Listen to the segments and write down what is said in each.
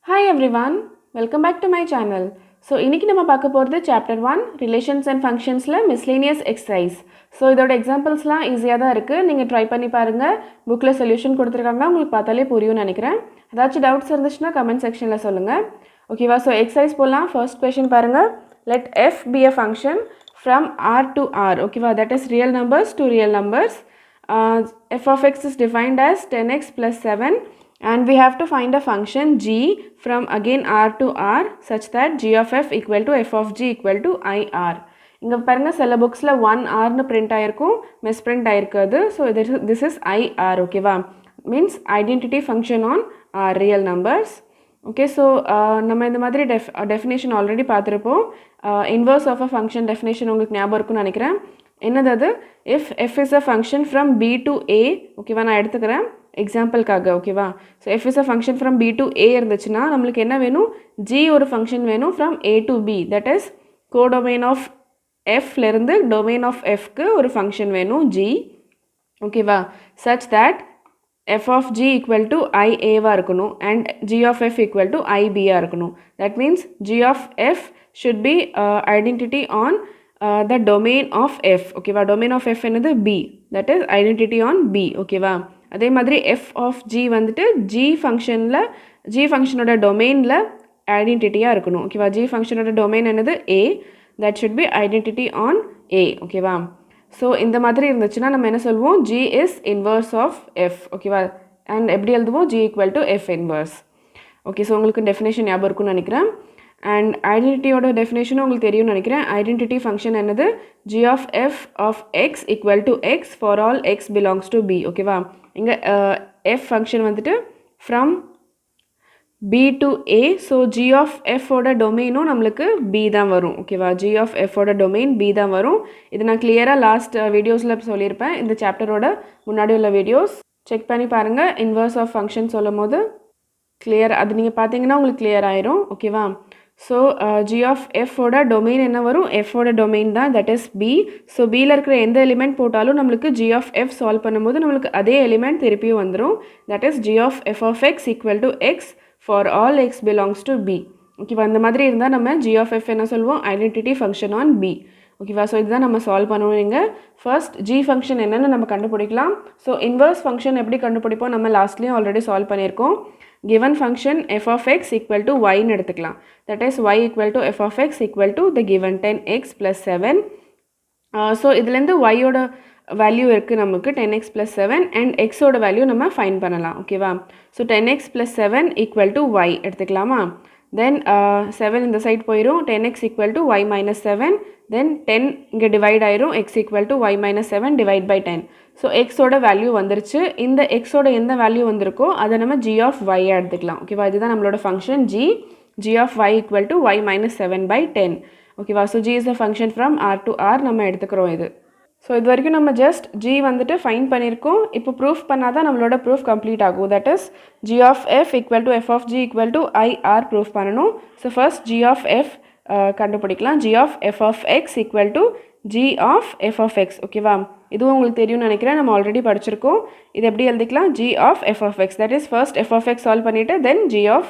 Hi everyone, welcome back to my channel. So இன்னைக்கு நம்ம பார்க்க போறது chapter 1 relations and functionsல miscellaneous exercise. So இதோட examplesலாம் ஈஸியா தான் இருக்கு. நீங்க ட்ரை பண்ணி பாருங்க. bookல சொல்யூஷன் கொடுத்திருக்காங்க. உங்களுக்கு பார்த்தாலே புரியும்னு நினைக்கிறேன். ஏதாச்சும் டவுட்ஸ் இருந்துச்சுனா கமெண்ட் செக்ஷன்ல சொல்லுங்க. ஓகேவா? So exercise போலாம். First question பாருங்க. Let f be a function from r to r. ஓகேவா? That is real numbers to real numbers. F of x is defined as 10x plus 7. And we have to find a function g from again r to r such that g of f equal to f of g equal to ir. இங்க பாருங்க சில புக்ஸ்ல 1r னு print ஆயிருக்கும், misprint ஆயிருக்காது. So this is ir, ஓகேவா? Means identity function on real numbers. Okay, so நம்ம இந்த மாதிரி definition already பார்த்திருப்போம். Inverse of a function definition உங்களுக்கு ஞாபகம் இருக்கும்னு நினைக்கிறேன். என்னது அது? If f is a function from b to a, ஓகேவா? நான் எடுத்துக்கிறேன் எக்ஸாம்பிள்காக, ஓகேவா? So f is a function from b to a இருந்துச்சுன்னா நம்மளுக்கு என்ன வேணும்? g ஒரு ஃபங்க்ஷன் வேணும் from a to b, that is codomain of fலேருந்து டொமைன் ஆஃப் fக்கு ஒரு ஃபங்க்ஷன் வேணும் g, ஓகேவா? such that f of g equal to ia இருக்கணும் and g of f equal to ib இருக்கணும். That means g of f should be identity on the domain of f, ஓகேவா? domain of f என்னது? b, that is identity on b, ஓகேவா? அதே மாதிரி f of g வந்துட்டு g ஃபங்க்ஷனோட டொமைனில் ஐடென்டிட்டியாக இருக்கணும், ஓகேவா? g ஃபங்க்ஷனோட டொமைன் என்னது? a, that should be identity on a, ஓகேவா? ஸோ இந்த மாதிரி இருந்துச்சுன்னா நம்ம என்ன சொல்வோம்? g is inverse of f, ஓகேவா? அண்ட் எப்படி எழுதுவோம்? g equal to f inverse. Okay, so உங்களுக்கு டெஃபினேஷன் ஞாபகம் இருக்குன்னு நினைக்கிறேன். அண்ட் ஐடென்டிட்டியோட டெஃபினேஷனும் உங்களுக்கு தெரியும்னு நினைக்கிறேன். ஐடென்டிட்டி ஃபங்க்ஷன் என்னது? g of f of x equal to x for all x belongs to b, ஓகேவா? இங்கே f ஃபங்க்ஷன் வந்துட்டு from b to a, so g of f ஓட டொமைனும் நம்மளுக்கு b தான் வரும், ஓகேவா? g of f ஓட டொமைன் b தான் வரும். இது நான் கிளியராக லாஸ்ட் வீடியோஸில் சொல்லியிருப்பேன். இந்த சாப்டரோட முன்னாடி உள்ள வீடியோஸ் செக் பண்ணி பாருங்கள். இன்வர்ஸ் ஆஃப் ஃபங்க்ஷன் சொல்லும் போது கிளியர், அது நீங்கள் பார்த்தீங்கன்னா உங்களுக்கு கிளியர் ஆயிரும், ஓகேவா? ஸோ g of f ஓட டொமைன் என்ன வரும்? f ஓட டொமைன் தான், தட் இஸ் b. ஸோ பியில் இருக்கிற எந்த எலிமெண்ட் போட்டாலும் நம்மளுக்கு g of f சால்வ் பண்ணும்போது நம்மளுக்கு அதே எலிமெண்ட் திருப்பியும் வந்துடும், that is g of f of x equal to x for all x belongs to b, ஓகேவா? அந்த மாதிரி இருந்தால் நம்ம g of f என்ன சொல்லுவோம்? ஐடென்டிட்டி ஃபங்க்ஷன் ஆன் b, ஓகேவா? ஸோ இதுதான் நம்ம சால்வ் பண்ணுவோம். நீங்கள் ஃபர்ஸ்ட் g ஃபங்க்ஷன் என்னென்னு நம்ம கண்டுபிடிக்கலாம். ஸோ இன்வர்ஸ் ஃபங்க்ஷன் எப்படி கண்டுபிடிப்போம்? நம்ம லாஸ்ட்லேயும் ஆல்ரெடி சால்வ் பண்ணியிருக்கோம். given function f of x equal to y ன்னு எடுத்துக்கலாம், that is y equal to f of x equal to the given 10x plus 7. So இதுலேருந்து y ஓட வேல்யூ இருக்குது நமக்கு 10x plus 7 and x ஓட value நம்ம find பண்ணலாம், ஓகேவா? So 10x plus 7 equal to y எடுத்துக்கலாமா? தென் 7 இந்த சைட் போயிடும், 10x equal to y minus 7, தென் 10 இங்கே டிவைட் ஆயிரும், x equal to y minus 7 divide by 10. So எக்ஸோட வேல்யூ வந்துருச்சு. இந்த எக்ஸோட எந்த வேல்யூ வந்திருக்கோ அதை நம்ம g of y எடுத்துக்கலாம், ஓகேவா? இதுதான் நம்மளோட function g of y equal to y minus 7 by 10, ஓகேவா? So g is a function from r to r நம்ம எடுத்துக்கிறோம் இது. ஸோ இது வரைக்கும் நம்ம ஜஸ்ட் g வந்துட்டு ஃபைண்ட் பண்ணியிருக்கோம். இப்போ ப்ரூஃப் பண்ணால் தான் நம்மளோட ப்ரூஃப் கம்ப்ளீட் ஆகும், that is g of f equal to f of g equal to ir proof பண்ணணும். So first g of f கண்டுபிடிக்கலாம். g of f of x equal to g of f of x, ஓகேவா? இதுவும் உங்களுக்கு தெரியும்னு நினைக்கிறேன், நம்ம already படிச்சிருக்கோம். இது எப்படி எழுதிக்கலாம்? g of f of x, that is first f of x solve பண்ணிவிட்டு தென் g of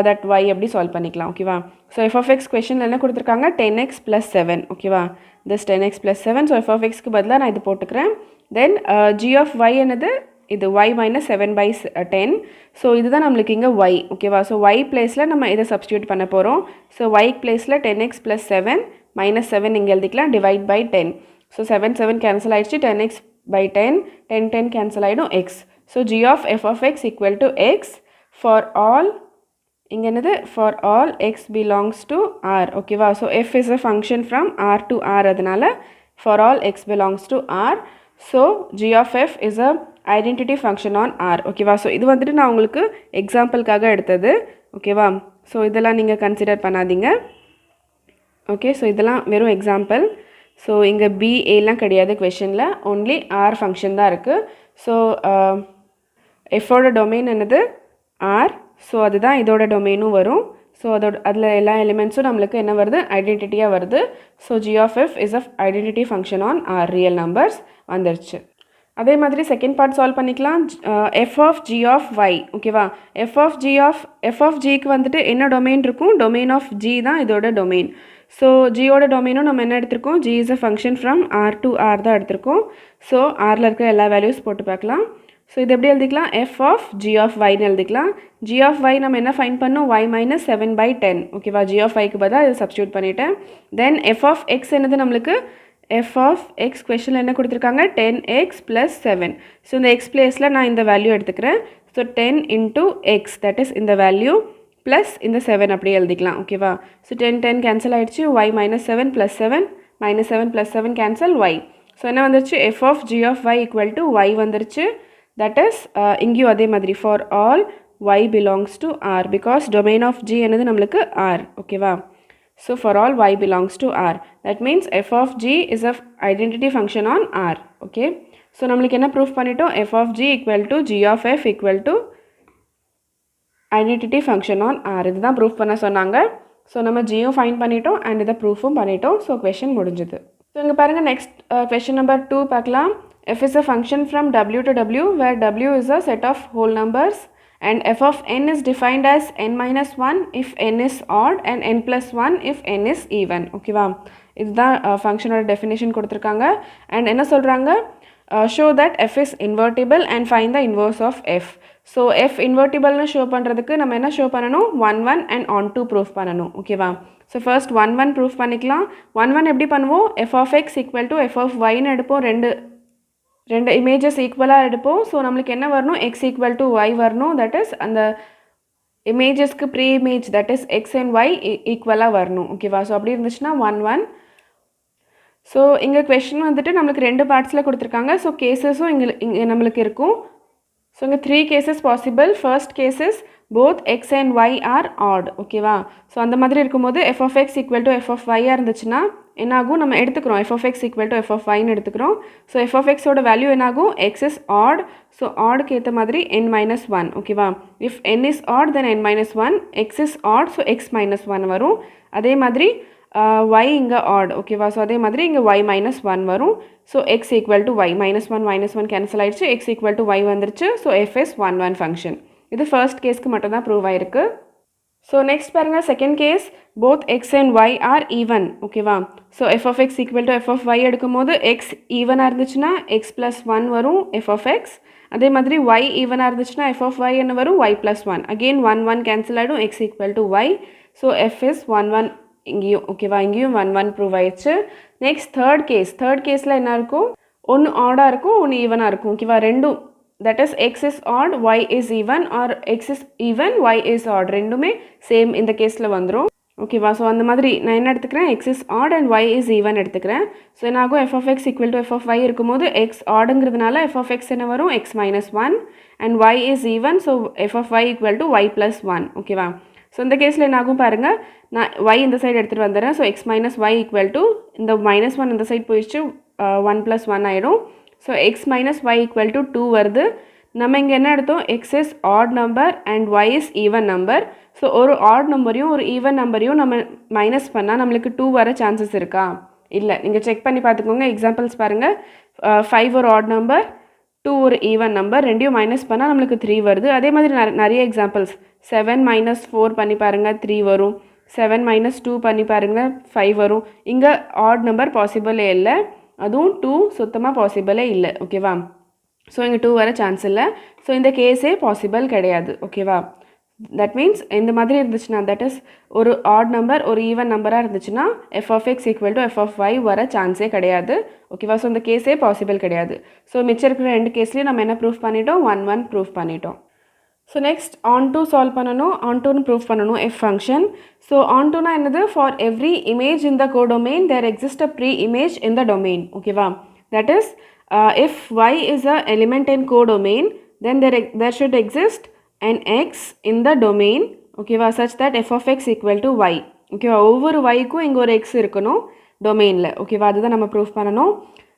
that y எப்படி சால்வ் பண்ணிக்கலாம், ஓகேவா? ஸோ f of x கொஷனில் என்ன கொடுத்துருக்காங்க? 10x plus 7, ஓகேவா? this 10x plus 7, so f of xக்கு பதிலாக நான் இது போட்டுக்கிறேன். தென் g of y என்னது? இது y minus 7 by 10. ஸோ இதுதான் நம்மளுக்கு இங்கே y, ஓகேவா? ஸோ y பிளேஸில் நம்ம இதை சப்ஸ்டியூட் பண்ண போகிறோம். ஸோ y பிளேஸில் 10x plus 7 minus 7 இங்கே எழுதிக்கலாம், டிவைட் by 10. ஸோ 7 7 கேன்சல் ஆகிடுச்சு, 10x by 10, 10 10 கேன்சல் ஆகிடும், x. So g of f of x equal to x for all, இங்கே என்னது? for all x belongs to r, ஓகேவா? So f is a function from r to r, அதனால for all x belongs to r. So g of f is a identity function on r, ஓகேவா? So இது வந்துட்டு நான் உங்களுக்கு எக்ஸாம்பிள்காக எடுத்தது, ஓகேவா? So இதெல்லாம் நீங்கள் கன்சிடர் பண்ணாதீங்க, ஓகே? ஸோ இதெல்லாம் வெறும் எக்ஸாம்பிள். ஸோ இங்கே b ஏலாம் கிடையாது கொஷனில், ஓன்லி r ஃபங்க்ஷன் தான் இருக்குது. ஸோ எஃபோட டொமைன் என்னது? r. ஸோ அதுதான் இதோட டொமைனும் வரும். ஸோ அதில் எல்லா எலிமெண்ட்ஸும் நம்மளுக்கு என்ன வருது? ஐடென்டிட்டியாக வருது. So g of f is a identity function on r real numbers வந்துருச்சு. அதே மாதிரி செகண்ட் பார்ட் சால்வ் பண்ணிக்கலாம். F of g of y ஓகேவா. எஃப் ஆஃப் ஜிக்கு வந்துட்டு என்ன டொமைன் இருக்கும், டொமைன் ஆஃப் ஜி தான் இதோட டொமைன். ஸோ ஜியோட டொமைனும் நம்ம என்ன எடுத்திருக்கோம், g is a function from R to R தான் எடுத்திருக்கோம். ஸோ ஆரில் இருக்கிற எல்லா வேல்யூஸ் போட்டு பார்க்கலாம். ஸோ இது எப்படி எழுதிக்கலாம், எஃப் ஆஃப் ஜி ஆஃப் ஒய்னு எழுதிக்கலாம். ஜி ஆஃப் ஒய் நம்ம என்ன ஃபைண்ட் பண்ணோம், ஒய் மைனஸ் 7/10 ஓகேவா. ஜி ஆஃப் ஒய்க்கு பதிலாக இது சப்ஸ்டியூட் பண்ணிவிட்டேன். தென் எஃப் ஆஃப் எக்ஸ் என்னது நம்மளுக்கு, எஃப் ஆஃப் எக்ஸ் கொஷனில் என்ன கொடுத்துருக்காங்க, 10x + 7. ஸோ இந்த எக்ஸ் பிளேஸில் நான் இந்த வேல்யூ எடுத்துக்கிறேன். ஸோ 10 × x தட் இஸ் இந்த வேல்யூ ப்ளஸ் இந்த 7 அப்படியே எழுதிக்கலாம் ஓகேவா. ஸோ 10 கேன்சல் ஆகிடுச்சு, ஒய் -7 + 7 -7 + 7 கேன்சல் ஒய். ஸோ என்ன வந்துருச்சு, f of g of y equal to y வந்துருச்சு. தட் இஸ் இங்கேயும் அதே மாதிரி for all y belongs to R because domain of G என்னது நம்மளுக்கு R ஓகேவா. So for all y belongs to R, that means f of G is a identity function on R okay. So நம்மளுக்கு என்ன proof பண்ணிட்டோம், f of G equal to G of F equal to identity function on R. இதுதான் proof பண்ண சொன்னாங்க. So நம்ம ஜியும் fine பண்ணிட்டோம் and இதை ப்ரூஃபும் பண்ணிட்டோம். ஸோ கொஷின் முடிஞ்சுது. ஸோ இங்கே பாருங்கள், நெக்ஸ்ட் கொஷின் நம்பர் 2 பார்க்கலாம். f is a function from W to W where W is a set of whole numbers and f of n is defined as n-1 if n is odd and n+1 if n is even ஓகேவா. இதுதான் ஃபங்க்ஷனோட definition கொடுத்துருக்காங்க. And என்ன சொல்கிறாங்க, show that f is invertible and find the inverse of f. So f இன்வெர்ட்டிபிள்னு show பண்ணுறதுக்கு நம்ம என்ன show பண்ணணும், 1 and on2 ப்ரூஃப் பண்ணணும் ஓகேவா. ஸோ ஃபர்ஸ்ட் 1 ப்ரூஃப் பண்ணிக்கலாம். 1 எப்படி பண்ணுவோம், f of x equal to f of yன்னு எடுப்போம். ரெண்டு இமேஜஸ் ஈக்குவலாக எடுப்போம். ஸோ நம்மளுக்கு என்ன வரணும், எக்ஸ் ஈக்குவல் டு ஒய் வரணும். தட் இஸ் அந்த இமேஜஸ்க்கு preimage that is x and y ஈக்குவலாக வரணும் ஓகேவா. ஸோ அப்படி இருந்துச்சுன்னா 1. ஸோ இங்கே கொஷின் வந்துட்டு நம்மளுக்கு 2 பார்ட்ஸில் கொடுத்துருக்காங்க. ஸோ கேசஸும் இங்கே நம்மளுக்கு இருக்கும். ஸோ இங்கே 3 cases possible. First cases both x and y are odd ஓகேவா. ஸோ அந்த மாதிரி இருக்கும்போது f of x equal to f of ஒய்யாக இருந்துச்சுன்னா என்னாகும், நம்ம எடுத்துக்கிறோம் f of x equal to f of ஒய்னு எடுத்துக்கிறோம். ஸோ எஃப் ஆஃப் எக்ஸோட வேல்யூ என்னாகும், எக்ஸ் இஸ் ஆட். ஸோ ஆடுக்கு ஏற்ற மாதிரி n-1 ஓகேவா. If n is odd then n-1, x is odd so x -1 வரும். அதே மாதிரி y இங்கே ஆட் ஓகேவா. ஸோ அதே மாதிரி இங்கே y -1 வரும். So x equal to y -1 cancel ஆகிடுச்சு, எக்ஸ் ஈக்குவல் டு ஒய் வந்துருச்சு. So f is 1 function. இது ஃபர்ஸ்ட் கேஸ்க்கு மட்டும் தான் ப்ரூவ் ஆயிருக்கு. ஸோ நெக்ஸ்ட் பாருங்கள், second case both x and y are even ஓகேவா. So f of x equal to f of y எடுக்கும் போது எக்ஸ் ஈவனாக இருந்துச்சுன்னா எக்ஸ் +1 வரும் எஃப் ஆஃப் எக்ஸ். அதே மாதிரி ஒய் ஈவனாக இருந்துச்சுன்னா எஃப் ஆஃப் ஒய் என்ன வரும், ஒய் +1. அகெயின் 1 கேன்சல் ஆகிடும், x equal to y. So f is 1 இங்கேயும் ஓகேவா. இங்கேயும் 1 ப்ரூவ் ஆயிடுச்சு. நெக்ஸ்ட் தேர்ட் கேஸில் என்ன இருக்கும், ஒன்று ஆடாக இருக்கும் ஒன்று ஈவனாக இருக்கும் ஓகேவா. ரெண்டும் that is x is odd y is even or x is even y is odd ரெண்டுமே சேம் இந்த கேஸில் வந்துடும் ஓகேவா. ஸோ அந்த மாதிரி நான் என்ன எடுத்துக்கிறேன், x is odd and y is even எடுத்துக்கிறேன். ஸோ என்ன ஆகும், f of x equal to f of y இருக்கும்போது எக்ஸ் ஆடுங்கிறதுனால எஃப் ஆஃப் எக்ஸ் என்ன வரும், x -1 and y is even. So f of y equal to y +1 ஓகேவா. So இந்த கேஸில் என்ன ஆகும் பாருங்கள், நான் ஒய் இந்த சைடு எடுத்துகிட்டு வந்துடுறேன். So x -y equal to இந்த -1 இந்த சைடு போயிடுச்சு 1 + 1 ஆகிடும். So x -y equal to 2 வருது. நம்ம இங்கே என்ன எடுத்தோம், x is odd number and y is even number. So ஒரு ஆட் நம்பரையும் ஒரு ஈவன் நம்பரையும் நம்ம மைனஸ் பண்ணால் நம்மளுக்கு 2 வர சான்சஸ் இருக்கா, இல்லை. நீங்கள் செக் பண்ணி பார்த்துக்கோங்க. எக்ஸாம்பிள்ஸ் பாருங்கள், 5 ஒரு ஆட் நம்பர், 2 ஒரு ஈவன் நம்பர், ரெண்டையும் மைனஸ் பண்ணால் நம்மளுக்கு 3 வருது. அதே மாதிரி நிறைய எக்ஸாம்பிள்ஸ் 7 - 4 பண்ணி பாருங்கள் 3 வரும். 7 - 2 பண்ணி பாருங்கள் 5 வரும். இங்கே ஆட் நம்பர் பாசிபிளே இல்லை, அதுவும் 2 சுத்தமாக பாசிபிளே இல்லை ஓகேவா. ஸோ இங்கே 2 வர சான்ஸ் இல்லை. ஸோ இந்த கேஸே பாசிபிள் கிடையாது ஓகேவா. தட் மீன்ஸ் இந்த மாதிரி இருந்துச்சுன்னா தட் இஸ் ஒரு ஆட் நம்பர் ஒரு ஈவன் நம்பராக இருந்துச்சுன்னா f of x equal to f of y வர சான்ஸே கிடையாது ஓகேவா. ஸோ இந்த கேஸே பாசிபிள் கிடையாது. ஸோ மிச்சம் இருக்கிற 2 கேஸ்லேயும் நம்ம என்ன ப்ரூஃப் பண்ணிட்டோம், 1 ப்ரூஃப் பண்ணிட்டோம். ஸோ நெக்ஸ்ட் on2 சால்வ் பண்ணணும், on2ன்னு ப்ரூஃப் பண்ணணும் எஃப் ஃபங்க்ஷன். ஸோ on2னா என்னது, for every image in the codomain there exist a preimage in the domain ஓகேவா. தட் இஸ் if y is a element in codomain then there should exist an x in the domain ஓகேவா such that f of x equal to y ஓகேவா. ஒவ்வொரு yக்கும் இங்கே ஒரு x இருக்கணும் டொமெயினில் ஓகேவா. அதுதான் நம்ம ப்ரூஃப் பண்ணணும்.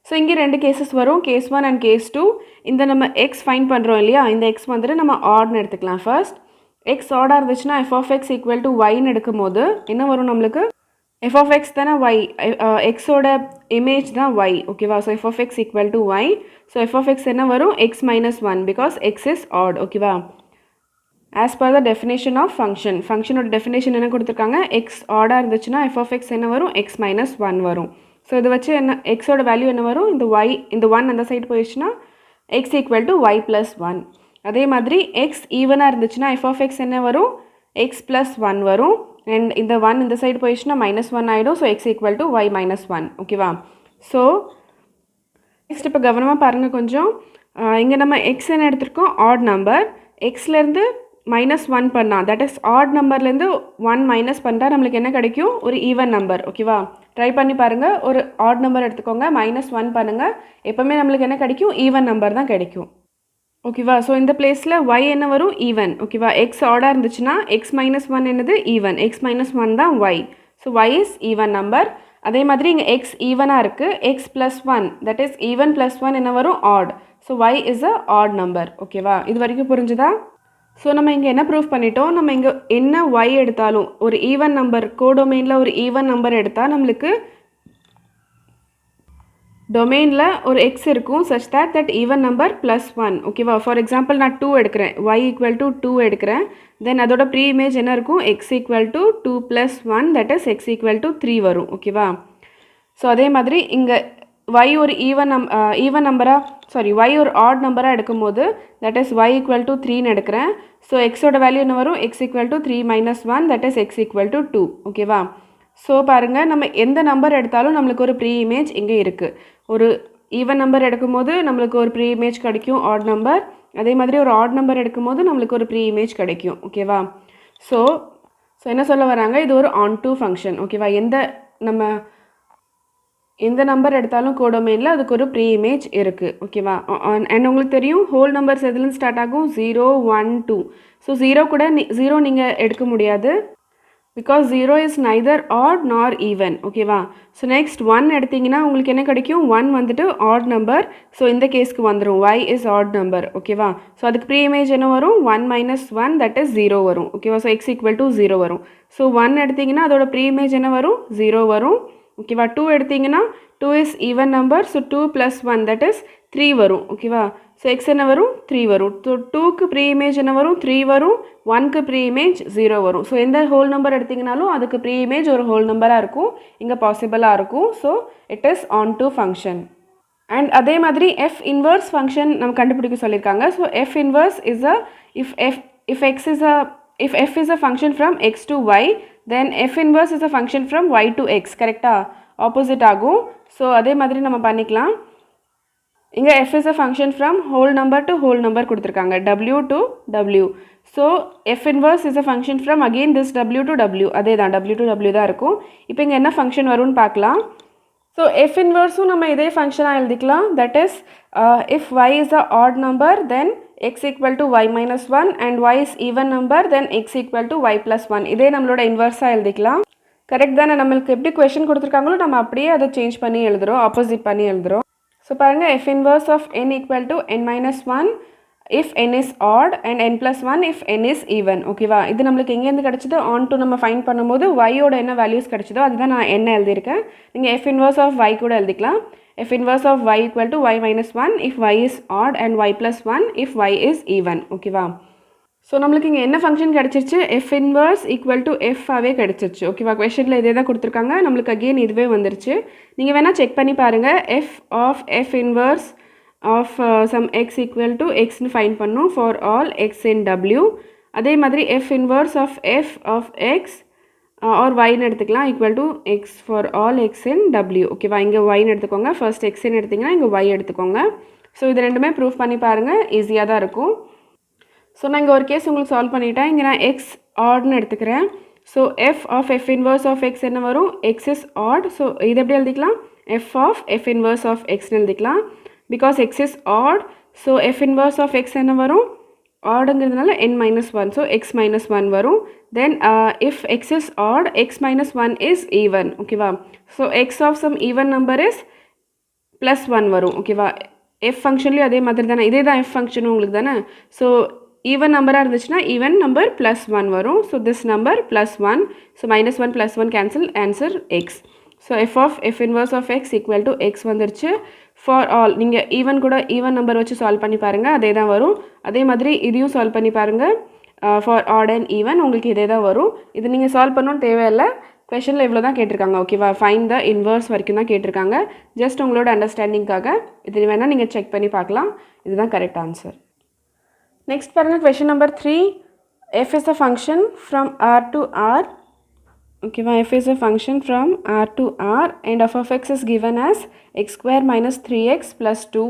ஸோ இங்கே 2 கேசஸ் வரும், கேஸ் 1 அண்ட் கேஸ் 2. இந்த நம்ம x ஃபைண்ட் பண்ணுறோம் இல்லையா, இந்த x வந்துட்டு நம்ம ஆட்னு எடுத்துக்கலாம். ஃபர்ஸ்ட் x ஆடாக இருந்துச்சுன்னா f of x equal to yன்னு எடுக்கும் போது என்ன வரும், நம்மளுக்கு f of x தானே y, xோட இமேஜ் தான் y, ஓகேவா? So f of x equal to y. So f of x என்ன வரும்? x minus 1 because x is odd, ஓகேவா? as per the definition of function, ஃபங்க்ஷனோட டெஃபினேஷன் என்ன கொடுத்துருக்காங்க? x ஆடாக இருந்துச்சுன்னா f of x என்ன வரும்? x minus 1 வரும். ஸோ இது வச்சு என்ன எக்ஸோட வேல்யூ என்ன வரும்? இந்த y, இந்த 1 அந்த சைடு போயிடுச்சுன்னா x equal to y plus 1. அதே மாதிரி x ஈவனாக இருந்துச்சுன்னா f of x என்ன வரும்? x plus 1 வரும். அண்ட் இந்த 1 இந்த சைடு போயிடுச்சுன்னா minus 1 ஆகிடும். So x equal to y minus 1, ஓகேவா? ஸோ நெக்ஸ்ட் இப்போ கவனமாக பாருங்கள் கொஞ்சம். இங்கே நம்ம x என்ன எடுத்திருக்கோம்? Add number. எக்ஸ்லேருந்து -1 பண்ணால், தட் இஸ் ஆட் நம்பர்லேருந்து 1 மைனஸ் பண்ணிட்டா நம்மளுக்கு என்ன கிடைக்கும்? ஒரு ஈவன் நம்பர், ஓகேவா? ட்ரை பண்ணி பாருங்கள். ஒரு ஆட் நம்பர் எடுத்துக்கோங்க, -1 பண்ணுங்கள், எப்போவுமே நம்மளுக்கு என்ன கிடைக்கும்? ஈவன் நம்பர் தான் கிடைக்கும், ஓகேவா? ஸோ இந்த பிளேஸில் y என்ன வரும்? ஈவன், ஓகேவா? எக்ஸ் ஆடாக இருந்துச்சுன்னா x minus 1 என்னது? ஈவன். x minus 1 தான் y. So y is even number. அதே மாதிரி இங்கே x ஈவனாக இருக்குது. x plus 1, that is even plus 1 என்ன வரும்? Odd. So y is a odd number, ஓகேவா? இது வரைக்கும் புரிஞ்சுதா? ஸோ நம்ம இங்கே என்ன ப்ரூஃப் பண்ணிட்டோம்? நம்ம இங்கே என்ன y எடுத்தாலும் ஒரு ஈவன் நம்பர், கோடொமைனில் ஒரு ஈவன் நம்பர் எடுத்தால் நம்மளுக்கு டொமைனில் ஒரு எக்ஸ் இருக்கும் such that even number plus 1, ஓகேவா? ஃபார் எக்ஸாம்பிள் நான் 2 எடுக்கிறேன், y equal to 2 எடுக்கிறேன். தென் அதோட ப்ரீ இமேஜ் என்ன இருக்கும்? x equal to 2 plus 1, that is x equal to 3 வரும், ஓகேவா? ஸோ அதே மாதிரி இங்கே y ஒரு ஈவன் நம்பராக, சாரி, y ஒரு ஆட் நம்பராக எடுக்கும்போது that is y equal to 3ன்னு எடுக்கிறேன். ஸோ எக்ஸோட வேல்யூ என்ன வரும்? x equal to 3 minus 1, that is x equal to 2, ஓகேவா? ஸோ பாருங்கள், நம்ம எந்த நம்பர் எடுத்தாலும் நம்மளுக்கு ஒரு ப்ரீ இமேஜ் இங்கே இருக்குது. ஒரு ஈவன் நம்பர் எடுக்கும்போது நம்மளுக்கு ஒரு ப்ரீ இமேஜ் கிடைக்கும், ஆட் நம்பர். அதே மாதிரி ஒரு ஆட் நம்பர் எடுக்கும்போது நம்மளுக்கு ஒரு ப்ரீ இமேஜ் கிடைக்கும், ஓகேவா? ஸோ என்ன சொல்ல வராங்க? இது ஒரு ஆன் டூ ஃபங்க்ஷன், ஓகேவா? எந்த நம்பர் எடுத்தாலும் கோடொமைனில் அதுக்கு ஒரு ப்ரீ இமேஜ் இருக்குது, ஓகேவா? அண்ட் உங்களுக்கு தெரியும் ஹோல் நம்பர்ஸ் எதுலேருந்து ஸ்டார்ட் ஆகும்? 0, 1, 2. ஸோ 0 கூட 0 நீங்கள் எடுக்க முடியாது, because 0 is neither odd nor even, ஓகேவா? ஸோ நெக்ஸ்ட் 1 எடுத்திங்கன்னா உங்களுக்கு என்ன கிடைக்கும்? 1 வந்துட்டு ஆட் நம்பர். ஸோ இந்த கேஸ்க்கு வந்துடும், y is odd நம்பர், ஓகேவா? ஸோ அதுக்கு ப்ரீ இமேஜ் என்ன வரும்? 1 minus 1, தட் இஸ் 0 வரும், ஓகேவா? ஸோ x equal to 0 வரும். ஸோ 1 எடுத்திங்கன்னா அதோட ப்ரீ இமேஜ் என்ன வரும்? 0 வரும், ஓகேவா? 2 எடுத்திங்கன்னா 2 is even number. So 2 plus 1, that is 3 வரும், ஓகேவா? ஸோ x என்ன வரும்? 3 வரும். ஸோ 2க்கு ப்ரீ இமேஜ் என்ன வரும்? 3 வரும். 1க்கு ப்ரீ இமேஜ் 0 வரும். ஸோ எந்த ஹோல் நம்பர் எடுத்திங்கனாலும் அதுக்கு ப்ரீ இமேஜ் ஒரு ஹோல் நம்பராக இருக்கும், இங்கே பாசிபிளாக இருக்கும். So it is on to function. And அதே மாதிரி f இன்வர்ஸ் ஃபங்க்ஷன் நம்ம கண்டுபிடிக்க சொல்லியிருக்காங்க. So f inverse is a if f is a function from x to y, then f inverse is a function from y to x, கரெக்டாக? Opposite ஆகும். So அதே மாதிரி நம்ம பண்ணிக்கலாம். இங்கே f is a function from whole number to whole number கொடுத்துருக்காங்க, w to w. So f inverse is a function from again this w to w, அதே தான் w to w தான் இருக்கும். இப்போ இங்கே என்ன ஃபங்க்ஷன் வரும்னு பார்க்கலாம். ஸோ f inverseம் நம்ம இதே ஃபங்க்ஷனாக எழுதிக்கலாம். தட் இஸ் if y is a odd number then x equal to y minus 1 and y is even number then x equal to y plus 1. இதே நம்மளோட இன்வர்ஸாக எழுதிக்கலாம். கரெக்ட் தானே? நம்மளுக்கு எப்படி கொஷின் கொடுத்துருக்காங்களோ நம்ம அப்படியே அதை சேஞ்ச் பண்ணி எழுதுகிறோம், ஆப்போசிட் பண்ணி எழுதுகிறோம். ஸோ பாருங்கள், f inverse of n equal to n minus 1 if n is odd and n plus 1 if n is even, ஓகேவா? இது நம்மளுக்கு எங்கேருந்து கிடச்சிது? ஆன் டு நம்ம ஃபைண்ட் பண்ணும்போது y-ஓட என்ன வேல்யூஸ் கிடச்சிதோ அதுதான் நான் என்ன எழுதியிருக்கேன். நீங்கள் f inverse of y கூட எழுதிக்கலாம். f inverse of y equal to y minus 1 if y is odd and y plus 1 if y is even, ஓகேவா? ஸோ நம்மளுக்கு இங்கே என்ன ஃபங்க்ஷன் கிடச்சிருச்சு? f inverse equal to f ஆவே கிடச்சிருச்சு, ஓகேவா? கொஷனில் இதே தான் கொடுத்துருக்காங்க, நம்மளுக்கு அகெயின் இதுவே வந்துருச்சு. நீங்கள் வேணால் செக் பண்ணி பாருங்கள். f inverse of some x equal to xன்னு ஃபைண்ட் பண்ணும் for all x in w. அதே மாதிரி f inverse of f of x or yன்னு எடுத்துக்கலாம் equal to x for all x in w, ஓகேவா? இங்கே yன்னு எடுத்துக்கோங்க, ஃபர்ஸ்ட் xன்னு எடுத்திங்கன்னா இங்கே y எடுத்துக்கோங்க. ஸோ இது ரெண்டுமே ப்ரூஃப் பண்ணி பாருங்கள், ஈஸியாக தான் இருக்கும். ஸோ நான் இங்கே ஒரு கேஸ் உங்களுக்கு சால்வ் பண்ணிட்டேன். இங்கே நான் x ஆட்னு எடுத்துக்கிறேன். So f inverse of x என்ன வரும்? x is odd. ஸோ இது எப்படி எழுதிக்கலாம்? f inverse of xன்னு எழுதிக்கலாம். Because x is odd. So f inverse of x என்ன வரும்? ஆடுங்கிறதுனால n minus 1. So x minus 1 வரும். தென் if x is odd, x minus 1 is even, ஓகேவா? So x of some even number is plus 1 வரும், ஓகேவா? f ஃபங்க்ஷன்லேயும் அதே மாதிரி தானே, இதே தான் f ஃபங்க்ஷனும் உங்களுக்கு தானே. ஸோ ஈவன் நம்பராக இருந்துச்சுன்னா ஈவன் நம்பர் ப்ளஸ் 1 வரும். So this number plus 1. So -1 + 1 cancel, answer x. So f inverse of x equal to x வந்துருச்சு. ஃபார் ஆல் நீங்கள் ஈவன் கூட ஈவன் நம்பர் வச்சு சால்வ் பண்ணி பாருங்கள், அதே தான் வரும். அதே மாதிரி இதையும் சால்வ் பண்ணி பாருங்கள். ஃபார் ஆட் அண்ட் ஈவன் உங்களுக்கு இதே தான் வரும். இது நீங்கள் சால்வ் பண்ணணும்னு தேவையில்லை. கொஷனில் இவ்வளோ தான் கேட்டிருக்காங்க. ஓகேவா, ஃபைண்ட் த இன்வர்ஸ் வரைக்கும் தான் கேட்டிருக்காங்க. ஜஸ்ட் உங்களோட அண்டர்ஸ்டாண்டிங்காக இது வேணால் நீங்கள் செக் பண்ணி பார்க்கலாம். இதுதான் கரெக்ட் ஆன்சர். நெக்ஸ்ட் பாருங்கள், question number 3. f is a function from r to r. ஓகேவா, f is a function from r to r and f of x is given as x² - 3x + 2.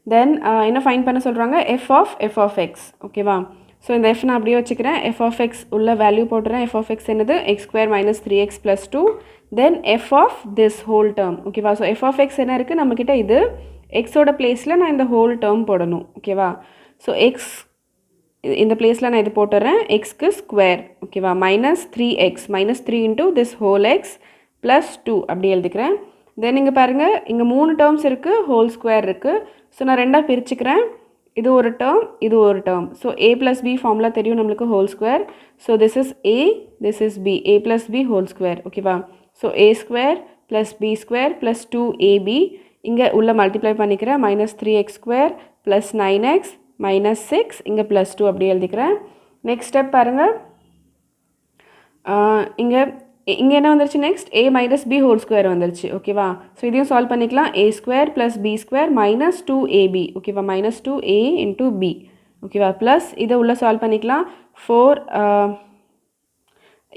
தென் என்ன find பண்ண சொல்கிறாங்க, f of x. ஓகேவா, so இந்த f நான் அப்படியே வச்சுக்கிறேன். f of x உள்ள வேல்யூ போட்டுறேன். f of x என்னது, x² - 3x + 2. Then f of this whole term. ஓகேவா, ஸோ f of x என்ன இருக்குது நம்மக்கிட்ட, இது எக்ஸோட பிளேஸில் நான் இந்த ஹோல் டேர்ம் போடணும். ஓகேவா, ஸோ எக்ஸ் இந்த பிளேஸில் நான் இது போட்டுறேன். எக்ஸ்க்கு ஸ்கொயர். ஓகேவா, -3x -3 × this whole x + 2 அப்படி எழுதிக்கிறேன். தென் இங்கே பாருங்கள், இங்கே 3 டேர்ம்ஸ் இருக்குது, ஹோல் ஸ்கொயர் இருக்குது. ஸோ நான் ரெண்டாக பிரிச்சுக்கிறேன். இது ஒரு டேர்ம், இது ஒரு term. So a + b formula தெரியும் நம்மளுக்கு, whole square. So this is a, this is b, a + b whole square. ஓகேவா, ஸோ a² + b² + 2ab. இங்கே உள்ள மல்டிப்ளை பண்ணிக்கிறேன். -3x² + 9x -6 இங்கே +2 அப்படி எழுதிக்கிறேன். நெக்ஸ்ட் ஸ்டெப் பாருங்கள், இங்கே என்ன வந்துருச்சு, next a - b whole square வந்துருச்சு. ஓகேவா, ஸோ இதையும் சால்வ் பண்ணிக்கலாம். a² + b² -2ab. ஓகேவா, -2a × b. ஓகேவா, ப்ளஸ் இதை உள்ளே சால்வ் பண்ணிக்கலாம். 4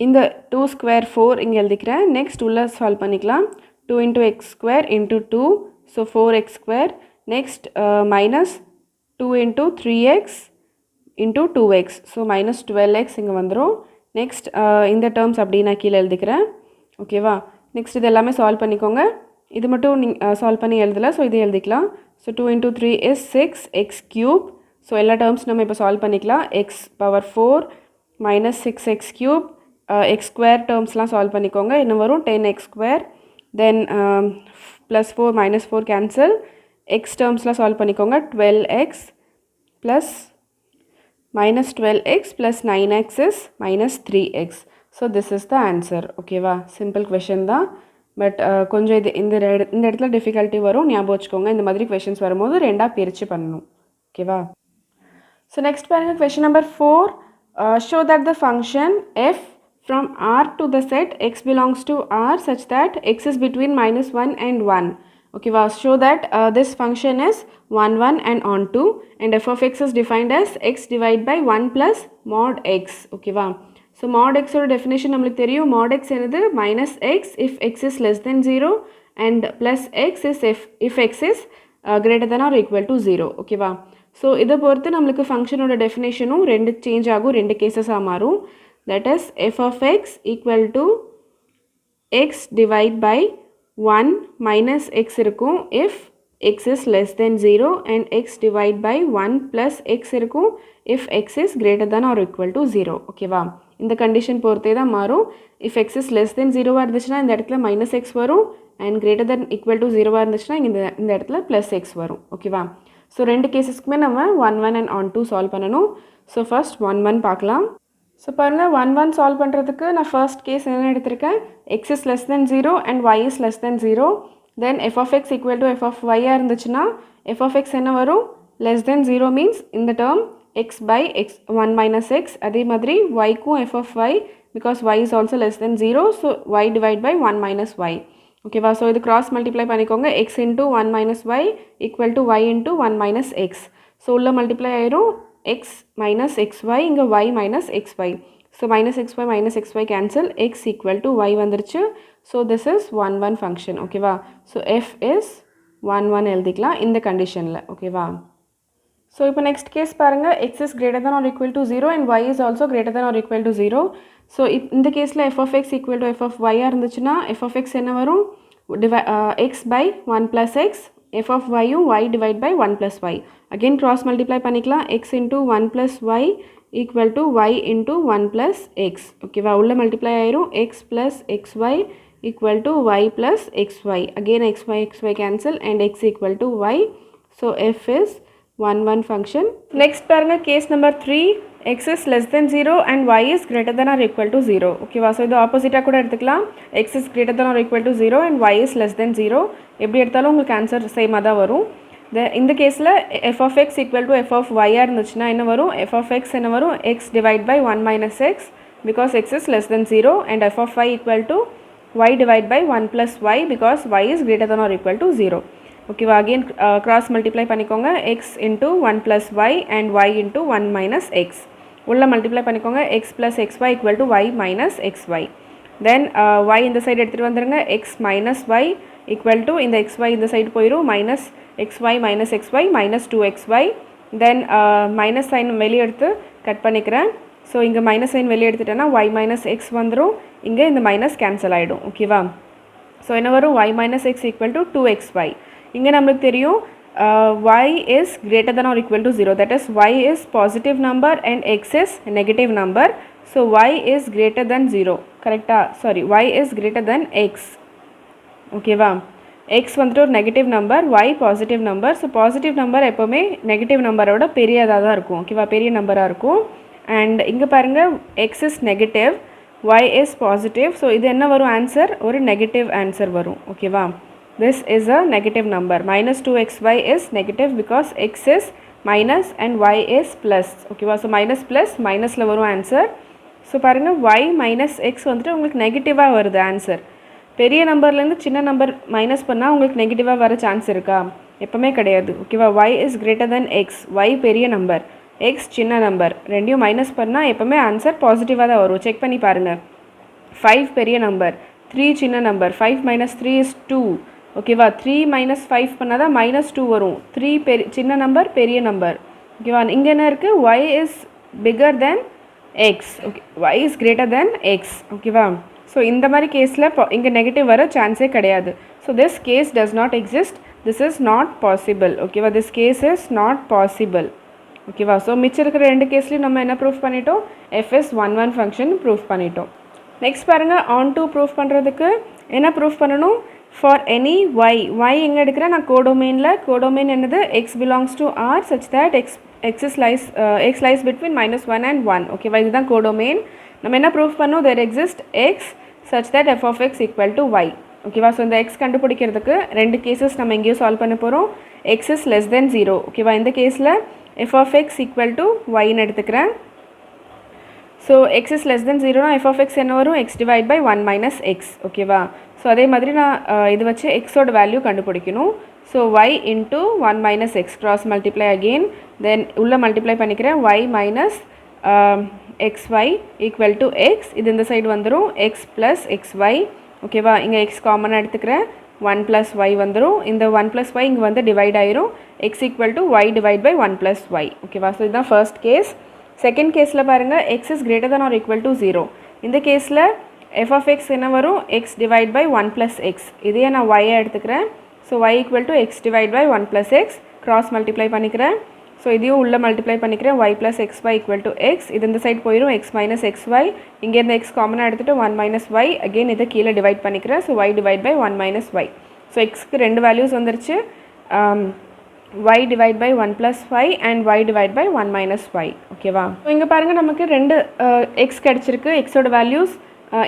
இந்த 2² 4 இங்கே எழுதிக்கிறேன். நெக்ஸ்ட் உள்ளே சால்வ் பண்ணிக்கலாம். 2 × x² × 2, so 4x². Next -2 × 3x × 2x, so -12x இங்கே வந்துடும். நெக்ஸ்ட் இந்த டேர்ம்ஸ் அப்படி நான் கீழே எழுதிக்கிறேன். ஓகேவா, நெக்ஸ்ட் இது எல்லாமே சால்வ் பண்ணிக்கோங்க. இது மட்டும் நீங்கள் சால்வ் பண்ணி எழுதலை, ஸோ இது எழுதிக்கலாம். So 2 × 3 is 6x³. ஸோ எல்லா டேர்ம்ஸ் நம்ம இப்போ சால்வ் பண்ணிக்கலாம். x⁴ -6x³. x² டேர்ம்ஸ்லாம் சால்வ் பண்ணிக்கோங்க. இன்னும் வரும் 10x². தென் +4 -4 கேன்சல். x டேர்ம்ஸ்லாம் சால்வ் பண்ணிக்கோங்க. 12x + -12x + 9x is -3x. So this is the answer. ஓகேவா, சிம்பிள் கொஷின் தான். பட் கொஞ்சம் இந்த இடத்துல டிஃபிகல்ட்டி வரும், ஞாபகம் வச்சுக்கோங்க. இந்த மாதிரி கொஷின்ஸ் வரும்போது ரெண்டாக பிரித்து பண்ணணும். ஓகேவா, ஸோ நெக்ஸ்ட் பாருங்கள், question number 4. Show that the function f from R to the set x belongs to R such that x is between -1 and 1. Okay, well, show that this function is 1, 1 and on 2 and f of x is defined as x divided by 1 plus mod x. Okay, wow. So mod x or definition namukku theriyum, mod x enadhu -x if x is less than 0 and plus x is if x is greater than or equal to 0. Okay, wow. So இதை பொறுத்து நம்மளுக்கு ஃபங்க்ஷனோட டெஃபினேஷனும் ரெண்டு change ஆகும், ரெண்டு கேசஸாக மாறும். That is f of x equal to x divide by 1 minus x இருக்கும் if x is less than 0 and x divide by 1 plus x இருக்கும் if x is greater than or equal to 0. ஓகேவா, இந்த condition பொறுத்தே தான் மாறும். if x is less than 0 இருந்துச்சுன்னா இந்த இடத்துல minus x வரும் and greater than equal to 0 இருந்துச்சுன்னா இந்த இடத்துல plus x வரும். ஓகேவா, ஸோ ரெண்டு கேஸஸ்க்குமே நம்ம 1, 1 and on 2 சால்வ் பண்ணணும். ஸோ ஃபர்ஸ்ட் 1, 1 பார்க்கலாம். ஸோ பாருங்கள், 1, 1 சால்வ் பண்ணுறதுக்கு நான் ஃபர்ஸ்ட் கேஸ் என்ன எடுத்திருக்கேன், x is less than 0 and y is less than 0. Then f of x equal to f of y இருந்துச்சுன்னா f of x என்ன வரும், less than 0 means இந்த term x by x 1 minus x. அதே மாதிரி yக்கும் f of y because y is also less than 0, so y divide by 1 minus y. ஓகேவா, so இது cross multiply பண்ணிக்கோங்க. x into 1 minus y equal to y into 1 minus x. So உள்ள multiply ஆயிரும் x minus xy, இங்கே y minus xy. So minus xy minus xy cancel, x equal to y வந்துருச்சு. So this is 1, 1 function. ஓகேவா, so f is 1, 1 எழுதிக்கலாம் இந்த கண்டிஷனில். ஓகேவா, so இப்போ நெக்ஸ்ட் கேஸ் பாருங்கள், x is greater than or equal to 0 and y is also greater than or equal to 0. So இந்த கேஸில் f of x equal to f of y இருந்துச்சுன்னா f of x என்ன வரும், x by 1 plus x, f of y y divide by 1 plus y. Again cross multiply பண்ணிக்கலாம், x into 1 plus y equal to y into 1 plus x. ஓகேவா, உள்ள multiply ஆயிரும் x plus xy equal to y plus xy. Again xy cancel and x equal to y. So f is 1 1 function. Next பாருங்க case number 3, x is less than 0 and y is greater than or equal to 0. ஓகேவா? So இது ஆப்போசிட்டாக கூட எடுத்துக்கலாம். x is greater than or equal to 0 and y is less than 0. எப்படி எடுத்தாலும் உங்களுக்கு answer சேமாக தான் வரும். இந்த கேஸில் f of x equal to f of y இருந்துச்சுன்னா என்ன வரும்? f of x என்ன வரும்? x divide by 1 minus x because x is less than 0 and f of y equal to y divide by 1 plus y because y is greater than or equal to 0. ஓகேவா? Again cross multiply பண்ணிக்கோங்க. x into 1 plus y and y into 1 minus x. உள்ள multiply பண்ணிக்கோங்க. x plus xy equal to y minus xy. Then y இந்த side எடுத்துகிட்டு வந்துடுங்க. x minus y equal to இந்த xy இந்த side போயிடும். minus xy minus xy minus 2xy. Then minus sign வெளியே எடுத்து கட் பண்ணிக்கிறேன். ஸோ இங்கே மைனஸ் சைன் வெளியே எடுத்துட்டேன்னா y minus x வந்துடும். இங்கே இந்த மைனஸ் கேன்சல் ஆகிடும். ஓகேவா? ஸோ என்ன வரும்? y minus x equal to 2xy. இங்கே நம்மளுக்கு தெரியும் y is greater than or equal to 0. That is y is positive number and x is negative number. So y is greater than 0. கரெக்டா? Sorry, y is greater than x. ஓகேவா? x வந்துட்டு ஒரு negative number, y positive number. So positive number எப்போவுமே negative நம்பரோட பெரியதாக தான் இருக்கும். ஓகேவா? பெரிய நம்பராக இருக்கும். அண்ட் இங்கே பாருங்கள் x is negative, y is positive. So இது என்ன வரும் ஆன்சர்? ஒரு நெகட்டிவ் ஆன்சர் வரும். ஓகேவா? This is a negative number. Minus 2xy is negative because x is minus and y is plus. ஓகேவா? ஸோ மைனஸ் ப்ளஸ் மைனஸில் வரும் ஆன்சர். ஸோ பாருங்கள் y மைனஸ் எக்ஸ் வந்துட்டு உங்களுக்கு நெகட்டிவாக வருது ஆன்சர். பெரிய நம்பர்லேருந்து சின்ன நம்பர் மைனஸ் பண்ணால் உங்களுக்கு நெகட்டிவாக வர சான்ஸ் இருக்கா? எப்போவுமே கிடையாது. ஓகேவா? y is greater than x. y பெரிய நம்பர், x சின்ன நம்பர். ரெண்டையும் மைனஸ் பண்ணால் எப்போவுமே ஆன்சர் பாசிட்டிவாக தான் வரும். செக் பண்ணி பாருங்கள். 5 பெரிய நம்பர், 3 சின்ன நம்பர். 5 minus 3 is 2. ஓகேவா? 3 minus 5 பண்ணால் தான் -2 வரும். 3 சின்ன நம்பர், பெரிய நம்பர். ஓகேவா? இங்கே என்ன இருக்குது? y is bigger than x. Okay, y is greater than x. ஓகேவா? ஸோ இந்த மாதிரி கேஸில் இங்கே நெகட்டிவ் வர சான்ஸே கிடையாது. So this case does not exist. This is not possible. ஓகேவா? This case is not possible. ஓகேவா? ஸோ மிச்சம் இருக்கிற ரெண்டு கேஸ்லையும் நம்ம என்ன ப்ரூஃப் பண்ணிட்டோம்? f is 1 1 ஃபங்க்ஷன் ப்ரூஃப் பண்ணிட்டோம். நெக்ஸ்ட் பாருங்கள், ஆன் டூ ப்ரூஃப் பண்ணுறதுக்கு என்ன ப்ரூஃப் பண்ணணும்? ஃபார் எனி y எங்கே எடுக்கிறேன் நான்? கோடோமெயினில். கோடோமெயின் என்னது? x belongs to r such that x lies between -1 and 1. ஓகேவா? இதுதான் கோடோமெயின். நம்ம என்ன ப்ரூஃப் பண்ணோம்? there exists x such that f of x equal to y. ஓகேவா? ஸோ இந்த x கண்டுபிடிக்கிறதுக்கு ரெண்டு கேசஸ் நம்ம எங்கேயும் சால்வ் பண்ண போகிறோம். x is less than 0. ஓகேவா? இந்த கேஸில் f of x equal to yன்னு எடுத்துக்கிறேன். So x is less than 0னா f of x என்ன வரும்? x divide by 1 minus x. ஓகேவா? ஸோ அதே மாதிரி நான் இது வச்சு எக்ஸோட வேல்யூ கண்டுபிடிக்கணும். So y into 1 minus x cross multiply again. தென் உள்ள மல்டிப்ளை பண்ணிக்கிறேன். y minus xy equal to x. இது இந்த சைடு வந்துடும். x plus xy. ஓகேவா? இங்கே x காமனாக எடுத்துக்கிறேன். 1 plus y வந்துடும். இந்த 1 plus y இங்கே வந்து டிவைட் ஆயிரும். x equal to y divide by 1 plus y. ஓகேவா? ஸோ இதுதான் ஃபர்ஸ்ட் கேஸ். செகண்ட் கேஸில் பாருங்கள், x is greater than or equal to 0. இந்த கேஸில் f of x என்ன வரும்? x divide by 1 plus x. இதையே நான் y எடுத்துக்கிறேன். So y equal to x divide by 1 plus x. Cross multiply பண்ணிக்கிறேன். ஸோ இதையும் உள்ளே மல்டிப்ளை பண்ணிக்கிறேன். y plus xy equal to x. இது இந்த சைடு போயிடும். x minus xy. இங்கேருந்து x காமனாக எடுத்துகிட்டு 1 minus y. அகெயின் இதை கீழே டிவைட் பண்ணிக்கிறேன். So y divide by 1 minus y. So xக்கு ரெண்டு வேல்யூஸ் வந்துருச்சு. y divide by 1 plus y and y divide by 1 minus y. ஓகேவா? ஸோ இங்கே பாருங்கள், நமக்கு ரெண்டு x கிடச்சிருக்கு. xோட values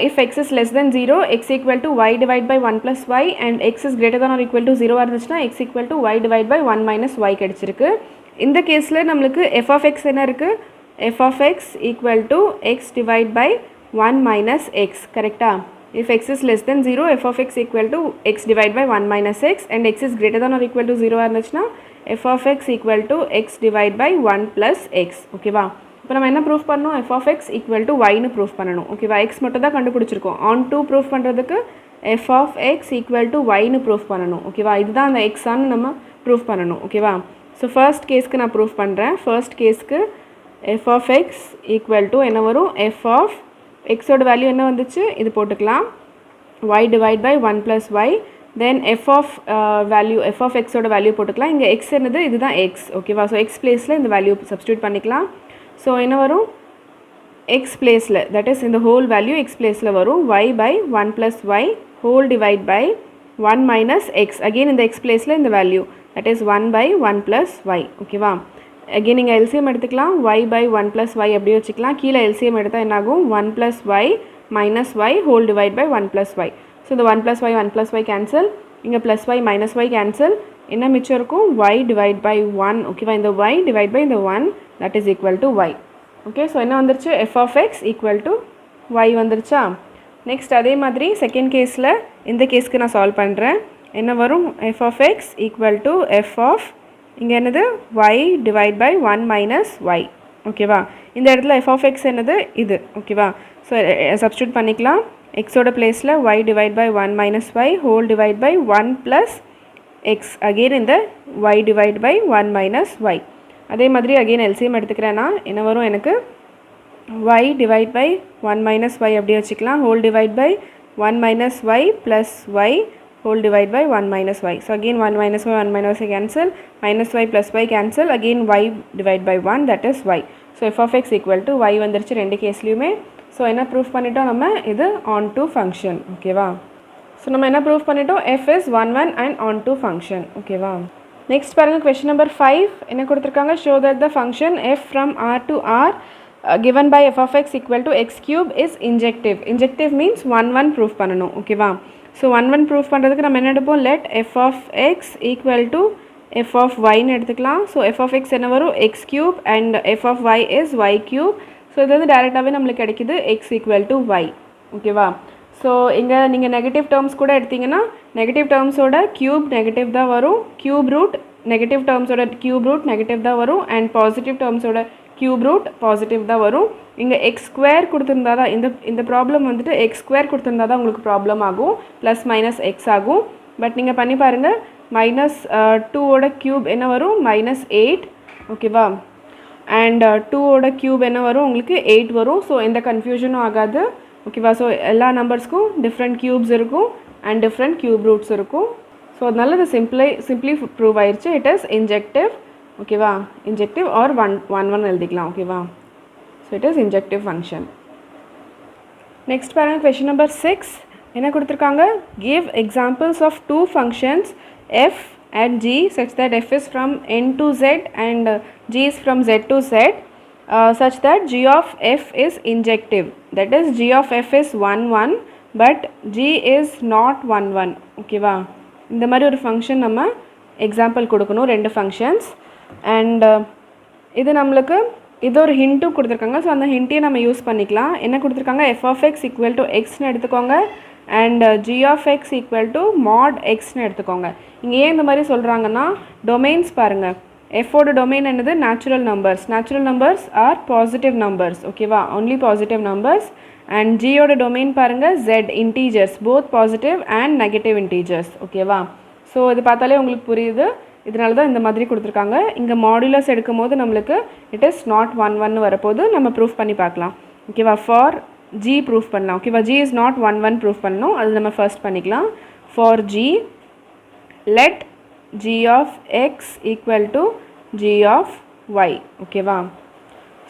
if x is less than 0, x equal to y divide by 1 plus y and x is greater than or equal to 0 இருந்துச்சுன்னா x equal to y divide by 1 minus y கிடச்சிருக்கு. இந்த கேஸில் நம்மளுக்கு f of x என்ன இருக்குது? f of x equal to x divide by 1 minus x. கரெக்டா? if x is less than 0, f of x equal to x divide by 1 minus x and x is greater than or equal to 0 இருந்துச்சுன்னா f of x equal to x divide by 1 plus x. ஓகேவா? இப்போ நம்ம என்ன proof பண்ணணும்? f of x equal to yன்னு proof பண்ணணும். ஓகேவா? x மட்டும் தான் கண்டுபிடிச்சிருக்கோம். ஆன் டூ ப்ரூஃப் பண்ணுறதுக்கு f of x equal to yன்னு ப்ரூஃப் பண்ணணும். ஓகேவா? இதுதான் அந்த எக்ஸான்னு நம்ம ப்ரூஃப் பண்ணணும். ஓகேவா? ஸோ ஃபர்ஸ்ட் கேஸ்க்கு நான் ப்ரூஃப் பண்ணுறேன். ஃபர்ஸ்ட் கேஸ்க்கு f of x equal to என்ன வரும்? f of xோட வேல்யூ என்ன வந்துச்சு? இது போட்டுக்கலாம். y divide by 1 plus y. Then f of value f of xோட வேல்யூ போட்டுக்கலாம். இங்கே x என்னது? இதுதான் x. ஓகேவா? ஸோ x பிளேஸில் இந்த வேல்யூ சப்ஸ்டியூட் பண்ணிக்கலாம். ஸோ என்ன வரும்? x பிளேஸில், தட் இஸ் இந்த ஹோல் வேல்யூ x பிளேஸில் வரும். y by 1 plus y whole divide by 1 minus x. Again இந்த x பிளேஸில் இந்த வேல்யூ. that is 1 by 1 plus y. ஓகேவா? again நீங்கள் LCM எடுத்துக்கலாம். y by 1 plus y அப்படியே வச்சுக்கலாம். கீழே LCM எடுத்தால் என்னாகும்? 1 plus y minus y whole divide by 1 plus y. So இந்த 1 plus y 1 plus y cancel. இங்கே plus y minus y cancel. என்ன மிச்சம் இருக்கும்? y divide by 1. ஓகேவா? இந்த y divide by இந்த 1 that is equal to y. Okay, so என்ன வந்துருச்சு? f of x equal to y வந்துருச்சா? நெக்ஸ்ட் அதே மாதிரி செகண்ட் கேஸில் இந்த கேஸ்க்கு நான் சால்வ் பண்ணுறேன். என்ன வரும்? f of x equal to f of இங்கே என்னது? y divide by 1 minus y. ஓகேவா? இந்த இடத்துல f of x என்னது? இது. ஓகேவா? ஸோ சப்ஸ்டியூட் பண்ணிக்கலாம். எக்ஸோட பிளேஸில் y divide by 1 minus y whole divide by 1 plus x. Again இந்த y divide by 1 minus y. அதே மாதிரி அகெயின் LCM எடுத்துக்கிறேன்னா என்ன வரும் எனக்கு? y divide by 1 minus y அப்படியே வச்சுக்கலாம். whole divide by 1 minus y plus y whole divide by 1 minus y. So again 1 minus y 1 minus y cancel, minus y plus y cancel, again y divide by 1 that is y. So f of x equal to y வந்துருச்சு ரெண்டு கேஸ்லையுமே. So என்ன proof பண்ணிட்டோம் நம்ம? இது on to function. ஓகேவா? So நம்ம என்ன proof பண்ணிட்டோம்? f is 1 1 and on to function. ஓகேவா? நெக்ஸ்ட் பாருங்கள் question number 5 என்ன கொடுத்துருக்காங்க? show that the function f from r to r given by f of x equal to x cube is injective. Injective means 1 1 proof பண்ணணும். ஓகேவா? So 1 1 proof பண்ணுறதுக்கு நம்ம என்ன எடுப்போம்? let f of x equal to f of y ன்னு எடுத்துக்கலாம். So f of x என்ன வரும்? x cube and f of y is y cube. So இது வந்து டேரெக்டாகவே நம்மளுக்கு கிடைக்குது x equal to y. ஓகேவா? ஸோ இங்கே நீங்கள் நெகட்டிவ் டேர்ம்ஸ் கூட எடுத்திங்கன்னா நெகட்டிவ் டேர்ம்ஸோட க்யூப் நெகட்டிவ் தான் வரும், க்யூப் ரூட் நெகட்டிவ் டேர்ம்ஸோட க்யூப் ரூட் நெகட்டிவ் தான் வரும், அண்ட் பாசிட்டிவ் டேர்ம்ஸோட க்யூப் ரூட் பாசிட்டிவ் தான் வரும். இங்கே எக்ஸ் ஸ்கொயர் கொடுத்துருந்தா தான் இந்த ப்ராப்ளம் வந்துட்டு எக்ஸ் ஸ்கொயர் கொடுத்துருந்தா தான் உங்களுக்கு ப்ராப்ளம் ஆகும், ப்ளஸ் மைனஸ் எக்ஸ் ஆகும். பட் நீங்கள் பண்ணி பாருங்கள், மைனஸ் 2ஓட க்யூப் என்ன வரும்? மைனஸ் 8. ஓகேவா? அண்ட் 2ஓட க்யூப் என்ன வரும்? உங்களுக்கு 8 வரும். ஸோ எந்த கன்ஃபியூஷனும் ஆகாது. ஓகேவா? ஸோ எல்லா நம்பர்ஸ்க்கும் டிஃப்ரெண்ட் க்யூப்ஸ் இருக்கும் அண்ட் டிஃப்ரெண்ட் க்யூப் ரூட்ஸ் இருக்கும். ஸோ அதனால இது சிம்பிளி ப்ரூவ் ஆயிடுச்சு. It is injective. ஓகேவா? இன்ஜெக்டிவ் ஆர் 1 1 எழுதிக்கலாம். ஓகேவா? So it is injective function. Next பாருங்கள் question number 6 என்ன கொடுத்துருக்காங்க? give examples of two functions f and g such that f is from n to z and g is from z to z such that g of f is injective. That is g of f is 1 1 but g is not 1 1. ஓகேவா? இந்த மாதிரி ஒரு function நம்ம example கொடுக்கணும், ரெண்டு functions. And இது நம்மளுக்கு இது ஒரு ஹிண்ட்டும் கொடுத்துருக்காங்க. ஸோ அந்த ஹிண்ட்டையும் நம்ம யூஸ் பண்ணிக்கலாம். என்ன கொடுத்துருக்காங்க? f of x equal to xன்னு எடுத்துக்கோங்க and g of x equal to mod xன்னு எடுத்துக்கோங்க. இங்கே ஏன் இந்த மாதிரி சொல்கிறாங்கன்னா டொமைன்ஸ் பாருங்கள். எஃபோட டொமைன் என்னது? Natural numbers. Natural numbers are positive numbers. ஓகேவா? Only positive numbers. அண்ட் ஜியோட டொமைன் பாருங்கள் z integers, both positive and negative integers. ஓகேவா? ஸோ இது பார்த்தாலே உங்களுக்கு புரியுது, இதனால தான் இந்த மாதிரி கொடுத்துருக்காங்க. இங்கே மாடுலஸ் எடுக்கும் போது நம்மளுக்கு இட் இஸ் நாட் 1 1 வரப்போது நம்ம ப்ரூஃப் பண்ணி பார்க்கலாம். ஓகேவா? ஃபார் ஜி ப்ரூஃப் பண்ணலாம். ஓகேவா? ஜி இஸ் நாட் 1 1 ப்ரூஃப் பண்ணணும், அது நம்ம ஃபர்ஸ்ட் பண்ணிக்கலாம். For G let g of x equal to g of y. ஓகேவா?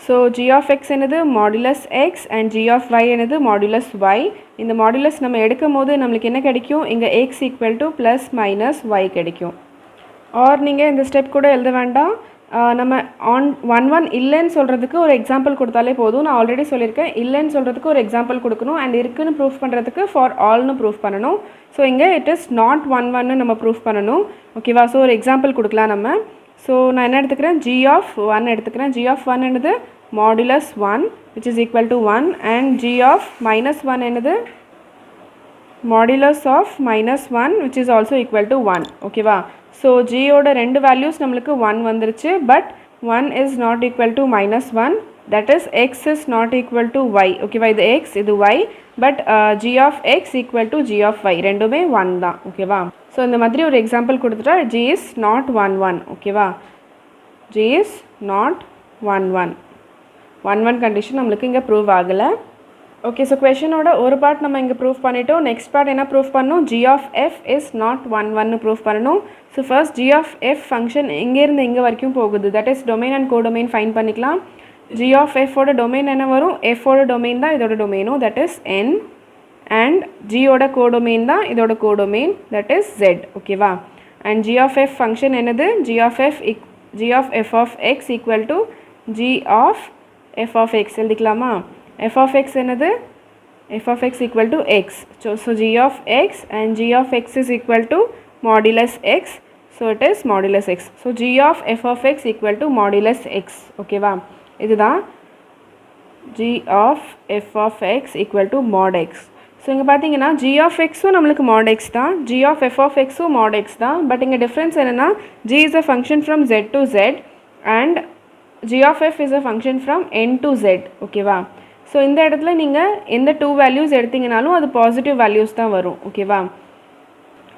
ஸோ g of x என்னது? Modulus x and g of y என்னது? Modulus y. இந்த மாடுலஸ் நம்ம எடுக்கும் போது நம்மளுக்கு என்ன கிடைக்கும்? இங்கே x equal to plus minus y கிடைக்கும். ஆர் நீங்கள் இந்த ஸ்டெப் கூட எழுத வேண்டாம். நம்ம 1 1 இல்லைன்னு சொல்கிறதுக்கு ஒரு எக்ஸாம்பிள் கொடுத்தாலே போதும். நான் ஆல்ரெடி சொல்லியிருக்கேன், இல்லைன்னு சொல்கிறதுக்கு ஒரு எக்ஸாம்பிள் கொடுக்கணும் அண்ட் இருக்குன்னு ப்ரூஃப் பண்ணுறதுக்கு ஃபார் ஆல்னு ப்ரூஃப் பண்ணணும். ஸோ இங்கே இட் இஸ் நாட் 1 1 நம்ம ப்ரூஃப் பண்ணணும். ஓகேவா? ஸோ ஒரு எக்ஸாம்பிள் கொடுக்கலாம் நம்ம. ஸோ நான் என்ன எடுத்துக்கிறேன்? g of 1 எடுத்துக்கிறேன். g of 1 என்னது? Modulus 1 which is equal to 1 and g of minus 1 என்னது? Modulus of minus 1 which is also equal to 1. ஓகேவா? ஸோ ஜியோட ரெண்டு வேல்யூஸ் நம்மளுக்கு 1 வந்துருச்சு. But 1 is not equal to minus 1, that is x is not equal to y. ஓகேவா? இது x, இது y. But g of x equal to g of y ரெண்டுமே 1 தான். ஓகேவா? ஸோ இந்த மாதிரி ஒரு எக்ஸாம்பிள் கொடுத்துட்டா g is not 1 1. ஓகேவா? g is not 1 1. 1 1 கண்டிஷன் நம்மளுக்கு இங்கே ப்ரூவ் ஆகலை. ஓகே, ஸோ கொஷனோட ஒரு பார்ட் நம்ம இங்கே ப்ரூஃப் பண்ணிட்டோம். நெக்ஸ்ட் பார்ட் என்ன ப்ரூஃப் பண்ணணும்? g of f is not 1 1 proof பண்ணணும். So first g of f function எங்கேருந்து எங்கே வரைக்கும் போகுது, that is domain and codomain fine பண்ணிக்கலாம். g of f ஓட டொமைன் என்ன வரும்? f ஓட டொமைன் தான் இதோட டொமைனும், that is n. And g ஓட கோடொமைன் தான் இதோட கோடொமைன், தட் இஸ் z. ஓகேவா? and g of f function என்னது g of f of x equal to g of f of x எழுதிக்கலாமா f of x என்னது f of x equal to x so g of x and g of x is equal to modulus x so it is modulus x so g of f of x equal to modulus x okay வா இதுதான் g of f of x equal to mod x so இங்கே பார்த்தீங்கன்னா g of xும் நம்மளுக்கு mod x தான் g of f of xும் mod x தான் but இங்கே difference என்னென்னா g is a function from z to z and g of f is a function from n to z ஓகேவா so இந்த இடத்துல நீங்கள் எந்த 2 வேல்யூஸ் எடுத்தீங்கனாலும் அது பாசிட்டிவ் வேல்யூஸ் தான் வரும் ஓகேவா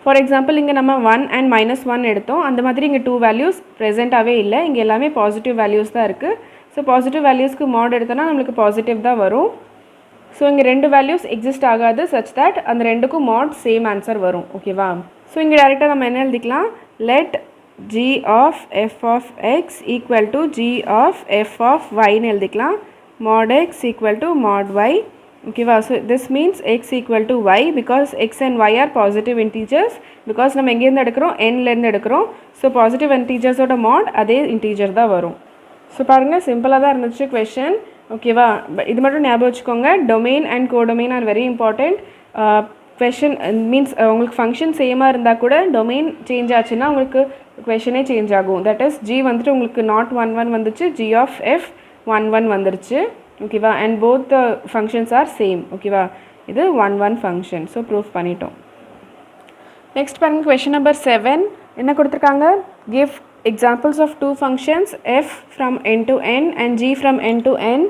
ஃபார் எக்ஸாம்பிள் இங்கே நம்ம 1 and -1 எடுத்தோம் அந்த மாதிரி இங்கே 2 வேல்யூஸ் ப்ரெசென்ட்டாகவே இல்லை இங்கே எல்லாமே பாசிட்டிவ் வேல்யூஸ் தான் இருக்குது ஸோ பாசிட்டிவ் வேல்யூஸ்க்கு மாட் எடுத்தோன்னா நம்மளுக்கு பாசிட்டிவ் தான் வரும் ஸோ இங்கே 2 வேல்யூஸ் எக்ஸிஸ்ட் ஆகாது சச் தட் அந்த ரெண்டுக்கும் மாட் சேம் ஆன்சர் வரும் ஓகேவா ஸோ இங்கே டேரெக்டாக நம்ம என்ன எழுதிக்கலாம் let g of f of x equal to g of f of yன்னு எழுதிக்கலாம் mod x equal to mod y ஓகேவா so this means x equal to y because x and y are positive integers because நம்ம எங்கேருந்து எடுக்கிறோம் nலேருந்து எடுக்கிறோம் so positive இன்டீஜர்ஸோட மாட் அதே integer தான் வரும் so பாருங்கள் சிம்பிளாக தான் இருந்துச்சு கொஷின் ஓகேவா இது மட்டும் ஞாபகம் வச்சுக்கோங்க domain and codomain are very important question means உங்களுக்கு ஃபங்க்ஷன் சேமாக இருந்தால் கூட டொமைன் சேஞ்ச் ஆச்சுன்னா உங்களுக்கு கொஷனே சேஞ்ச் ஆகும் தட் இஸ் ஜி வந்துட்டு உங்களுக்கு நாட் 1 1 வந்துச்சு g of f 1 1 வந்துருச்சு ஓகேவா and both the functions R same ஓகேவா இது 1 1 ஃபங்க்ஷன் ஸோ ப்ரூஃப் பண்ணிட்டோம் நெக்ஸ்ட் பாருங்கள் கொஷின் நம்பர் 7 என்ன கொடுத்துருக்காங்க give examples of two functions f from n to n and g from n to n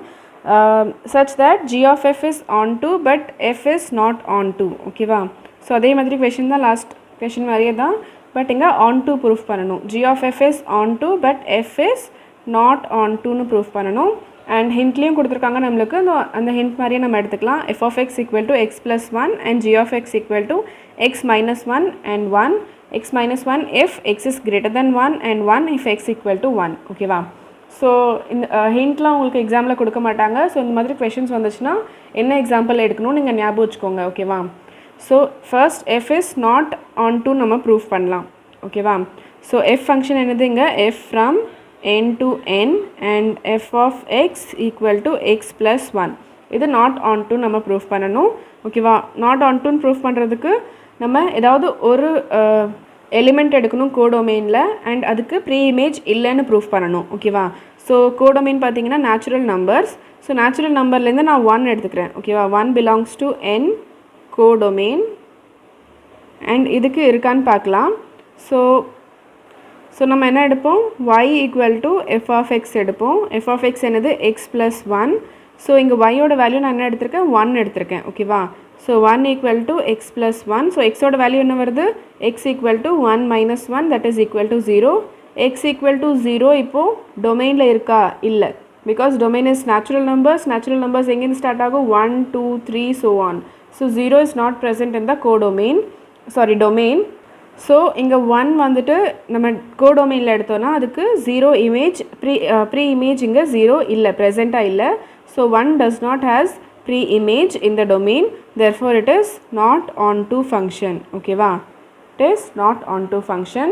such that g of f is onto but f is not onto okay va so adhe madri question da last question mariye da but inga onto proof pananum g of f is onto but f is not onto nu proof pananum and hint liyum kuduthirukanga namakku and hint mariye nam eduthikalam f of x equal to x plus 1 and g of x equal to x minus 1 and 1 x minus 1 if x is greater than 1 and 1 if x equal to 1 okay va so இந்த ஹிண்ட்லாம் உங்களுக்கு எக்ஸாமில் கொடுக்க மாட்டாங்க so இந்த மாதிரி questions வந்துச்சுன்னா என்ன example எடுக்கணும் நீங்கள் ஞாபகம் வச்சுக்கோங்க ஓகேவா so first F is not on to நம்ம ப்ரூஃப் பண்ணலாம் ஓகேவா ஸோ எஃப் ஃபங்க்ஷன் என்னது இங்கே F from n to n and f of x equal to x plus 1 இது நாட் ஆன் டு நம்ம ப்ரூஃப் பண்ணணும் ஓகேவா நாட் ஆன் டுன்னு ப்ரூஃப் பண்ணுறதுக்கு நம்ம ஏதாவது ஒரு எலிமெண்ட் எடுக்கணும் கோடொமைனில் அண்ட் அதுக்கு ப்ரீ இமேஜ் இல்லைன்னு ப்ரூஃப் பண்ணணும் ஓகேவா ஸோ கோடொமைன் பார்த்தீங்கன்னா நேச்சுரல் நம்பர்ஸ் ஸோ நேச்சுரல் நம்பர்லேருந்து நான் 1 எடுத்துக்கிறேன் ஓகேவா 1 belongs to n codomain and இதுக்கு இருக்கான்னு பார்க்கலாம் ஸோ நம்ம என்ன எடுப்போம் y equal to f of x எடுப்போம் f of x என்னது x plus 1 ஸோ இங்கே yயோட வேல்யூ நான் என்ன எடுத்திருக்கேன் 1 எடுத்திருக்கேன் ஓகேவா so 1 equal to x plus 1 so xோட வேல்யூ என்ன வருது x equal to 1 minus 1 that is equal to 0 x equal to 0 இப்போது டொமைனில் இருக்கா இல்லை because domain is natural numbers எங்கேருந்து ஸ்டார்ட் ஆகும் 1 2 3 so on so 0 is not present in the codomain domain so இங்கே 1 வந்துட்டு நம்ம கோடொமைனில் எடுத்தோன்னா அதுக்கு 0 இமேஜ் ப்ரீ இமேஜ் இங்கே 0 இல்லை ப்ரெசெண்ட்டாக இல்லை so 1 does not has pre-image in the domain therefore it is not onto function okay va it is not onto function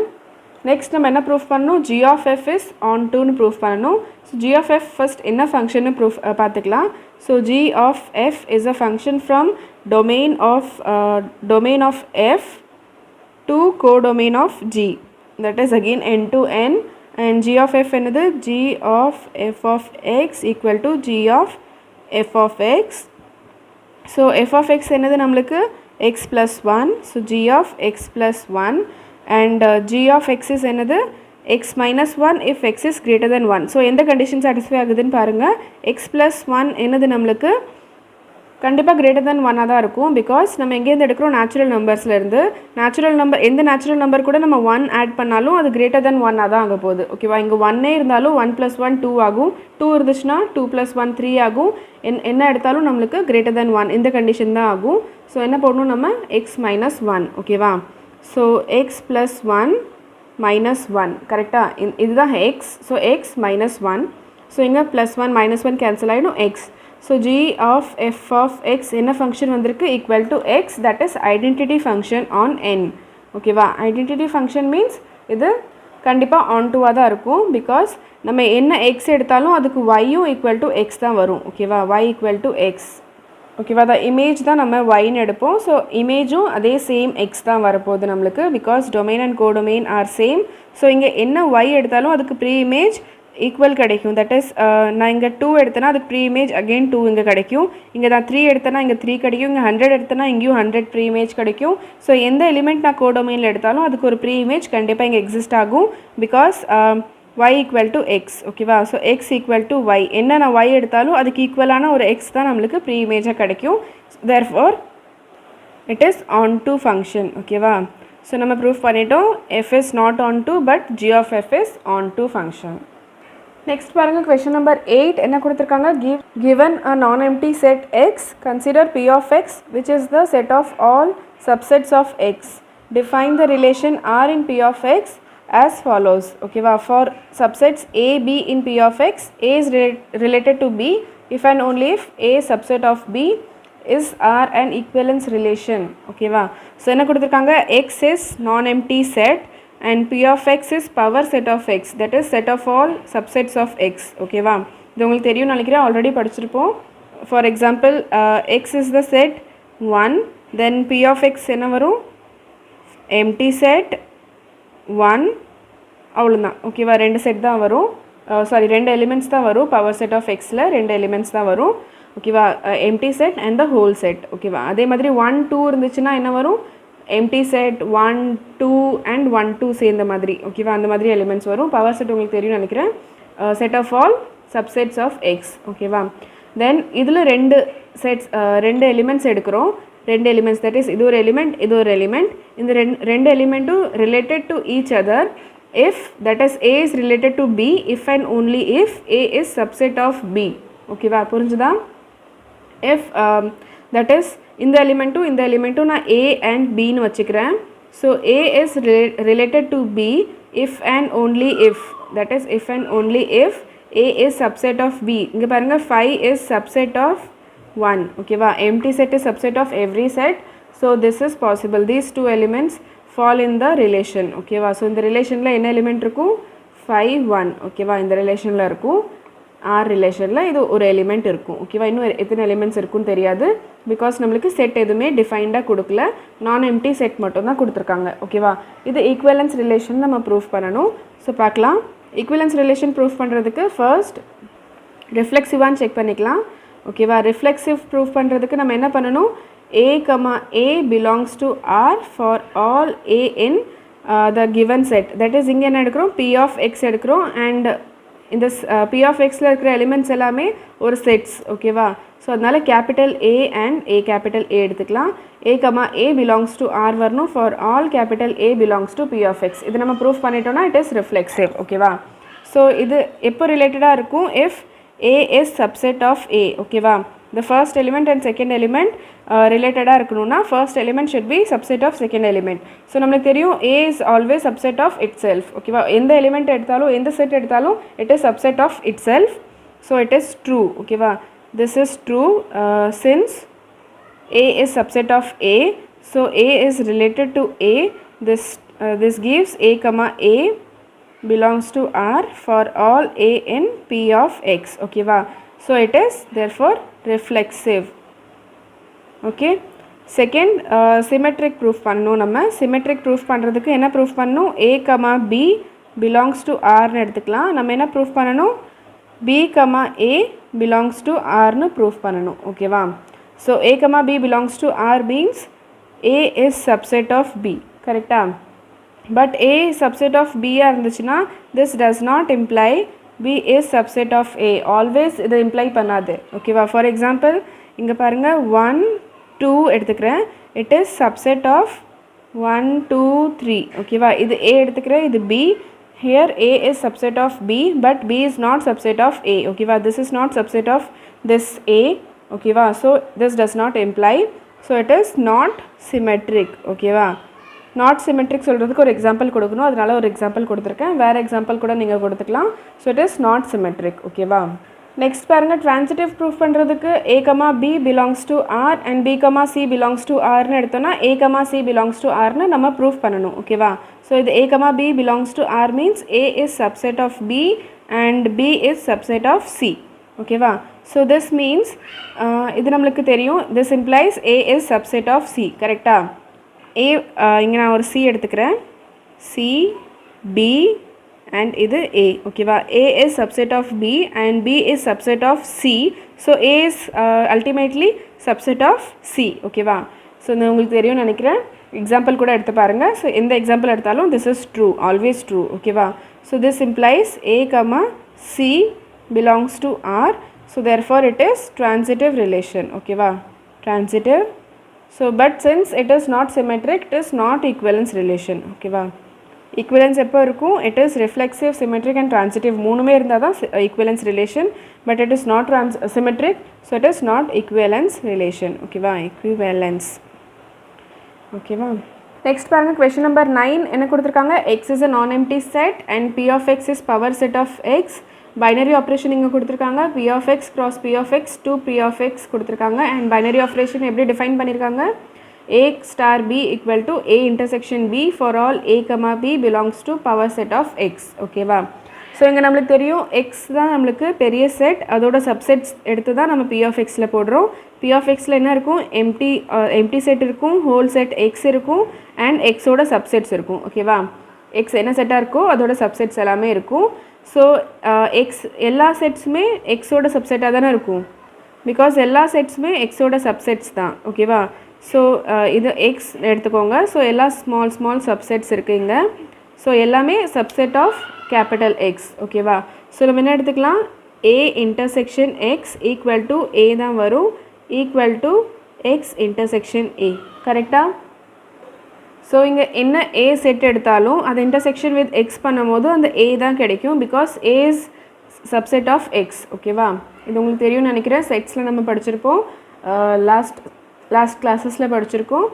next நம்ம என்ன proof பண்ணனும் g of f is onto னு proof பண்ணனும் so g of f first என்ன function னு proof பார்த்துக்கலாம் so g of f is a function from domain of f to codomain of g that is again n to n and g of f என்னது g of f of x equal to g of f of x so f of x என்னது நம்மளுக்கு x plus 1 so g of x plus 1 and g of x is என்னது x minus 1 if x is greater than 1 so எந்த condition satisfy ஆகுதுன்னு பாருங்க x plus 1 என்னது நம்மளுக்கு கண்டிப்பாக greater than 1 தான் இருக்கும் பிகாஸ் நம்ம எங்கேருந்து எடுக்கிறோம் நேச்சுரல் நம்பர்ஸ்லேருந்து எந்த நேச்சுரல் நம்பர் கூட நம்ம 1 ஆட் பண்ணாலும் அது கிரேட்டர் தென் 1 தான் ஆக போகுது ஓகேவா இங்கே 1 இருந்தாலும் 1 + 1 2 ஆகும் 2 இருந்துச்சுன்னா 2 + 1 3 ஆகும் என்ன எடுத்தாலும் நம்மளுக்கு கிரேட்டர் தென் 1 இந்த கண்டிஷன் தான் ஆகும் ஸோ என்ன பண்ணணும் நம்ம x minus 1 ஓகேவா ஸோ x plus 1 minus 1 கரெக்டாக இதுதான் x so x minus 1 so இங்கே +1 -1 கேன்சல் ஆகிடும் x so g of f of x என்ன ஃபங்க்ஷன் வந்திருக்கு equal to x that is identity function on n ஓகேவா. ஐடென்டிட்டி ஃபங்க்ஷன் மீன்ஸ் இது கண்டிப்பாக ஆன்டுவாக தான் இருக்கும். பிகாஸ் நம்ம என்ன எக்ஸ் எடுத்தாலும் அதுக்கு ஒய்யும் ஈக்குவல் டு எக்ஸ் தான் வரும். ஓகேவா, ஒய் ஈக்குவல் டு எக்ஸ். ஓகேவா, த இமேஜ் தான் நம்ம ஒய்ன்னு எடுப்போம். ஸோ இமேஜும் அதே சேம் எக்ஸ் தான் வரப்போகுது நம்மளுக்கு. Because domain and codomain R same. So இங்கே என்ன ஒய் எடுத்தாலும் அதுக்கு ப்ரீ இமேஜ் ஈக்குவல் கிடைக்கும். தட் இஸ் நான் இங்கே 2 எடுத்தேன்னா அதுக்கு ப்ரீ இமேஜ் அகெயின் 2 இங்கே கிடைக்கும். இங்கே நான் 3 எடுத்தேன்னா இங்கே 3 கிடைக்கும். இங்கே 100 எடுத்தேன்னா இங்கேயும் 100 ப்ரீ இமேஜ் கிடைக்கும். ஸோ எந்த எலிமெண்ட் நான் கோடொமைனில் எடுத்தாலும் அதுக்கு ஒரு ப்ரீ இமேஜ் கண்டிப்பாக இங்கே எக்ஸிஸ்ட் ஆகும். Because y equal to x. ஓகேவா, so x equal to y. என்ன நான் ஒய் எடுத்தாலும் அதுக்கு ஈக்குவலான ஒரு எக்ஸ் தான் நம்மளுக்கு ப்ரீ இமேஜாக கிடைக்கும். Therefore it is on to function. ஓகேவா, ஸோ நம்ம ப்ரூஃப் பண்ணிட்டோம் f is not on to but g of f is on to function. Next பாருங்கள், கொஷின் நம்பர் 8 என்ன கொடுத்துருக்காங்க. given a non-empty set x, consider p of x which is the set of all subsets of x. Define the relation r in p of x as follows. ஓகேவா, for subsets a, b in p of x, a is related to b if and only if a subset of b is r an equivalence relation. ஓகேவா, so என்ன கொடுத்துருக்காங்க, x is non-empty set and p of x is power set of x, that is set of all subsets of x. ஓகேவா, இது உங்களுக்கு தெரியும் நினைக்கிறேன், already படிச்சிருப்போம். For example x is the set 1, then p of x என்ன வரும், empty set 1, அவ்வளோதான். ஓகேவா, 2 செட் தான் வரும். சாரி, 2 எலிமெண்ட்ஸ் தான் வரும். பவர் செட் ஆஃப் எக்ஸில் 2 எலிமெண்ட்ஸ் தான் வரும். ஓகேவா, empty set and the whole set. ஓகேவா, அதே மாதிரி 1 2 இருந்துச்சுன்னா என்ன வரும், எம்டி செட் 1 2 அண்ட் 1 2 சேர்ந்த மாதிரி. ஓகேவா, அந்த மாதிரி எலிமெண்ட்ஸ் வரும். பவர் செட் உங்களுக்கு தெரியும் நினைக்கிறேன், set of all subsets of X. ஓகேவா, தென் இதில் 2 செட்ஸ் 2 எலிமெண்ட்ஸ் எடுக்கிறோம். 2 எலிமெண்ட்ஸ், தட் இஸ் இது ஒரு எலிமெண்ட், இது ஒரு எலிமெண்ட். இந்த ரெண்டு எலிமெண்ட்டும் related to each other if, that is a is related to b if and only if a is subset of b. ஓகேவா, புரிஞ்சுதா. if that is இந்த எலிமெண்ட்டும் இந்த எலிமெண்ட்டும் நான் a and b ன்னு வச்சுக்கிறேன். So a is related to b if and only if, that is if and only if a is subset of b. இங்கே பாருங்கள், 5 is subset of 1. ஓகேவா, empty set is subset of every set. So this is possible. These two elements fall in the relation. ஓகேவா, so இந்த ரிலேஷனில் என்ன element இருக்கும், 5 1. ஓகேவா, இந்த ரிலேஷனில் இருக்கும். ஆர் ரிலேஷனில் இது ஒரு எலிமெண்ட் இருக்கும். ஓகேவா, இன்னும் எத்தனை எலிமெண்ட்ஸ் இருக்குன்னு தெரியாது. பிகாஸ் நம்மளுக்கு செட் எதுவுமே டிஃபைன்டாக கொடுக்கல, நான் எம்டி செட் மட்டும் தான் கொடுத்துருக்காங்க. ஓகேவா, இது ஈக்குவலன்ஸ் ரிலேஷன் நம்ம ப்ரூஃப் பண்ணணும். ஸோ பார்க்கலாம், ஈக்குவலன்ஸ் ரிலேஷன் ப்ரூஃப் பண்ணுறதுக்கு ஃபர்ஸ்ட் ரிஃப்ளெக்சிவான்னு செக் பண்ணிக்கலாம். ஓகேவா, ரிஃப்ளெக்சிவ் ப்ரூஃப் பண்ணுறதுக்கு நம்ம என்ன பண்ணணும், a comma a belongs to r for all a in the given set. That is இங்கே என்ன எடுக்கிறோம், p of x எடுக்கிறோம். அண்ட் இந்த p of xல இருக்கிற எலிமெண்ட்ஸ் எல்லாமே ஒரு செட்ஸ். ஓகேவா, ஸோ அதனால் capital a and a capital a எடுத்துக்கலாம். a comma a belongs to r வரணும். For all capital a belongs to p of x. இது நம்ம ப்ரூஃப் பண்ணிட்டோம்னா இட் இஸ் ரிஃப்ளெக்சிவ். ஓகேவா, ஸோ இது எப்போ ரிலேட்டடாக இருக்கும், if a is subset of a. ஓகேவா, the first element and second element ரிலேட்டடாக இருக்கணும்னா first element should be subset of second element. So நம்மளுக்கு தெரியும் a is always subset of itself. ஓகேவா, எந்த எலிமெண்ட் எடுத்தாலும் எந்த செட் எடுத்தாலும் it is subset of itself. So it is true. ஓகேவா, this is true since a is subset of a. So a is related to a. This gives a comma a belongs to r for all a in p of x. ஓகேவா, so it is therefore reflexive. Okay, second symmetric proof பண்ணணும். நம்ம symmetric proof பண்ணுறதுக்கு என்ன proof பண்ணணும், a comma b belongs to rன்னு எடுத்துக்கலாம். நம்ம என்ன proof பண்ணணும், b comma a belongs to rன்னு ப்ரூஃப் பண்ணணும். ஓகேவா, so a comma b belongs to r means a is subset of b. கரெக்டாக, but a subset of b இருந்துச்சுன்னா this does not imply b is subset of a. Always இதை imply பண்ணாது. ஓகேவா, for example இங்கே பாருங்கள், 1 2 எடுத்துக்கிறேன், it is subset of 1 2 3. ஓகேவா, இது a எடுத்துக்கிறேன், இது b. Here a is subset of b but b is not subset of a. ஓகேவா, this is not subset of this a. ஓகேவா, so this does not imply, so it is not symmetric. ஓகேவா, not symmetric சொல்கிறதுக்கு ஒரு example கொடுக்கணும், அதனால ஒரு example கொடுத்துருக்கேன். வேறு எக்ஸாம்பிள் கூட நீங்கள் கொடுத்துக்கலாம். So it is not symmetric. ஓகேவா, நெக்ஸ்ட் பாருங்கள் ட்ரான்சிட்டிவ் ப்ரூஃப் பண்ணுறதுக்கு a, b belongs to r and b, c belongs to rன்னு எடுத்தோன்னா a, c பிலாங்ஸ் டு rன்னு நம்ம ப்ரூஃப் பண்ணணும் ஓகேவா. ஸோ இது a, b belongs to r means a is subset of b and b is subset of c ஓகேவா. So this means இது நம்மளுக்கு தெரியும், this implies a is subset of c கரெக்டாக. a இங்கே நான் ஒரு c எடுத்துக்கிறேன், c, b and இது a ஓகேவா. a is subset of b and b is subset of c, so a is ultimately subset of c ஓகேவா. So இது உங்களுக்கு தெரியும்னு நினைக்கிறேன். எக்ஸாம்பிள் கூட எடுத்து பாருங்கள். ஸோ எந்த எக்ஸாம்பிள் எடுத்தாலும் this is true, always true ஓகேவா. so this implies a, c belongs to r, so therefore it is transitive relation ஓகேவா, transitive. so but since it is not symmetric, it is not equivalence relation ஓகேவா. Equivalence எப்போ இருக்கும், it is reflexive, symmetric and transitive மூணுமே இருந்தால் தான் equivalence relation. But it is not symmetric, so it is not equivalence relation ஓகேவா. Equivalence ஓகேவா. Next பாருங்கள் question number 9 என்ன கொடுத்துருக்காங்க, X is a non empty set and P of X is power set of X. Binary operation இங்கே கொடுத்துருக்காங்க, P of X cross P of X to P of X கொடுத்துருக்காங்க. And binary operation எப்படி define பண்ணியிருக்காங்க, a star b equal to a intersection b for all a, b belongs to power set of x ஓகேவா. So இங்கே நம்மளுக்கு தெரியும் x தான் நம்மளுக்கு பெரிய செட், அதோட சப்செட்ஸ் எடுத்து தான் நம்ம p of xல போடுறோம். p of xல என்ன இருக்கும், எம்டி செட் இருக்கும், ஹோல் செட் x இருக்கும் அண்ட் எக்ஸோட சப்செட்ஸ் இருக்கும் ஓகேவா. x என்ன செட்டாக இருக்கோ அதோட சப்செட்ஸ் எல்லாமே இருக்கும். ஸோ எக்ஸ் எல்லா செட்ஸுமே எக்ஸோட சப்செட்டாக தானே இருக்கும், பிகாஸ் எல்லா செட்ஸுமே எக்ஸோட சப்செட்ஸ் தான் ஓகேவா. ஸோ இது எக்ஸ் எடுத்துக்கோங்க. ஸோ எல்லா ஸ்மால் சப்செட்ஸ் இருக்குங்க. ஸோ எல்லாமே சப்செட் ஆஃப் கேபிட்டல் எக்ஸ் ஓகேவா. ஸோ நம்ம என்ன எடுத்துக்கலாம், A intersection x equal to A தான் வரும், equal to x intersection A கரெக்டாக. ஸோ இங்கே என்ன ஏ செட் எடுத்தாலும் அதை இன்டர்செக்ஷன் வித் எக்ஸ் பண்ணும்போது அந்த ஏ தான் கிடைக்கும், because A is subset of X ஓகேவா. இது உங்களுக்கு தெரியும்னு நினைக்கிறேன், செட்ஸில் நம்ம படிச்சிருப்போம், லாஸ்ட் கிளாஸஸில் படிச்சிருக்கோம்.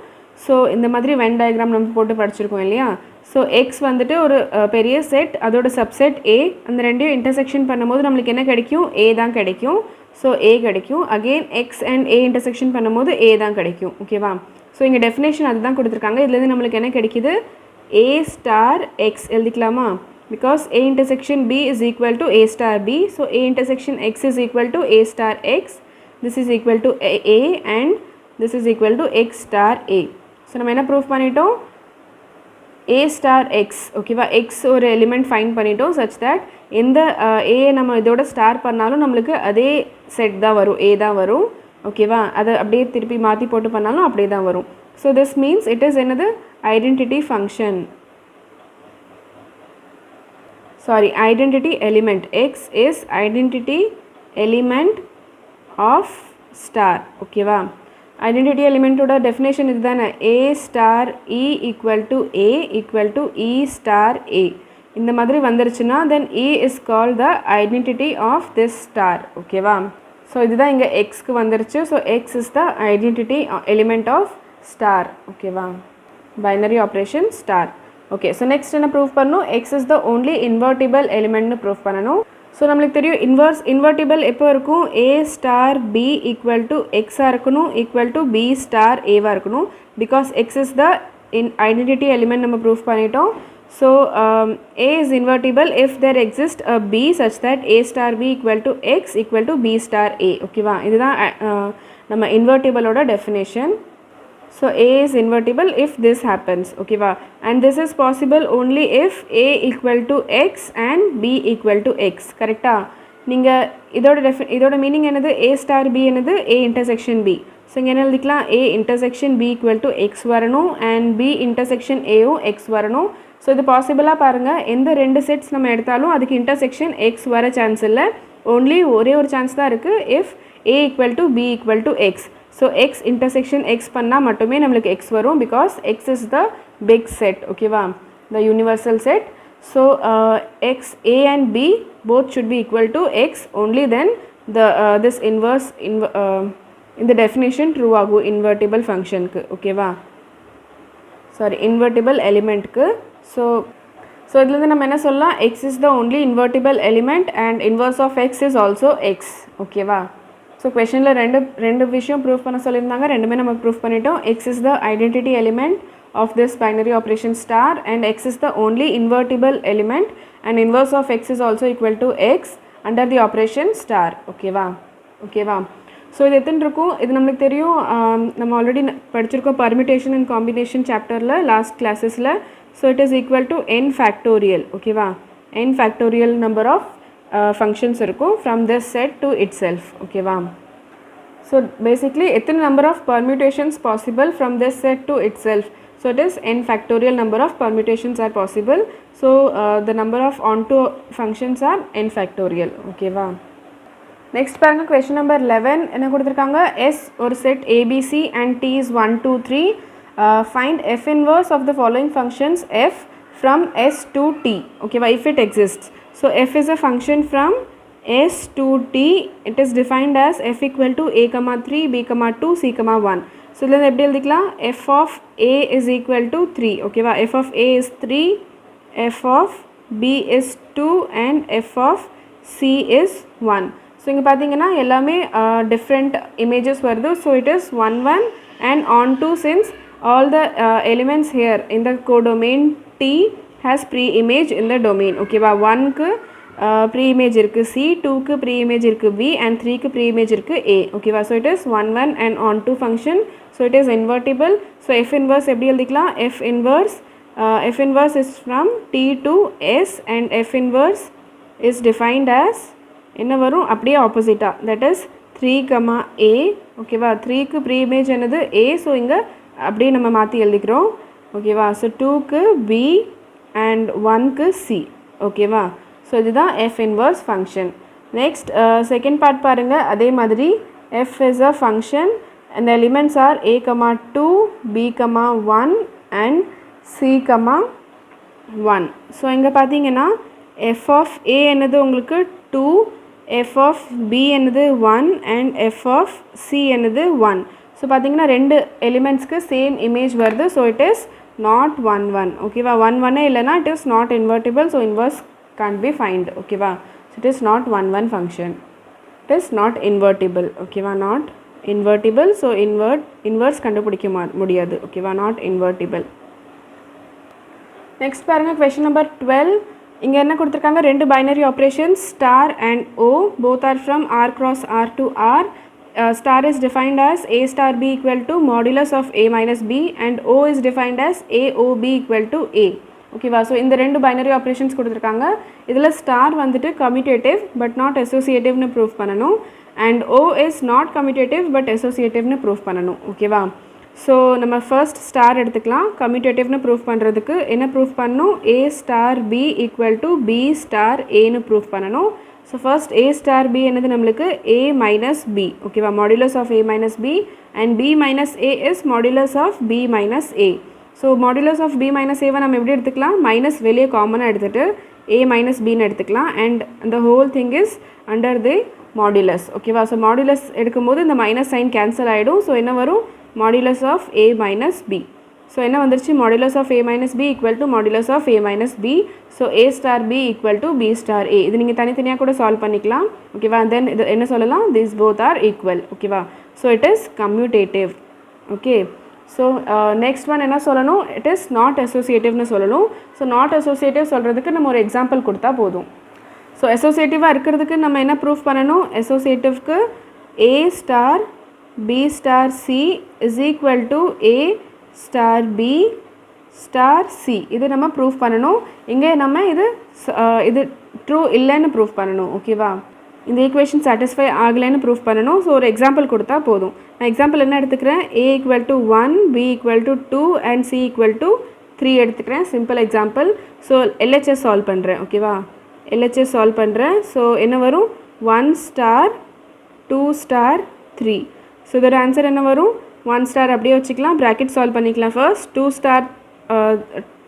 ஸோ இந்த மாதிரி வென் டயக்ராம் நம்ம போட்டு படிச்சிருக்கோம் இல்லையா. ஸோ எக்ஸ் வந்துட்டு ஒரு பெரிய செட், அதோட சப்செட் ஏ, அந்த ரெண்டையும் இன்டர்செக்ஷன் பண்ணும்போது நம்மளுக்கு என்ன கிடைக்கும், ஏ தான் கிடைக்கும். ஸோ ஏ கிடைக்கும். Again X and A intersection பண்ணும்போது ஏ தான் கிடைக்கும் ஓகேவா. ஸோ இங்கே டெஃபினேஷன் அதுதான் கொடுத்துருக்காங்க. இதுலேருந்து நம்மளுக்கு என்ன கிடைக்குது, ஏ ஸ்டார் எக்ஸ் எழுதிக்கலாமா, because A intersection B is equal to A star B. So A intersection x is equal to A star x, this is equal to A and this is equal to x star a. ஸோ நம்ம என்ன proof பண்ணிட்டோம், a star x ஓகேவா. x ஒரு element fine பண்ணிட்டோம் such that எந்த a நம்ம இதோட ஸ்டார் பண்ணாலும் நம்மளுக்கு அதே செட் தான் வரும், a தான் வரும் ஓகேவா. அதை அப்படியே திருப்பி மாற்றி போட்டு பண்ணாலும் அப்படியே தான் வரும். So this means it is என்னது, identity function, sorry identity element. x is identity element of star ஓகேவா. ஐடென்டிட்டி எலிமெண்ட்டோட டெஃபினேஷன் இது தானே, A star E equal to A equal to E star A. இந்த மாதிரி வந்துருச்சுன்னா then E is called the identity of this star ஓகேவா. So இதுதான் இங்கே எக்ஸ்க்கு வந்துருச்சு. So x is the identity element of star ஓகேவா. Binary operation star okay. So next என்ன ப்ரூஃப் பண்ணணும், x is the only invertible எலிமெண்ட்னு ப்ரூஃப் பண்ணணும். ஸோ நம்மளுக்கு தெரியும் இன்வெர்ட்டிபிள் எப்போ இருக்கும், A star B equal to எக்ஸாக இருக்கணும், ஈக்குவல் டு பி ஸ்டார் ஏவாக இருக்கணும், because x is the identity element நம்ம ப்ரூஃப் பண்ணிட்டோம். So A is invertible if there exist a B such that A star B equal to x equal to B star A ஓகேவா. இதுதான் நம்ம இன்வெர்ட்டிபிளோட definition. So A is invertible if this happens ஓகேவா. and this is possible only if A equal to X and B equal to X கரெக்டாக. நீங்கள் இதோட meaning என்னது, A star B என்னது, A intersection B. ஸோ இங்கே என்ன எழுதிக்கலாம், A intersection B equal to X வரணும் and B intersection Aவும் X வரணும். ஸோ இது பாசிபிளாக பாருங்கள், எந்த ரெண்டு செட்ஸ் நம்ம எடுத்தாலும் அதுக்கு இன்டர்செக்ஷன் X வர சான்ஸ் இல்லை, ஓன்லி ஒரே ஒரு சான்ஸ் தான் இருக்குது, if A equal to B equal to X. So x intersection x பண்ணால் மட்டுமே நம்மளுக்கு எக்ஸ் வரும், because x is the big set ஓகேவா, the universal set. So x A and B both should be equal to x, only then this inverse இந்த definition true ஆகும் invertible ஃபங்க்ஷனுக்கு ஓகேவா, sorry invertible எலிமெண்ட்க்கு. ஸோ ஸோ இதுலேருந்து நம்ம என்ன சொல்லலாம், X is the only invertible element and inverse of X is also X. ஓகேவா? ஸோ கொஷனில் ரெண்டு விஷயம் ப்ரூஃப் பண்ண சொல்லியிருந்தாங்க, ரெண்டுமே நம்ம ப்ரூஃப் பண்ணிட்டோம். X is the identity element of this binary operation star and x is the only invertible element and inverse of x is also equal to x under the operation star. ஓகேவா? So இது எத்தனை இருக்கும், இது நம்மளுக்கு தெரியும், நம்ம already படிச்சிருக்கோம் permutation and combination சாப்டரில் லாஸ்ட் கிளாஸஸில். So it is equal to n factorial. ஓகேவா? n factorial number of functions இருக்கும் from this set to itself. ஓகேவா? ஸோ பேசிக்லி எத்தனை number of permutations possible from this set to itself. So it is n factorial number of permutations are possible. So the number of onto functions are n factorial. Okay va? Next paranga question number 11 enna kuduthirukanga, s or set abc and t is 1 2 3. Find f inverse of the following functions f from s to t. Okay va? If it exists. So f is a function from s to t. It is defined as f equal to a comma 3 b comma 2 c comma 1. So then எப்படி எழுதிக்கலாம், f of a is equal to 3. ஓகேவா? f of a is 3, f of b is 2 and f of c is 1. So இங்கே பார்த்தீங்கன்னா எல்லாமே different images வருது. So it is 1 1 and on to, since all the elements here in the codomain t has pre-image in the domain. ஓகேவா? 1க்கு pre-image இருக்குது c, 2க்கு pre-image இருக்குது b and 3க்கு pre-image இருக்குது a. ஓகேவா? So it is 1 1 and on to function. So it is invertible. So f inverse எப்படி எழுதிக்கலாம், f inverse is from t to s and f inverse is defined as என்ன வரும், அப்படியே ஆப்போசிட்டா, that is 3 comma a. ஓகேவா? 3க்கு pre-image என்னது a. So இங்கே அப்படியே நம்ம மாற்றி எழுதிக்கிறோம். ஓகேவா? ஸோ 2க்கு b and 1க்கு c. ஓகேவா? ஸோ இதுதான் f inverse function. Next second part பாருங்கள். அதே மாதிரி f is a function and the elements are a comma 2 b comma 1 and c comma 1. So இங்கே பார்த்தீங்கன்னா f of a என்னது உங்களுக்கு 2, f of b என்னது 1 and f of c என்னது 1. So பார்த்தீங்கன்னா ரெண்டு எலிமெண்ட்ஸ்க்கு சேம் இமேஜ் வருது. So it is not 1 1. ஓகேவா? 1 1 இல்லைனா it is not invertible. So inverse can't be find. ஓகேவா? So it is not 1 1 function. It is not invertible. ஓகேவா? not invertible. So inverse கண்டுபிடிக்க முடியாது. ஓகேவா? not invertible. Next பாருங்க question number 12. இங்க என்ன கொடுத்திருக்காங்க, ரெண்டு binary operations star and o, both are from r cross r to r. Star is defined as a star b equal to modulus of a minus b and o is defined as a o b equal to a. ஓகேவா? So இந்த ரெண்டு binary operations கொடுத்துருக்காங்க. இதில் star வந்துட்டு commutative but not அசோசியேட்டிவ்னு prove பண்ணணும் and O is not commutative but அசோசியேட்டிவ்னு prove பண்ணணும். ஓகேவா? ஸோ நம்ம ஃபர்ஸ்ட் ஸ்டார் எடுத்துக்கலாம். கம்யூட்டேட்டிவ்னு ப்ரூவ் பண்ணுறதுக்கு என்ன ப்ரூவ் பண்ணணும், a star b equal to b star ஏன்னு ப்ரூவ் பண்ணணும். So first a star b என்னது நம்மளுக்கு a மைனஸ் b. ஓகேவா? Modulus of a minus b and b minus a is modulus of b minus a. So modulus of b minus ஏவை நம்ம எப்படி எடுத்துக்கலாம், minus வெளியே காமனாக எடுத்துகிட்டு a மைனஸ் பின்னு எடுத்துக்கலாம் அண்ட் அந்த whole thing is under the modulus. ஓகேவா? ஸோ மாடுலஸ் எடுக்கும்போது இந்த மைனஸ் சைன் கேன்சல் ஆகிடும். ஸோ என்ன வரும், modulus of a minus b. So என்ன வந்துருச்சு, modulus of a minus b equal to modulus of a minus b. So a star b equal to b star a. இது நீங்கள் தனித்தனியாக கூட solve பண்ணிக்கலாம். ஓகேவா? தென் இது என்ன சொல்லலாம், திஸ் போத் ஆர் ஈக்குவல். ஓகேவா? So it is commutative. Okay. So next one என்ன சொல்லணும், இட் இஸ் நாட் அசோசியேட்டிவ்னு சொல்லணும். ஸோ நாட் அசோசியேட்டிவ் சொல்கிறதுக்கு நம்ம ஒரு எக்ஸாம்பிள் கொடுத்தா போதும். ஸோ அசோசியேட்டிவாக இருக்கிறதுக்கு நம்ம என்ன ப்ரூஃப் பண்ணணும், அசோசியேட்டிவ்க்கு a star b star c is equal to a star b star c. இது நம்ம ப்ரூஃப் பண்ணணும். இங்கே நம்ம இது ட்ரூ இல்லைன்னு ப்ரூஃப் பண்ணணும். ஓகேவா? இந்த ஈக்குவேஷன் சாட்டிஸ்ஃபை ஆகலைன்னு ப்ரூஃப் பண்ணணும். ஸோ ஒரு எக்ஸாம்பிள் கொடுத்தா போதும். நான் எக்ஸாம்பிள் என்ன எடுத்துக்கிறேன், a equal to 1 b equal to 2 and c equal to 3 எடுத்துக்கிறேன். Simple example. So LHS solve பண்ணுறேன். ஓகேவா? LHS சால்வ் பண்ணுறேன். ஸோ என்ன வரும், 1 ஸ்டார் 2 ஸ்டார் 3. ஸோ இதோட ஆன்சர் என்ன வரும், 1 ஸ்டார் அப்படியே வச்சுக்கலாம், ப்ராக்கெட் சால்வ் பண்ணிக்கலாம் ஃபர்ஸ்ட். 2 ஸ்டார்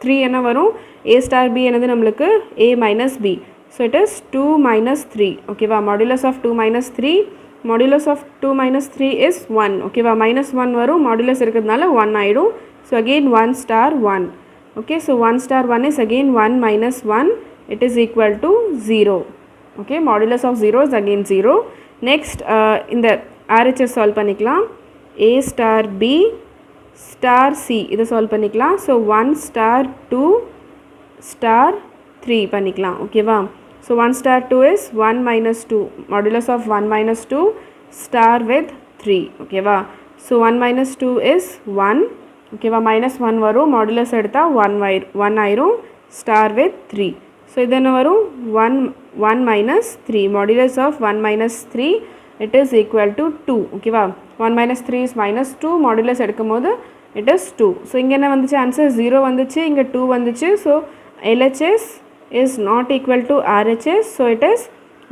3 என்ன வரும், a ஸ்டார் b என்னது நம்மளுக்கு a minus b. So it is 2 minus 3. ஓகேவா? Modulus of 2 minus 3. Modulus of 2 minus 3 is 1. ஓகேவா? மைனஸ் 1 வரும், மாடுலஸ் இருக்கிறதுனால 1 ஆகிடும். So again 1 star 1. Okay, so 1 star 1 is again 1 minus 1, it is equal to 0. Okay, modulus of 0 is again 0. Next இந்த RHS solve பண்ணிக்கலாம். A star B star C இதை solve பண்ணிக்கலாம். So 1 star 2 star 3 பண்ணிக்கலாம். ஓகேவா? So 1 star 2 is 1 minus 2, modulus of 1 minus 2 star with 3. ஓகேவா? So 1 minus 2 is 1. ஓகேவா? minus 1 வரும், modulus எடுத்தா 1 ஆயிரும், star with 3. So இது என்ன வரும்? 1 minus 3, modulus of 1 minus 3, it is equal to 2. ஓகேவா? 1 minus 3 is minus 2, modulus எடுக்கும் போது it is 2. So இங்கே என்ன வந்துச்சு? answer 0 வந்துச்சு, இங்கே 2 வந்துச்சு. So LHS is not equal to RHS, so it is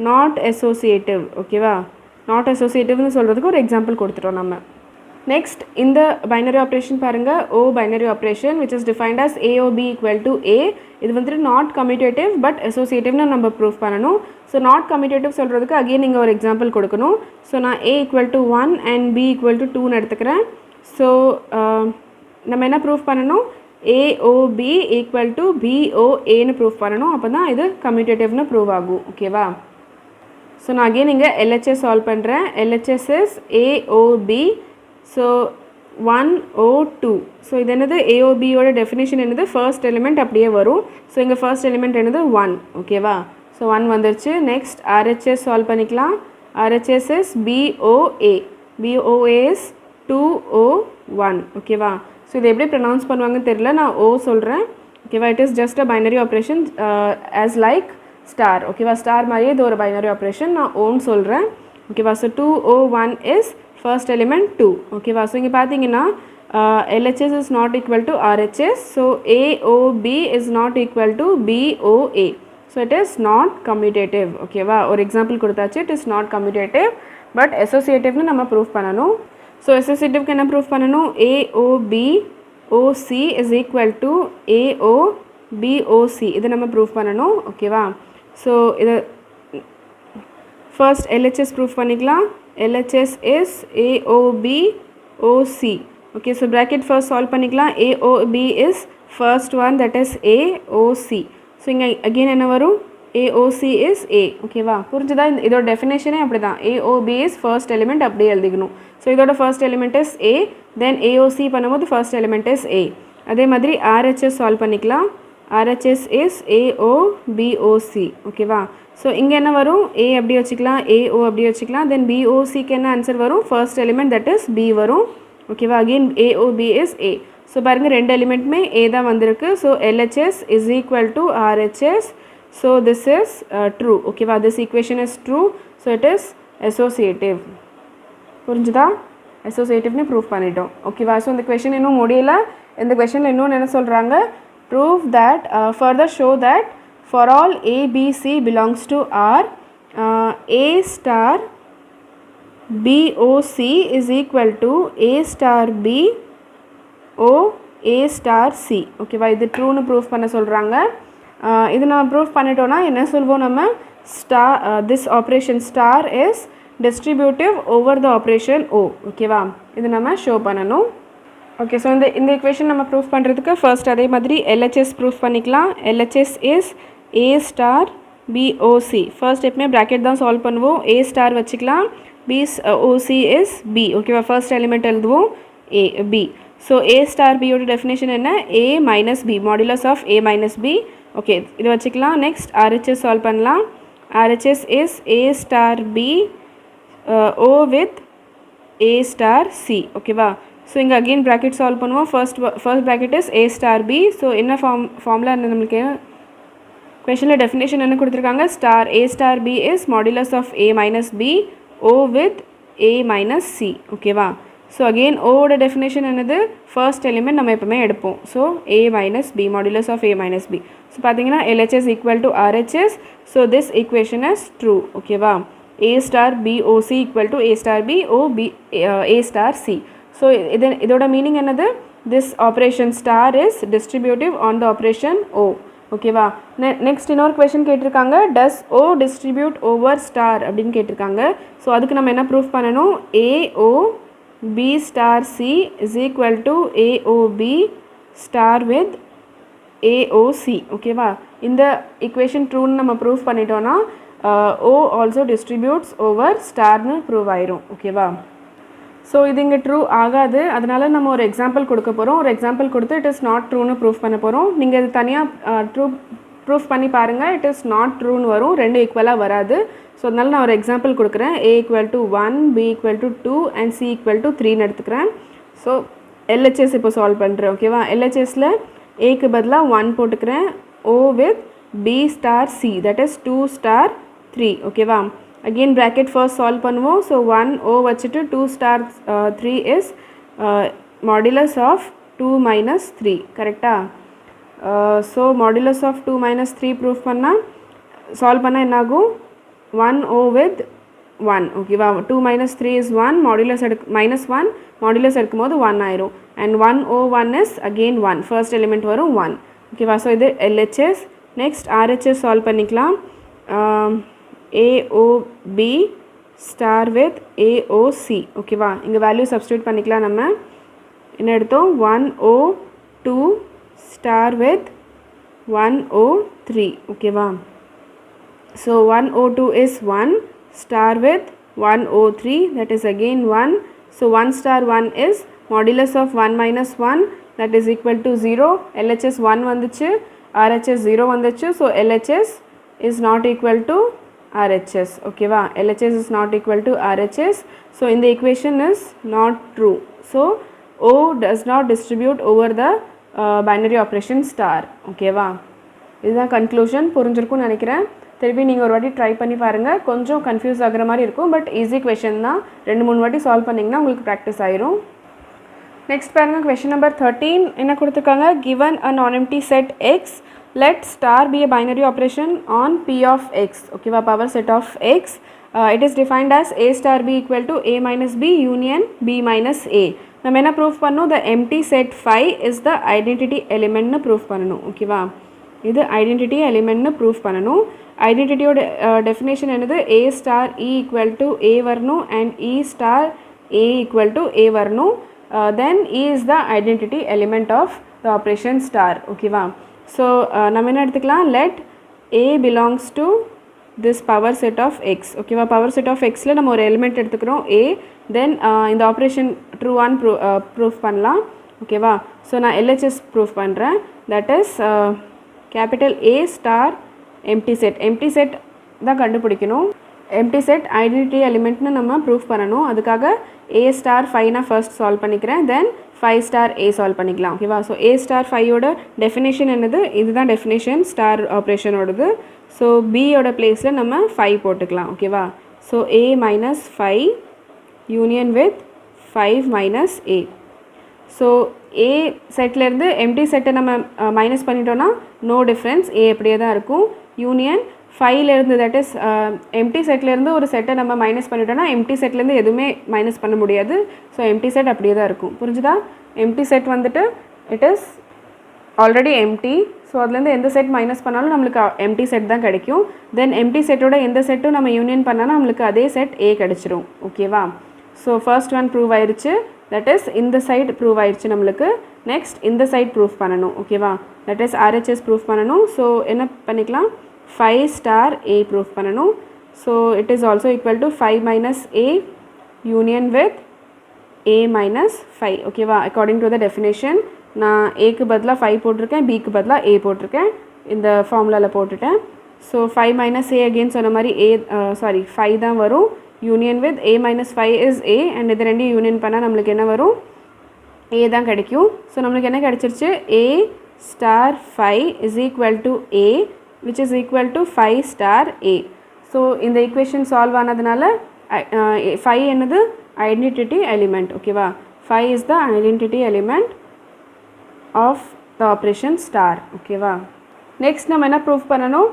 not associative. ஓகேவா? not associative னு சொல்கிறதுக்கு ஒரு எக்ஸாம்பிள் கொடுத்துட்டோம் நம்ம. Next, in the binary operation பாருங்க, O binary operation which is defined as AOB equal to A. இது வந்துட்டு not commutative but associative னு நம்ம proof பண்ணணும். So not commutative சொல்கிறதுக்கு again நீங்கள் ஒரு எக்ஸாம்பிள் கொடுக்கணும். So நான் A equal to 1 and B equal to 2 னு எடுத்துக்கிறேன். So நம்ம என்ன proof பண்ணணும்? AOB equal to BOA னு proof பண்ணணும். அப்போ தான் இது commutative னு prove ஆகும். ஓகேவா? So நான் again இங்கே LHS solve பண்ணுறேன். LHS is AOB. So 102. So இது என்னது? AOB ஓட definition என்னது? first element அப்படியே வரும். So இங்கே first element என்னது? 1. ஓகேவா? So 1 வந்துருச்சு. Next RHS solve பண்ணிக்கலாம். RHS is BOA. BOA is 201. ஓகேவா? So இது எப்படி pronounce பண்ணுவாங்கன்னு தெரியல, நான் O சொல்கிறேன். ஓகேவா? it is just a binary operation as like star. ஓகேவா? star மாதிரியே இது ஒரு binary operation, நான் Oன்னு சொல்கிறேன். ஓகேவா? So 201 is first element 2. ஓகேவா? ஸோ இங்கே பார்த்தீங்கன்னா LHS is not equal to RHS. So AOB is not equal to BOA. So it is not commutative. ஓகேவா? ஒரு எக்ஸாம்பிள் கொடுத்தாச்சு, it is not commutative but associative நம்ம ப்ரூஃப் பண்ணணும். So associative என்ன proof பண்ணணும்? AOB OC is equal to AOBOC இது நம்ம proof பண்ணணும். ஓகேவா? ஸோ இது first LHS proof பண்ணிக்கலாம். LHS is AOBOC. Okay, so bracket first solve பண்ணிக்கலாம். AOB is first one, that is AOC. So இங்கே again என்ன வரும்? AOC is A. ஓகேவா? புரிஞ்சுதா? இதோட டெஃபினேஷனே அப்படி தான். AOB is first element அப்படியே எழுதிக்கணும். ஸோ இதோட first element is A, then AOC பண்ணும்போது first element is A. அதே மாதிரி RHS solve பண்ணிக்கலாம். RHS is AOBOC. ஓகேவா? ஸோ இங்கே என்ன வரும்? A அப்படி வச்சுக்கலாம், AO அப்படி வச்சுக்கலாம், தென் BOCக்கு என்ன ஆன்சர் வரும்? First element that is B வரும். ஓகேவா? Again AOB is A. So பாருங்கள் ரெண்டு எலிமெண்ட்டுமே A தான் வந்திருக்கு. So LHS is equal to RHS. So this is true. ஓகேவா? This equation is true. So it is associative. புரிஞ்சுதா? அசோசியேட்டிவ்னு ப்ரூஃப் பண்ணிட்டோம். ஓகேவா? ஸோ இந்த கொஷின் இன்னும் முடியல. இந்த கொஷனில் இன்னொன்று என்ன சொல்கிறாங்க? Prove that further show that for all A, B, C belongs to R, A star BOC is equal to A star B O A star C. ஓகேவா? இது ட்ரூன்னு ப்ரூஃப் பண்ண சொல்கிறாங்க. இது நம்ம ப்ரூஃப் பண்ணிட்டோன்னா என்ன சொல்வோம் நம்ம? Star this operation star is distributive over the operation O. ஓகேவா? இது நம்ம ஷோ பண்ணணும். ஓகே, ஸோ இந்த equation நம்ம ப்ரூஃப் பண்ணுறதுக்கு ஃபர்ஸ்ட் அதே மாதிரி LHS ப்ரூஃப் பண்ணிக்கலாம். LHS is A star BOC. First எப்பவுமே ப்ராக்கெட் தான் சால்வ் பண்ணுவோம். A ஸ்டார் வச்சுக்கலாம், BOC is B. ஓகேவா? ஃபர்ஸ்ட் எலிமெண்ட் எழுதுவோம் B. ஸோ A ஸ்டார் Bயோட டெஃபினேஷன் என்ன? A minus B, modulus of A minus B. Okay, இது வச்சுக்கலாம். நெக்ஸ்ட் RHS சால்வ் பண்ணலாம். RHS is A star B O with A star C. ஓகேவா? So இங்கே again bracket solve பண்ணுவோம். First bracket is A star B. So என்ன formula நம்மளுக்கு கொஷனில் definition என்ன கொடுத்துருக்காங்க? Star A star B is modulus of A minus B O with A minus C. ஓகேவா? So again ஓட definition என்னது? First element நம்ம எப்பவுமே எடுப்போம். So A minus B, modulus of A minus B. So பார்த்தீங்கன்னா LHS equal to RHS. So this equation is true. ஓகேவா? A star BOC equal to A star B O B A star C. So இதோட meaning என்னது? This operation star is distributive on the operation O. ஓகேவா? Next இன்னொரு question கேட்டிருக்காங்க, டஸ் O distribute over star அப்படின்னு கேட்டிருக்காங்க. So அதுக்கு நம்ம என்ன ப்ரூஃப் பண்ணணும்? AO B star C is equal to AOB star with AOC ஓகேவா. இந்த ஈக்குவேஷன் ட்ரூன்னு நம்ம ப்ரூவ் பண்ணிட்டோன்னா ஓ ஆல்சோ டிஸ்ட்ரிபியூட்ஸ் ஓவர் ஸ்டார்னு ப்ரூவ் ஆயிரும் ஓகேவா. ஸோ இது இங்கே ட்ரூ ஆகாது, அதனால் நம்ம ஒரு எக்ஸாம்பிள் கொடுக்க போகிறோம். ஒரு எக்ஸாம்பிள் கொடுத்து இட் இஸ் நாட் ட்ரூன்னு ப்ரூவ் பண்ண போகிறோம். நீங்கள் இது தனியாக ப்ரூஃப் பண்ணி பாருங்கள், இட் இஸ் நாட் ட்ரூன்னு வரும், ரெண்டு ஈக்குவலாக வராது. ஸோ அதனால் நான் ஒரு எக்ஸாம்பிள் கொடுக்குறேன். A = 1, B = 2 அண்ட் C = 3ன்னு எடுத்துக்கிறேன். ஸோ LHS இப்போ சால்வ் பண்ணுறேன் ஓகேவா. LHSல ஏக்கு பதிலாக 1 போட்டுக்கிறேன், O with B star C, that is 2 star 3 ஓகேவா. அகெயின் ப்ராக்கெட் ஃபர்ஸ்ட் சால்வ் பண்ணுவோம். ஸோ 1 O வச்சுட்டு 2 star 3 இஸ் மாடுலஸ் ஆஃப் 2 - 3 கரெக்டாக. ஸோ மாடுலஸ் ஆஃப் 2 - 3 ப்ரூஃப் பண்ணால் சால்வ் பண்ணால் என்னாகும், 1 O with 1 ஓகேவா. 2 - 3 is 1, மாடுலஸ் -1 மாடுலஸ் எடுக்கும்போது 1 ஆயிரும். And 1 O 1 is again 1, first element வரும் 1 ஓகேவா. ஸோ இது LHS. நெக்ஸ்ட் RHS சால்வ் பண்ணிக்கலாம். AOB ஸ்டார் வித் AOC ஓகேவா. இங்கே வேல்யூ சப்ஸ்டியூட் பண்ணிக்கலாம். நம்ம என்ன எடுத்தோம், 1O2 ஸ்டார் வித் 1O3 ஓகேவா. So 1O2 is 1 star with 1O3, that is again 1. So 1 star 1 is modulus of 1 minus 1, that is equal to 0. LHS 1 வந்துச்சு, RHS 0 வந்துச்சு. So LHS is not equal to RHS ஓகேவா. LHS is not equal to RHS. So in the equation is not true. So O does not distribute over the binary operation star ஓகேவா. இதுதான் conclusion. புரிஞ்சிருக்கும்னு நினைக்கிறேன். திருப்பி நீங்கள் ஒரு வாட்டி try பண்ணி பாருங்கள். கொஞ்சம் கன்ஃபியூஸ் ஆகிற மாதிரி இருக்கும், பட் ஈஸி கொஷின் தான். 2-3 வாட்டி சால்வ் பண்ணிங்கன்னா உங்களுக்கு ப்ராக்டிஸ் ஆயிரும். நெக்ஸ்ட் பாருங்கள், கொஷின் நம்பர் 13 என்ன கொடுத்துருக்காங்க. given a non-empty set X, let star be a binary operation on P of X ஓகேவா, power set of X. It is defined as A star B equal to A minus B union B minus A. நம்ம என்ன proof பண்ணணும், the empty set phi is the identity elementனு ப்ரூஃப் பண்ணணும் ஓகேவா. இது identity எலிமெண்ட்னு ப்ரூஃப் பண்ணணும். ஐடென்டிட்டியோட டெஃபினேஷன் என்னது, A star E equal to A வரணும் and E star A equal to A வரணும். Then E is the identity element of the operation star ஓகேவா. ஸோ நம்ம என்ன எடுத்துக்கலாம், let A belongs to this power set of X ஓகேவா. Power set of Xல நம்ம ஒரு element எடுத்துக்கிறோம் A, தென் இந்த ஆப்ரேஷன் ட்ரூவான் ப்ரூஃப் பண்ணலாம் ஓகேவா. ஸோ நான் LHS ப்ரூஃப் பண்ணுறேன். That is capital A star empty set தான் கண்டுபிடிக்கணும். எம்டி செட் ஐடென்டிட்டி எலிமெண்ட்னு நம்ம ப்ரூஃப் பண்ணணும். அதுக்காக A ஸ்டார் 5 நான் ஃபர்ஸ்ட் சால்வ் பண்ணிக்கிறேன், தென் 5 ஸ்டார் A சால்வ் பண்ணிக்கலாம் ஓகேவா. ஸோ A ஸ்டார் 5யோட டெஃபினேஷன் என்னது, இதுதான் டெஃபினேஷன் ஸ்டார் ஆப்ரேஷனோடது. ஸோ பியோட பிளேஸில் நம்ம 5 போட்டுக்கலாம் ஓகேவா. So A minus 5 union with 5 minus A. So A செட்லேருந்து எம்டி செட்டை நம்ம மைனஸ் பண்ணிட்டோன்னா நோ டிஃப்ரென்ஸ், A அப்படியே தான் இருக்கும். யூனியன் 5லேருந்து, தட் இஸ் எம்டி செட்லேருந்து ஒரு செட்டை நம்ம மைனஸ் பண்ணிட்டோன்னா எம்டி செட்லேருந்து எதுவுமே மைனஸ் பண்ண முடியாது. ஸோ எம்டி செட் அப்படியே தான் இருக்கும். புரிஞ்சுதா. எம்டி செட் வந்துட்டு it is already empty. So அதுலேருந்து எந்த செட் மைனஸ் பண்ணாலும் நம்மளுக்கு எம்டி செட் தான் கிடைக்கும். தென் எம்டி செட்டோட எந்த செட்டும் நம்ம யூனியன் பண்ணாலும் நம்மளுக்கு அதே செட் A கிடச்சிரும் ஓகேவா. ஸோ ஃபர்ஸ்ட் ஒன் ப்ரூவ் ஆயிடுச்சு, தட் இஸ் இந்த சைடு ப்ரூவ் ஆயிடுச்சு நம்மளுக்கு. நெக்ஸ்ட் இந்த சைட் ப்ரூஃப் பண்ணணும் ஓகேவா. தட் இஸ் RHS ப்ரூஃப் பண்ணணும். ஸோ என்ன பண்ணிக்கலாம், 5 ஸ்டார் A ப்ரூஃப் பண்ணணும். So it is also equal to 5 minus A union with A minus 5 ஓகேவா. அக்கார்டிங் டு த டெஃபினேஷன் நான் Aக்கு பதிலாக 5 போட்டிருக்கேன், Bக்கு பதிலாக A போட்டிருக்கேன், இந்த ஃபார்முலாவில் போட்டுட்டேன். ஸோ 5 minus A அகெயின் சொன்ன மாதிரி 5 தான் வரும். Union with A minus 5 is A, and இது ரெண்டையும் யூனியன் பண்ணால் நம்மளுக்கு என்ன வரும், A தான் கிடைக்கும். ஸோ நம்மளுக்கு என்ன கிடைச்சிருச்சு, A star 5 is equal to A which is equal to 5 star A. So இந்த ஈக்குவேஷன் சால்வ் ஆனதுனால 5 என்னது ஐடென்டிட்டி எலிமெண்ட் ஓகேவா. 5 is the identity element of the operation star ஓகேவா. நெக்ஸ்ட் நம்ம என்ன ப்ரூஃப் பண்ணணும்,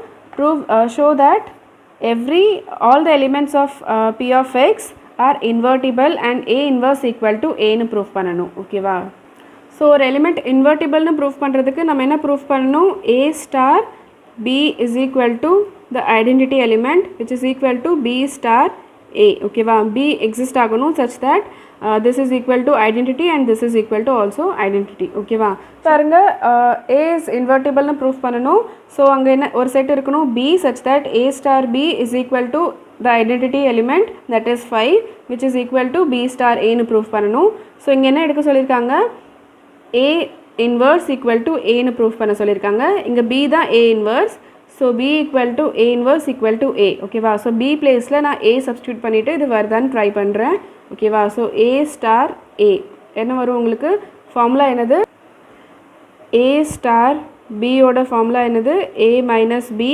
show that all the elements of P of X are invertible and A inverse equal to A னு proof பண்ணணும் ஓகேவா. ஸோ ஒரு element இன்வெர்ட்டிபிள்னு proof பண்ணுறதுக்கு நம்ம என்ன ப்ரூஃப் பண்ணணும், A star B is equal to the identity element which is equal to B star A ஓகேவா. B exist ஆகணும் such that this is equal to identity and this is equal to also identity. ஓகேவா பாருங்க a is invertible னு proof பண்ணனும். So அங்கே என்ன ஒரு set இருக்கணும் b such that a star b is equal to the identity element that is 5 which is equal to b star a னு proof பண்ணனும். ஸோ இங்கே என்ன எடுக்க சொல்லியிருக்காங்க a inverse equal to a னு ப்ரூஃப் பண்ண சொல்லியிருக்காங்க. இங்கே b தான் a inverse. So b equal to a inverse equal to a. ஓகேவா ஸோ b பிளேஸில் நான் a சப்ஸ்டியூட் பண்ணிவிட்டு இது வருதான்னு ட்ரை பண்ணுறேன். ஓகேவா ஸோ a ஸ்டார் a என்ன வரும் உங்களுக்கு ஃபார்முலா என்னது a ஸ்டார் b ஓட ஃபார்முலா என்னது a minus b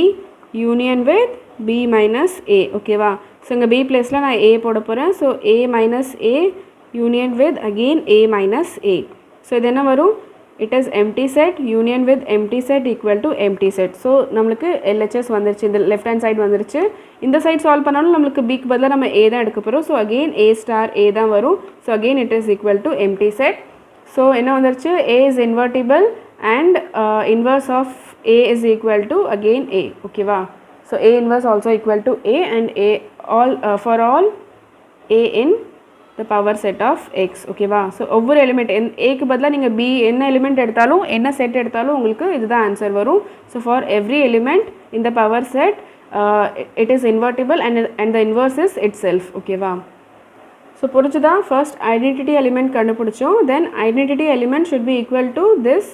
union with b minus a. ஓகேவா ஸோ இங்கே b பிளேஸில் நான் a போட போகிறேன். So a minus a union with again a minus a. So இது என்ன வரும் it is empty set union with empty set equal to empty set. So நம்மளுக்கு LHS வந்துருச்சு, இந்த லெஃப்ட் ஹேண்ட் சைடு வந்துருச்சு. இந்த சைடு சால்வ் பண்ணாலும் நம்மளுக்கு பிக்கு பதிலாக நம்ம a தான் எடுக்க போகிறோம். So again a star a தான் வரும். So again it is equal to empty set. So என்ன வந்துருச்சு a is invertible and inverse of a is equal to again a. ஓகேவா so a inverse also equal to a and a all for all a in the power set of x. ஓகேவா so ஒவ்வொரு element ஏக்கு பதிலாக நீங்கள் b என்ன element எடுத்தாலும் என்ன set எடுத்தாலும் உங்களுக்கு இதுதான் ஆன்சர் வரும். ஸோ ஃபார் எவ்ரி எலிமெண்ட் இந்த power set it is invertible and the inverse is itself. ஓகேவா ஸோ புரிஞ்சுதான் ஃபர்ஸ்ட் ஐடென்டிட்டி எலிமெண்ட் கண்டுபிடிச்சோம். Then identity element should be equal to this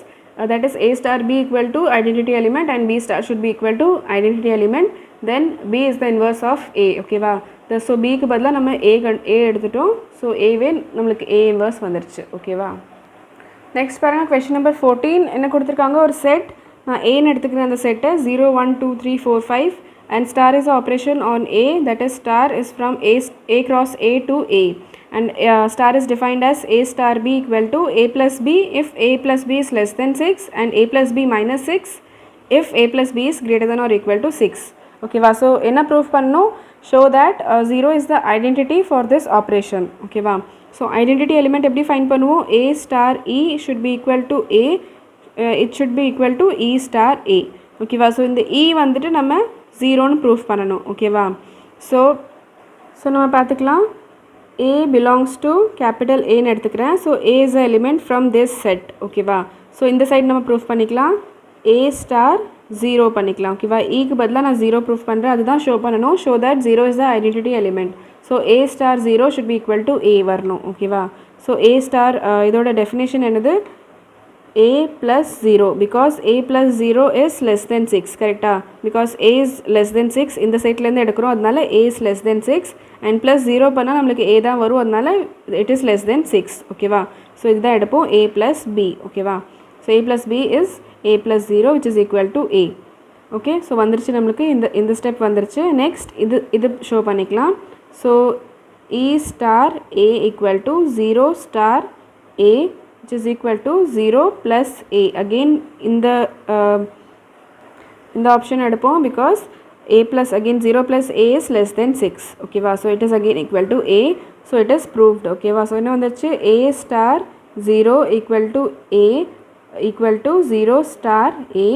that is a star b equal to identity element and b star should be equal to identity element. Then b is the inverse of a. ஓகேவா so பிக்கு பதிலாக நம்ம a எடுத்துட்டோம். So ஏவே நம்மளுக்கு a inverse வந்துருச்சு. ஓகேவா next பாருங்கள் question number 14 என்ன கொடுத்துருக்காங்க ஒரு செட் நான் ஏன்னு எடுத்துக்கிறேன். அந்த செட்டை 0 1 2 3 4 5 and star is operation on a that is star is from a cross a to a and star is defined as a star b equal to a plus b if a plus b is less than 6 and a plus b minus 6 if a plus b is greater than or equal to 6. ஓகேவா so என்ன proof பண்ணணும் show that 0 is the identity for this operation. ஓகேவா so identity element எப்படி find பண்ணுவோம் a star e should be equal to a it should be equal to e star a. ஓகேவா so இந்த e வந்துட்டு நம்ம 0ன்னு proof பண்ணணும். ஓகேவா so நம்ம பார்த்துக்கலாம் a belongs to capital Aன்னு எடுத்துக்கிறேன். So a is a element from this set. ஓகேவா ஸோ இந்த சைடு நம்ம ப்ரூஃப் பண்ணிக்கலாம் a ஸ்டார் 0 பண்ணிக்கலாம். ஓகேவா ஈக்கு பதிலாக நான் 0 ப்ரூஃப் பண்ணுறேன், அதுதான் ஷோ பண்ணணும். Show that 0 is the identity element. So a star 0 should be equal to a வரணும். ஓகேவா ஸோ a ஸ்டார் இதோட டெஃபினேஷன் என்னது a plus 0 because a plus 0 is less than 6. கரெக்டா because a is less than 6 இந்த சைட்லேருந்து எடுக்கிறோம், அதனால a is less than 6 and plus 0 பண்ணால் நம்மளுக்கு a தான் வரும், அதனால it is less than 6. ஓகேவா ஸோ இதுதான் எடுப்போம் a plus b. ஓகேவா so a plus b is a plus 0 which is equal to a. Okay so வந்துருச்சு நம்மளுக்கு இந்த ஸ்டெப் வந்துருச்சு. நெக்ஸ்ட் இது ஷோ பண்ணிக்கலாம். So e star a equal to 0 star a which is equal to 0 plus a. again இந்த option எடுப்போம் because a plus again 0 plus a is less than 6. ஓகேவா so it is again equal to a. so it is proved. ஓகேவா so என்ன வந்துருச்சு a star 0 equal to a equal to 0 star a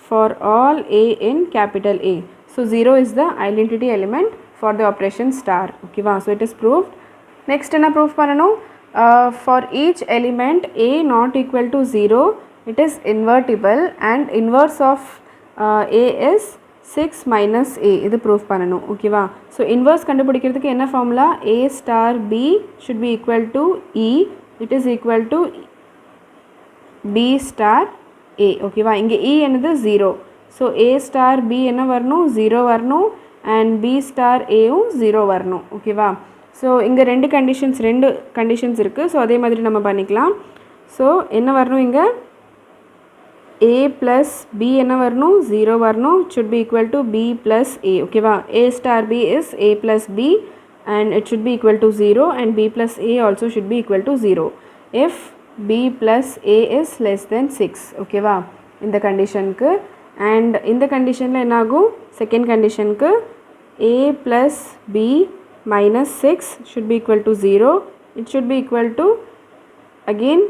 for all a in capital A. So 0 is the identity element for the operation star. ஓகேவா so it is proved. next என்ன proof பண்ணணும் for each element a not equal to 0 it is invertible and inverse of a is 6 minus a. இது proof பண்ணணும். ஓகேவா so inverse கண்டுபிடிக்கிறதுக்கு என்ன formula a star b should be equal to e it is equal to b star a. ஓகேவா இங்கே e என்னது 0. So a star b என்ன வரணும் 0 வரணும் and b star aவும் 0 வரணும். ஓகேவா ஸோ இங்கே ரெண்டு கண்டிஷன்ஸ் இருக்குது. ஸோ அதே மாதிரி நம்ம பண்ணிக்கலாம். ஸோ என்ன வரணும் இங்கே a plus b என்ன வரணும் 0 வரணும். it should be equal to b plus a. ஓகேவா a star b is a plus b and it should be equal to 0 and b plus a also should be equal to 0 if b plus a is less than 6. ஓகேவா இந்த கண்டிஷனுக்கு and இந்த கண்டிஷனில் என்னாகும் second கண்டிஷனுக்கு a plus b minus 6 should be equal to 0. it should be equal to again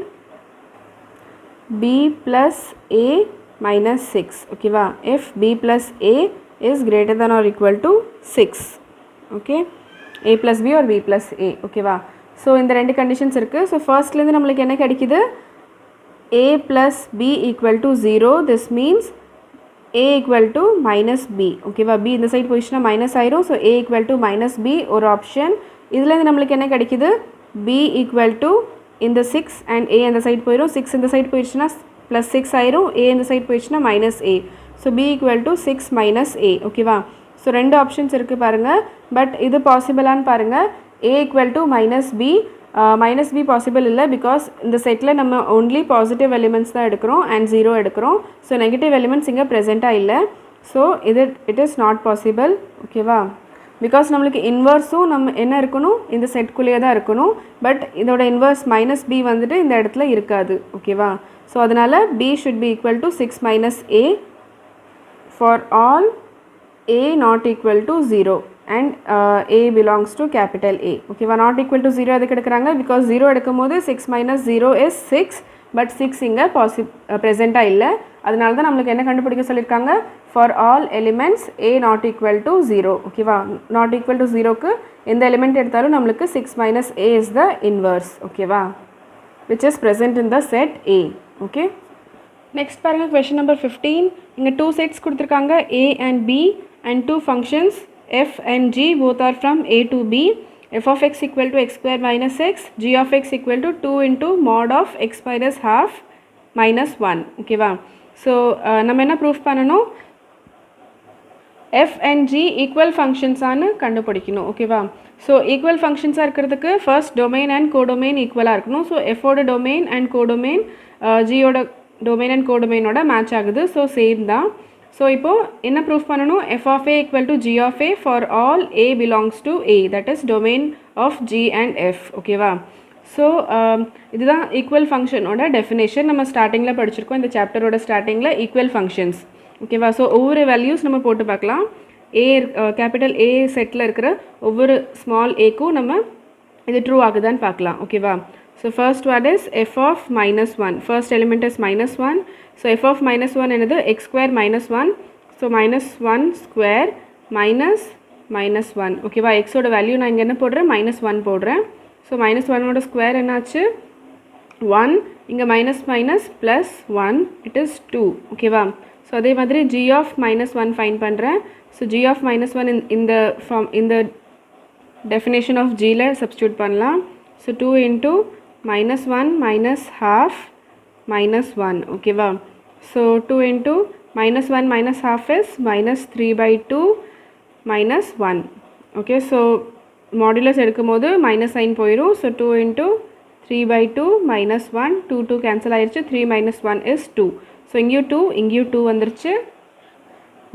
b plus a minus 6. ஓகேவா if b plus a is greater than or equal to 6. okay a plus b or b plus a. ஓகேவா so இந்த ரெண்டு conditions இருக்குது. So ஃபர்ஸ்ட்லேருந்து நம்மளுக்கு என்ன கிடைக்குது, a plus b equal to 0. this means a equal to minus b. ஓகேவா, b இந்த side போயிடுச்சுன்னா மைனஸ் ஆயிரும். So a equal to minus b ஒரு ஆப்ஷன். இதுலேருந்து நம்மளுக்கு என்ன கிடைக்குது, b equal to இந்த 6 and a இந்த சைடு போயிடும். 6 இந்த சைடு போயிடுச்சுன்னா ப்ளஸ் 6 ஆயிரும். a இந்த சைடு போயிடுச்சுன்னா minus a. So b equal to 6 minus a. ஓகேவா, ஸோ ரெண்டு ஆப்ஷன்ஸ் இருக்குது பாருங்கள். பட் இது பாசிபிளான்னு பாருங்கள். a equal to minus b, minus b possible இல்லை. பிகாஸ் இந்த செட்டில் நம்ம ஒன்லி பாசிட்டிவ் எலிமெண்ட்ஸ் தான் எடுக்கிறோம் அண்ட் 0 எடுக்கிறோம். ஸோ நெகட்டிவ் எலிமெண்ட்ஸ் இங்கே ப்ரெசெண்ட்டாக இல்லை. So it is not possible. ஓகேவா, பிகாஸ் நம்மளுக்கு இன்வர்ஸும் நம்ம என்ன இருக்கணும், இந்த செட்குள்ளேயே தான் இருக்கணும். பட் இதோட இன்வர்ஸ் மைனஸ் b வந்துட்டு இந்த இடத்துல இருக்காது. ஓகேவா, ஸோ அதனால் b should be equal to 6 minus a for all a not equal to 0 and a belongs to capital A. ஓகேவா, not equal to 0 எதுக்கு எடுக்கிறாங்க, பிகாஸ் 0 எடுக்கும் போது 6 minus 0 is 6. பட் 6 இங்கே ப்ரெசெண்ட்டாக இல்லை. அதனால தான் நம்மளுக்கு என்ன கண்டுபிடிக்க சொல்லியிருக்காங்க, for all elements a not equal to 0. ஓகேவா, not equal to 0க்கு எந்த எலிமெண்ட் எடுத்தாலும் நம்மளுக்கு 6 minus a is the inverse. ஓகேவா, which is present in the set A. Okay, next பாருங்கள் கொஷின் நம்பர் 15. இங்கே 2 செட்ஸ் கொடுத்துருக்காங்க, a and b and 2 functions f and g both are from a to b. f of x equal to x square minus x, g of x equal to 2 into mod of x minus half minus 1. ஓகேவா, so நம்ம என்ன proof பண்ணணும், f and g equal ஃபங்க்ஷன்ஸானு கண்டுபிடிக்கணும். ஓகேவா, so equal ஃபங்க்ஷன்ஸாக இருக்கிறதுக்கு first domain and codomain ஈக்குவலாக இருக்கணும். So எஃபோட டொமைன் அண்ட் கோடொமைன் ஜியோட டொமைன் அண்ட் கோடொமைனோட மேட்ச் ஆகுது. ஸோ சேம் தான். ஸோ இப்போது என்ன ப்ரூஃப் பண்ணணும், f of a equal to g of a for all a belongs to a, that is domain of g and f. ஓகேவா, so இதுதான் equal ஃபங்க்ஷனோட definition. நம்ம ஸ்டார்டிங்கில் படிச்சிருக்கோம், இந்த சாப்டரோட ஸ்டார்டிங்கில் ஈக்குவல் ஃபங்க்ஷன்ஸ். ஓகேவா, ஸோ ஒவ்வொரு வேல்யூஸ் நம்ம போட்டு பார்க்கலாம். ஏ கேபிட்டல் ஏ செட்டில் இருக்கிற ஒவ்வொரு ஸ்மால் ஏக்கும் நம்ம இது ட்ரூ ஆகுதான்னு பார்க்கலாம். ஓகேவா, so first one is f of minus 1. First element is minus 1. So f of minus 1 என்னது, x square minus 1. So minus 1 square minus minus 1. ஓகேவா, எக்ஸோட வேல்யூ நான் இங்கே என்ன போடுறேன், minus 1 போடுறேன். ஸோ minus 1ஓட ஸ்கொயர் என்னாச்சு 1. இங்கே minus minus plus 1, it is 2. ஓகேவா, ஸோ அதே மாதிரி g of minus 1 ஃபைன் பண்ணுறேன். ஸோ g of minus 1 இந்த டெஃபினேஷன் ஆஃப் ஜியில் சப்ஸ்டியூட் பண்ணலாம். So 2 into minus 1 minus half minus 1. ஓகேவா, so 2 into minus 1 minus half is minus 3 by 2 minus 1. Okay, so modulus எடுக்கும் போது minus sign போயிடும். So 2 into 3 by 2 minus 1, 2 2 cancel ஆயிடுச்சு. 3 minus 1 is 2. So இங்கேயும் 2 இங்கேயும் 2 வந்துருச்சு.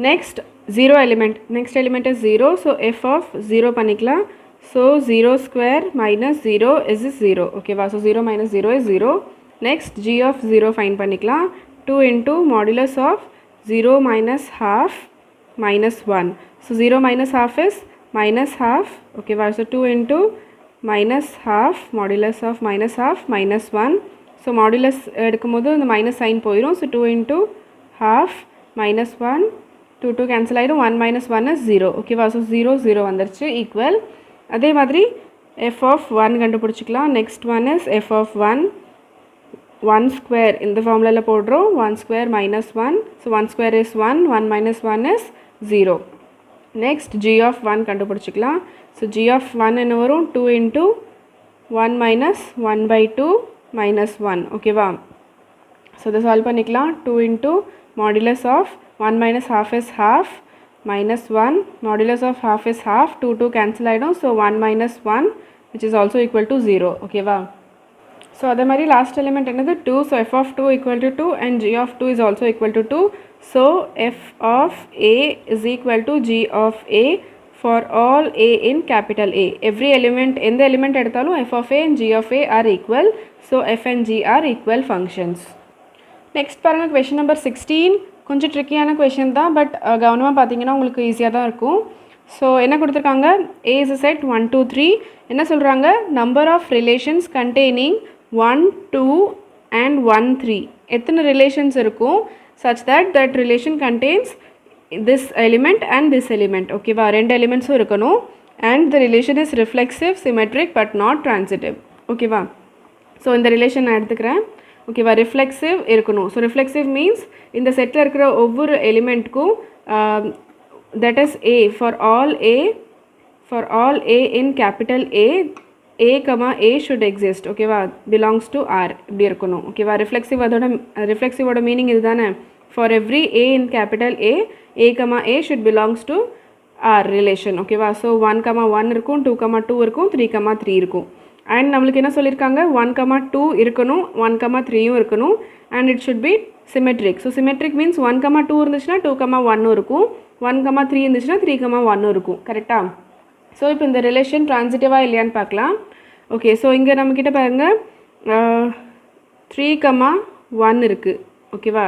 Next 0 element, next element is 0. So f of 0 பண்ணிக்கலாம். So 0 square minus 0 is 0. ஓகேவா, so 0 minus 0 is 0. Next g of 0 fine பண்ணிக்கலாம். 2 into modulus of 0 minus half minus 1. So 0 minus half is minus half. ஓகேவா, so 2 into minus half modulus of minus half minus 1. So modulus எடுக்கும் போது இந்த minus sign போயிடும். So 2 into half minus 1, 2 2 cancel ஆகிடும். 1 minus 1 is 0. ஓகேவா, so 0 0 வந்துருச்சு equal. அதே மாதிரி f of 1 கண்டுபிடிச்சிக்கலாம். Next one is f of 1, 1 square இந்த ஃபார்முலாவில் போடுறோம். 1 square minus 1. So 1 square is 1, 1 minus 1 is 0. Next g of 1 கண்டுபிடிச்சிக்கலாம். ஸோ g of 1 என்ன வரும், 2 into 1 minus 1 by 2 minus 1. ஓகேவா, ஸோ இதை சால்வ் பண்ணிக்கலாம். 2 into modulus of 1 minus half is half minus 1, modulus of half is half, 2 2 cancel ஆகிடும். So 1 minus 1 which is also equal to 0. ஓகேவா, so அதே மாதிரி last element என்னது 2. So f of 2 equal to 2 and g of 2 is also equal to 2. So f of a is equal to g of a for all a in capital A. Every element, எந்த element எடுத்தாலும் f of a and g of a are equal. So f and g are equal functions. Next பாருங்கள் question number 16. கொஞ்சம் ட்ரிக்கியான question தான், but கவனமாக பார்த்தீங்கன்னா உங்களுக்கு ஈஸியாக தான் இருக்கும். ஸோ என்ன கொடுத்துருக்காங்க, a is a set 1 2 3. என்ன சொல்கிறாங்க, number of relations containing 1 2 and 1 3. எத்தனை ரிலேஷன்ஸ் இருக்கும் such that relation contains this element and this element. ஓகேவா, ரெண்டு எலிமெண்ட்ஸும் இருக்கணும் and the relation is reflexive, symmetric but not transitive. ஓகேவா? ஸோ இந்த ரிலேஷன் நான் எடுத்துக்கிறேன். ஓகேவா? ரிஃப்ளெக்சிவ் இருக்கணும். ஸோ ரிஃப்ளெக்சிவ் மீன்ஸ் இந்த செட்டில் இருக்கிற ஒவ்வொரு எலிமெண்ட்டுக்கும் that is A, for all A in capital A comma A should exist. ஓகேவா? belongs to R இப்படி இருக்கணும். ஓகேவா? ரிஃப்ளெக்சிவோட மீனிங் இது தானே. for every A in capital A comma A should belongs to R relation. ஓகேவா? So 1,1 இருக்கும், 2,2 இருக்கும், 3,3 இருக்கும். அண்ட் நம்மளுக்கு என்ன சொல்லியிருக்காங்க, 1,2 இருக்கணும், 1,3யும் இருக்கணும், and it should be symmetric. So symmetric means 1,2 இருந்துச்சுன்னா 2,1 இருக்கும், 1,3 இருந்துச்சுன்னா 3,1 இருக்கும். கரெக்டாக? ஸோ இப்போ இந்த ரிலேஷன் ட்ரான்சிட்டிவாக இல்லையான்னு பார்க்கலாம். ஓகே, ஸோ இங்கே நம்மக்கிட்ட பாருங்கள் 3,1 இருக்குது. ஓகேவா?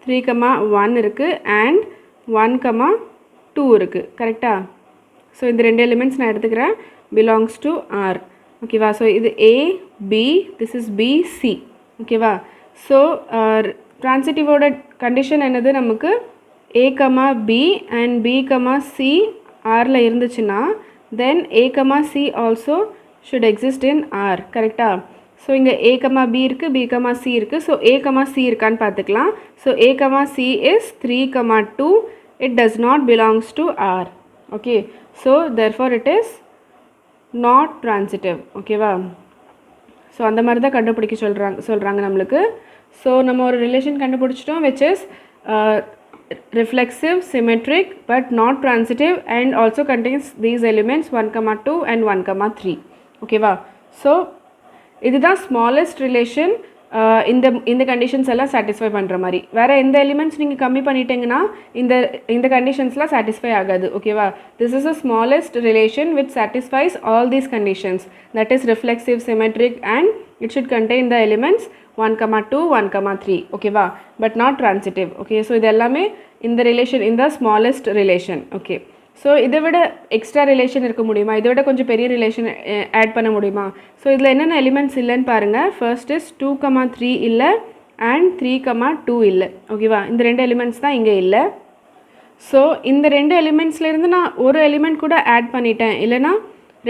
3,1 இருக்குது அண்ட் 1,2 இருக்குது. கரெக்டாக? ஸோ இந்த ரெண்டு எலிமெண்ட்ஸ் நான் எடுத்துக்கிறேன், பிலாங்ஸ் டு ஆர். ஓகேவா? ஸோ இது A, B, this is B, C. ஓகேவா? ஸோ ட்ரான்சிட்டிவோட கண்டிஷன் என்னது, நமக்கு A, B and B, C ஆரில் இருந்துச்சுன்னா then A, C also should exist in R. கரெக்டாக? ஸோ இங்கே A, B இருக்குது, B, C இருக்குது. ஸோ A, C இருக்கான்னு பார்த்துக்கலாம். So A, C is 3,2. it does not belongs to R. okay, so therefore it is not transitive. ஓகேவா? So அந்த மாதிரி தான் கண்டுபிடிக்க சொல்கிறாங்க நம்மளுக்கு. ஸோ நம்ம ஒரு ரிலேஷன் கண்டுபிடிச்சிட்டோம் which is reflexive, symmetric but not transitive and also contains these elements 1,2 and 1,3. ஓகேவா? ஸோ இதுதான் ஸ்மாலஸ்ட் ரிலேஷன் இந்த கண்டிஷன்ஸ் எல்லாம் சாட்டிஸ்ஃபை பண்ணுற மாதிரி. வேறு எந்த எலிமெண்ட்ஸ் நீங்கள் கம்மி பண்ணிட்டீங்கன்னா இந்த கண்டிஷன்ஸ்லாம் சாட்டிஸ்ஃபை ஆகாது. ஓகேவா? This is a smallest relation which satisfies all these conditions, that is reflexive, symmetric and it should contain the elements 1,2, 1,3. ஓகேவா? But not transitive. Okay, so இது எல்லாமே இந்த ரிலேஷன், இந்த ஸ்மாலஸ்ட் ரிலேஷன். ஓகே, ஸோ இதை விட extra relation இருக்க முடியுமா, இதை விட கொஞ்சம் பெரிய ரிலேஷன் ஆட் பண்ண முடியுமா? ஸோ இதில் என்னென்ன எலிமெண்ட்ஸ் இல்லைன்னு பாருங்கள். ஃபர்ஸ்ட் இஸ் 2,3 இல்லை அண்ட் 3,2 இல்லை. ஓகேவா? இந்த ரெண்டு எலிமெண்ட்ஸ் தான் இங்கே இல்லை. ஸோ இந்த ரெண்டு எலிமெண்ட்ஸ்லேருந்து நான் ஒரு எலிமெண்ட் கூட ஆட் பண்ணிட்டேன், இல்லைனா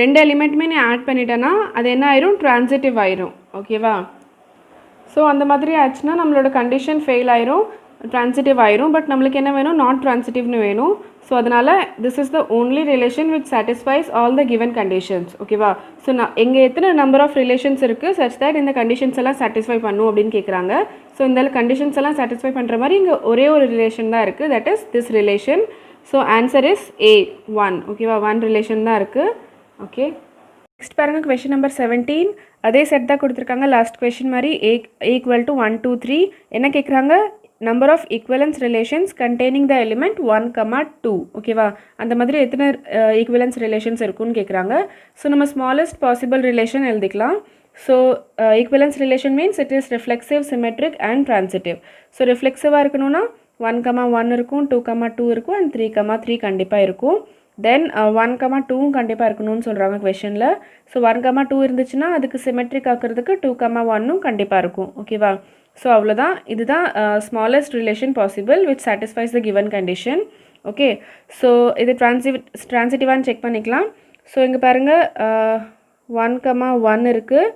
ரெண்டு எலிமெண்ட்டுமே நான் ஆட் பண்ணிட்டேன்னா அது என்ன ஆயிரும், ட்ரான்சிட்டிவ் ஆயிரும். ஓகேவா? ஸோ அந்த மாதிரி ஆச்சுன்னா நம்மளோட கண்டிஷன் ஃபெயில் ஆயிரும், ட்ரான்சிட்டிவ் ஆயிரும். பட் நம்மளுக்கு என்ன வேணும், நாட் ட்ரான்சிட்டிவ்னு வேணும். ஸோ அதனால் this is the only relation which satisfies all the given conditions. ஓகேவா? ஸோ நான் எங்கே எத்தனை நம்பர் ஆஃப் ரிலேஷன்ஸ் இருக்குது சச் தட் இந்த கண்டிஷன்ஸ் எல்லாம் சாட்டிஸ்ஃபை பண்ணும் அப்படின்னு கேட்குறாங்க. ஸோ இந்த கண்டிஷன்ஸ் எல்லாம் சாட்டிஸ்ஃபை பண்ணுற மாதிரி இங்கே ஒரே ஒரு ரிலேஷன் தான் இருக்குது, that is this relation. So answer is A1. ஓகேவா? 1 ரிலேஷன் தான் இருக்குது. ஓகே, நெக்ஸ்ட் பாருங்கள் கொஷின் நம்பர் 17. அதே செட் தான் கொடுத்துருக்காங்க லாஸ்ட் கொஷின் மாதிரி. A equal to 1, 2, 3. என்ன கேட்குறாங்க, number of equivalence relations containing the element 1,2. ஓகேவா? அந்த மாதிரி எத்தனை ஈக்குவலன்ஸ் ரிலேஷன்ஸ் இருக்குன்னு கேட்குறாங்க. ஸோ நம்ம ஸ்மாலஸ்ட் பாசிபிள் ரிலேஷன் எழுதிக்கலாம். So equivalence relation means it is reflexive, symmetric and transitive. So ரிஃப்ளெக்சிவாக இருக்கணும்னா 1,1 இருக்கும், 2,2 இருக்கும் அண்ட் 3,3 கண்டிப்பாக இருக்கும். தென் 1,2வும் கண்டிப்பாக இருக்கணும்னு சொல்கிறாங்க கொஷனில். ஸோ 1,2 இருந்துச்சுன்னா அதுக்கு சிமெட்ரிக் ஆக்கிறதுக்கு 2,1ம் கண்டிப்பாக இருக்கும். ஓகேவா? ஸோ அவ்வளோதான். இதுதான் smallest relation possible which satisfies the given condition. Okay, so இது ட்ரான்சிட்டிவான்னு செக் பண்ணிக்கலாம். ஸோ இங்கே பாருங்கள் 1,1 இருக்குது.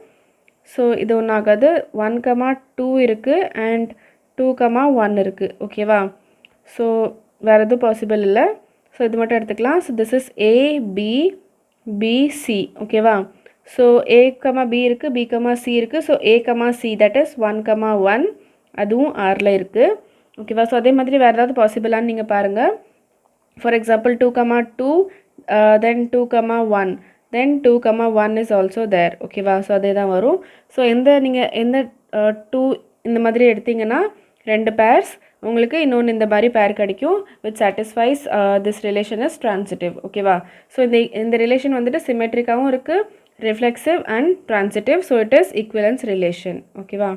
ஸோ இது ஒன்றும் ஆகாது. 1,2 இருக்குது அண்ட் 2,1 இருக்குது. ஓகேவா? ஸோ வேறு எதுவும் பாசிபிள் இல்லை. ஸோ இது மட்டும் எடுத்துக்கலாம். So this is A, B, B, C. ஓகேவா? ஸோ A, B இருக்குது, B, C இருக்குது. So A, C that is 1,1 அதுவும் ஆரில் இருக்குது. ஓகேவா? ஸோ அதே மாதிரி வேறு ஏதாவது பாசிபிளான்னு நீங்கள் பாருங்கள். For example 2,2 then 2,1 then 2,1 is also there. ஓகேவா? ஸோ அதே தான் வரும். ஸோ நீங்கள் எந்த 2 இந்த மாதிரி எடுத்திங்கன்னா 2 பேர்ஸ் உங்களுக்கு இன்னொன்று இந்த மாதிரி பேர் கிடைக்கும் which satisfies this relation is transitive. ஓகேவா? ஸோ இந்த ரிலேஷன் வந்துட்டு சிமெட்ரிக்காகவும் இருக்குது, reflexive and transitive, so it is equivalence relation. ஓகேவா?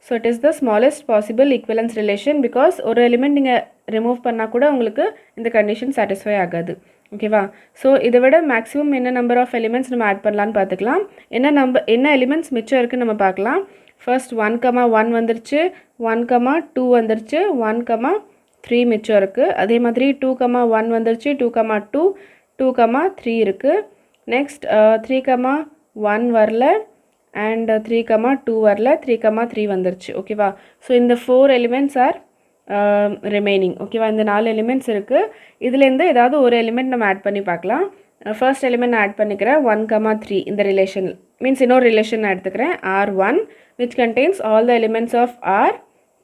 So it is the smallest possible equivalence relation because ஒரு எலிமெண்ட் நீங்கள் ரிமூவ் பண்ணால் கூட உங்களுக்கு இந்த கண்டிஷன் சாட்டிஸ்ஃபை ஆகாது. ஓகேவா? ஸோ இதை விட மேக்ஸிமம் என்ன நம்பர் ஆஃப் எலிமெண்ட்ஸ் நம்ம ஆட் பண்ணலான்னு பார்த்துக்கலாம். என்ன எலிமெண்ட்ஸ் மிச்சம் இருக்குன்னு நம்ம பார்க்கலாம். ஃபர்ஸ்ட் 1,1 வந்துருச்சு, 1,2 வந்துருச்சு, 1,3 மிச்சம் இருக்குது. அதே மாதிரி 2,1 வந்துருச்சு, 2,2, 2,3 இருக்குது. நெக்ஸ்ட் 3,1 வரல அண்ட் 3,2 வரல, 3,3 வந்துருச்சு. ஓகேவா? ஸோ இந்த 4 எலிமெண்ட்ஸ் ஆர் ரிமைனிங். ஓகேவா? இந்த 4 எலிமெண்ட்ஸ் இருக்குது. இதுலேருந்து ஏதாவது ஒரு எலிமெண்ட் நம்ம ஆட் பண்ணி பார்க்கலாம். ஃபர்ஸ்ட் எலிமெண்ட் நான் ஆட் பண்ணிக்கிறேன் 1,3 இந்த ரிலேஷன் மீன்ஸ் இன்னொரு ரிலேஷன் நான் எடுத்துக்கிறேன் R1 which contains all the elements of R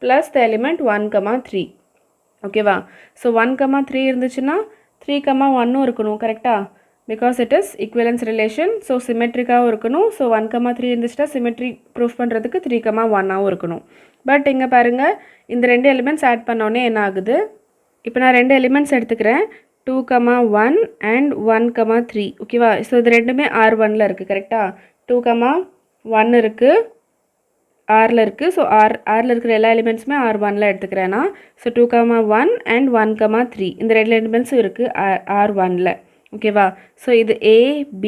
plus the element 1,3. ஓகேவா? ஸோ 1,3 இருந்துச்சுன்னா 3,1 இருக்கணும். கரெக்டாக? Because it is equivalence relation. So சிமெட்ரிக்காகவும் இருக்கணும். ஸோ 1,3 இருந்துச்சுன்னா சிமெட்ரி ப்ரூஃப் பண்ணுறதுக்கு 3,1ஆகவும் இருக்கணும். பட் இங்கே பாருங்கள், இந்த 2 எலிமெண்ட்ஸ் ஆட் பண்ணோன்னே என்ன ஆகுது? இப்போ நான் 2 எலிமெண்ட்ஸ் எடுத்துக்கிறேன் 2,1 அண்ட் 1,3. ஓகேவா? ஸோ இது ரெண்டுமே R1ல் இருக்குது. கரெக்டாக? 2,1 இருக்குது, ஆரில் இருக்குது. ஸோ ஆரில் இருக்கிற எல்லா எலிமெண்ட்ஸுமே R1ல் எடுத்துக்கிறேன்னா, ஸோ 2,1 அண்ட் 1,3 இந்த 2 எலிமெண்ட்ஸும் இருக்குது R1ல். ஓகேவா? ஸோ இது A, B,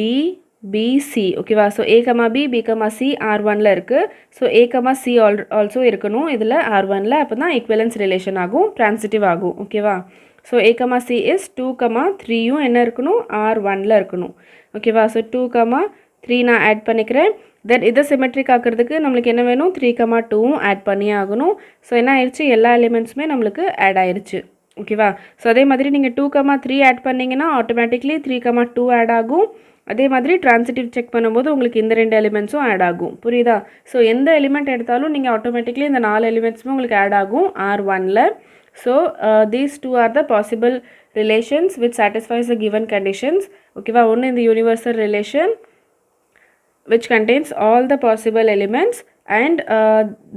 B, C. ஓகேவா? So A, B, B, C R1ல் இருக்குது. ஸோ A, C ஆல்சோ இருக்கணும் இதில் R1ல். அப்போ தான் ஈக்குவலன்ஸ் ரிலேஷன் ஆகும், ட்ரான்சிட்டிவ் ஆகும். ஓகேவா? ஸோ A, C இஸ் 2,3யும் என்ன இருக்கணும்? R1ல் இருக்கணும். ஓகேவா? ஸோ 2,3 நான் ஆட் பண்ணிக்கிறேன். தென் இதை சிமெட்ரிக் ஆக்கிறதுக்கு நம்மளுக்கு என்ன வேணும்? 3,2வும் ஆட் பண்ணி ஆகணும். ஸோ என்ன ஆயிடுச்சு? எல்லா எலிமெண்ட்ஸுமே நம்மளுக்கு ஆட் ஆயிடுச்சு. ஓகேவா? ஸோ அதே மாதிரி நீங்கள் 2,3 ஆட் பண்ணிங்கன்னா ஆட்டோமேட்டிக்லி 3,2 ஆட் ஆகும். அதே மாதிரி ட்ரான்சிட்டிவ் செக் பண்ணும்போது உங்களுக்கு இந்த 2 எலிமெண்ட்ஸும் ஆட் ஆகும். புரியுதா? ஸோ எந்த எலிமெண்ட் எடுத்தாலும் நீங்கள் ஆட்டோமேட்டிக்லி இந்த 4 எலிமெண்ட்ஸுமே உங்களுக்கு ஆட் ஆகும் R1ல். So these two are the possible relations which satisfies the given conditions. ஓகேவா? ஒன்று இந்த universal relation which contains all the possible elements and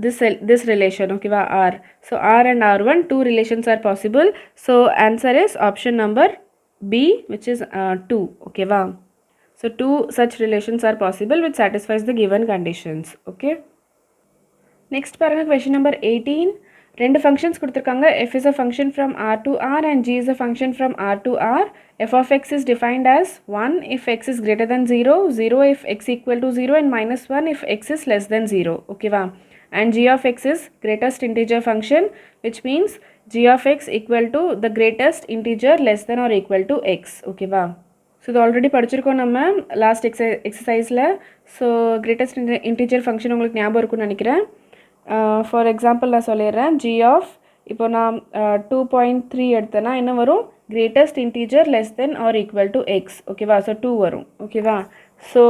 this relation. Okay, R. So R and R1 two relations are possible. So answer is option number B, which is 2. Okay, wow. So two such relations are possible which satisfies the given conditions. Okay. Next paragraph, question number 18. ரெண்டு functions கொடுத்துருக்காங்க. f is a function from R to R and g is a function from R to R. f of x is defined as 1 if x is greater than 0, 0 if x equal to 0 and -1 if x is less than 0. Okay, va? And g of x is greatest integer function, which means g of x equal to the greatest integer less than or equal to x. Okay, va? So இது already படிச்சிருக்கோம் நம்ம லாஸ்ட் எக்ஸசைஸில். So greatest integer function உங்களுக்கு ஞாபகம் இருக்குன்னு நினைக்கிறேன். For example நான் சொல்லிடுறேன். ஜி ஆஃப் இப்போ நான் 2.3 எடுத்தேன்னா என்ன வரும்? Greatest integer less than or equal to x. ஓகேவா? ஸோ 2 வரும். ஓகேவா? So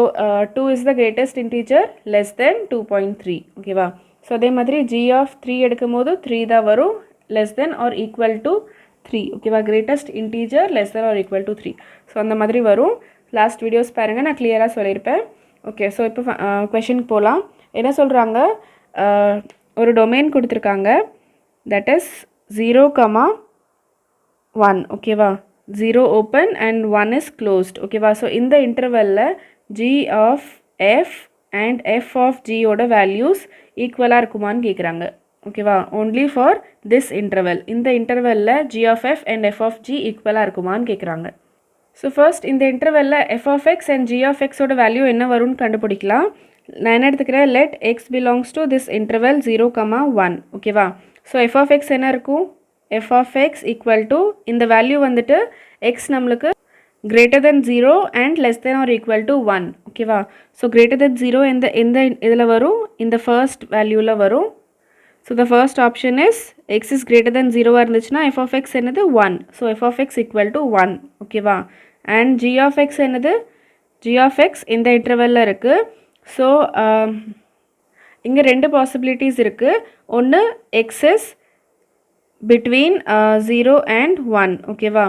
2 is the greatest integer less than 2.3. ஓகேவா? ஸோ அதே மாதிரி ஜி ஆஃப் 3 எடுக்கும் போது 3 தான் வரும், less than or equal to 3. ஓகேவா? Greatest integer less than or equal to 3. So அந்த மாதிரி வரும். லாஸ்ட் வீடியோஸ் பாருங்கள், நான் கிளியராக சொல்லியிருப்பேன். ஓகே, ஸோ இப்போ கொஷனுக்கு போகலாம். என்ன சொல்கிறாங்க? ஒரு டொமைன் கொடுத்துருக்காங்க, தட் இஸ் 0,1. ஓகேவா? 0 ஓப்பன் அண்ட் 1 இஸ் க்ளோஸ்ட். ஓகேவா? ஸோ இந்த இன்டர்வலில் g of f and f of gயோட வேல்யூஸ் ஈக்குவலாக இருக்குமான்னு கேட்குறாங்க. ஓகேவா? Only for this interval. இந்த இன்டர்வலில் g of f and f of g ஈக்குவலாக இருக்குமான்னு கேட்குறாங்க. ஸோ ஃபர்ஸ்ட் இந்த இன்டர்வலில் f of x and g of xோட வேல்யூ என்ன வரும்னு கண்டுபிடிக்கலாம். நான் என்ன எடுத்துக்கிறேன்? let x belongs to this interval 0,1. ஓகேவா? ஸோ f of x என்ன இருக்கும்? f of x equal to இந்த வேல்யூ வந்துட்டு x நம்மளுக்கு greater than 0 and less than or equal to 1. ஓகேவா? ஸோ greater than 0 எந்த இதில் வரும்? இந்த ஃபர்ஸ்ட் வேல்யூவில் வரும். So the first option is x is greater than 0 இருந்துச்சுன்னா f of x என்னது? 1. So f of x equal to 1. ஓகேவா? and g of x என்னது? g of x இந்த இன்டர்வலில் இருக்குது. ஸோ இங்கே ரெண்டு பாசிபிலிட்டிஸ் இருக்குது. ஒன்று எக்ஸ் இஸ் பிட்வீன் 0 and 1. ஓகேவா?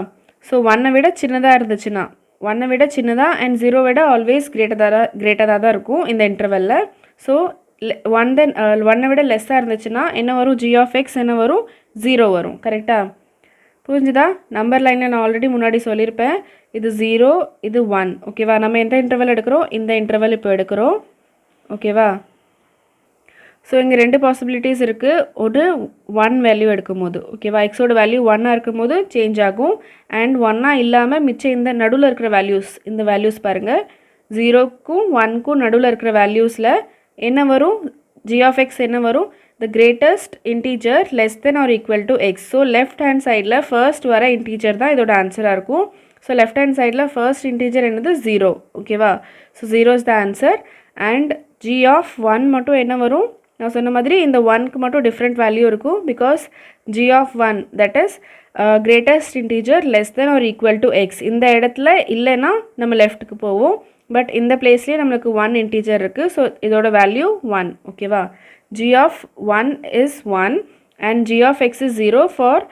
ஸோ 1 விட சின்னதாக இருந்துச்சுன்னா, 1 விட சின்னதாக அண்ட் 0 விட ஆல்வேஸ் கிரேட்டராக தான் இருக்கும் இந்த இன்டர்வலில். ஸோ 1 விட லெஸ்ஸாக இருந்துச்சுன்னா என்ன வரும்? ஜி ஆஃப் எக்ஸ் என்ன வரும்? 0 வரும். கரெக்டாக புரிஞ்சுதா? நம்பர் லைனில் நான் ஆல்ரெடி முன்னாடி சொல்லியிருப்பேன். இது 0, இது 1. ஓகேவா? நம்ம எந்த இன்டர்வல் எடுக்கிறோம்? இந்த இன்டர்வல் இப்போ எடுக்கிறோம். ஓகேவா? ஸோ இங்கே ரெண்டு பாசிபிலிட்டிஸ் இருக்குது. ஒரு 1 வேல்யூ எடுக்கும் போது, ஓகேவா, எக்ஸோட வேல்யூ 1 இருக்கும் போது சேஞ்ச் ஆகும். அண்ட் 1 இல்லாமல் மிச்சம் இந்த நடுவில் இருக்கிற வேல்யூஸ், இந்த வேல்யூஸ் பாருங்கள், 0க்கும் 1க்கும் நடுவில் இருக்கிற வேல்யூஸில் என்ன வரும்? ஜி ஆஃப் எக்ஸ் என்ன வரும்? The greatest integer less than or equal to x. So left hand சைடில் ஃபர்ஸ்ட் வர இன்டீஜர் தான் இதோட ஆன்சராக இருக்கும். ஸோ லெஃப்ட் ஹேண்ட் சைடில் ஃபர்ஸ்ட் இன்டீஜர் என்னது 0 ஓகேவா. So 0 is the answer. And g of 1 மட்டும் என்ன வரும், நான் சொன்ன மாதிரி இந்த 1க்கு மட்டும் டிஃப்ரெண்ட் வேல்யூ இருக்கும். Because g of 1 that is greatest integer less than or equal to x. இந்த இடத்துல இல்லைன்னா நம்ம லெஃப்ட்டுக்கு போவோம். பட் இந்த பிளேஸ்லேயே நம்மளுக்கு 1 இன்டீஜர் இருக்குது. ஸோ இதோட வேல்யூ 1 ஓகேவா. g of 1 is 1 and g of x is 0 for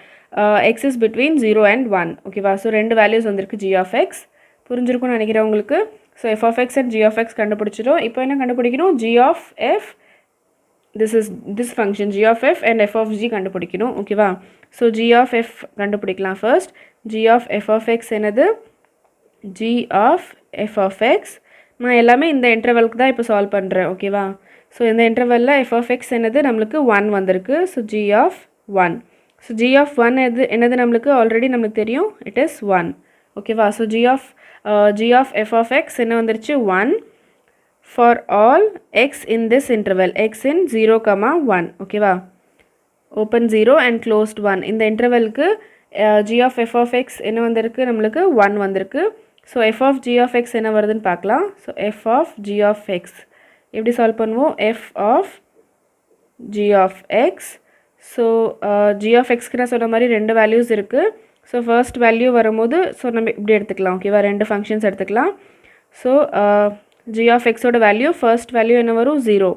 x is between 0 and 1 ஓகேவா. ஸோ ரெண்டு வேல்யூஸ் வந்திருக்கு g ஆஃப் x. புரிஞ்சிருக்கும்னு நினைக்கிறேன் உங்களுக்கு. So f of x and g of x கண்டுபிடிச்சிடும். இப்போ என்ன கண்டுபிடிக்கணும், g of f, this function g of f and f of g கண்டுபிடிக்கணும் ஓகேவா. ஸோ g of f கண்டுபிடிக்கலாம் first. g of f of x என்னது, g of f of x. நான் எல்லாமே இந்த இன்டர்வலுக்கு தான் இப்போ சால்வ் பண்ணுறேன் ஓகேவா. ஸோ இந்த இன்டர்வலில் f of x என்னது நம்மளுக்கு 1 வந்திருக்கு. So g of 1. So g of 1 என்னது நம்மளுக்கு ஆல்ரெடி நம்மளுக்கு தெரியும், இட் இஸ் 1 ஓகேவா. So g of f of x என்ன வந்துருச்சு 1 for all x in this interval, x in 0, 1 ஓகேவா. Open 0 and closed 1. இந்த இன்டர்வலுக்கு g of f of x என்ன வந்திருக்கு நம்மளுக்கு 1 வந்திருக்கு. So f of g of x என்ன வருதுன்னு பார்க்கலாம். So f of g of x எப்படி சால்வ் பண்ணுவோம், f of g of x. So g of xக்கு நான் சொன்ன மாதிரி ரெண்டு வேல்யூஸ் இருக்குது. ஸோ ஃபர்ஸ்ட் வேல்யூ வரும்போது ஸோ நம்ம இப்படி எடுத்துக்கலாம் ஓகேவா, ரெண்டு ஃபங்க்ஷன்ஸ் எடுத்துக்கலாம். ஸோ g of xோட வேல்யூ ஃபர்ஸ்ட் வேல்யூ என்ன வரும் 0.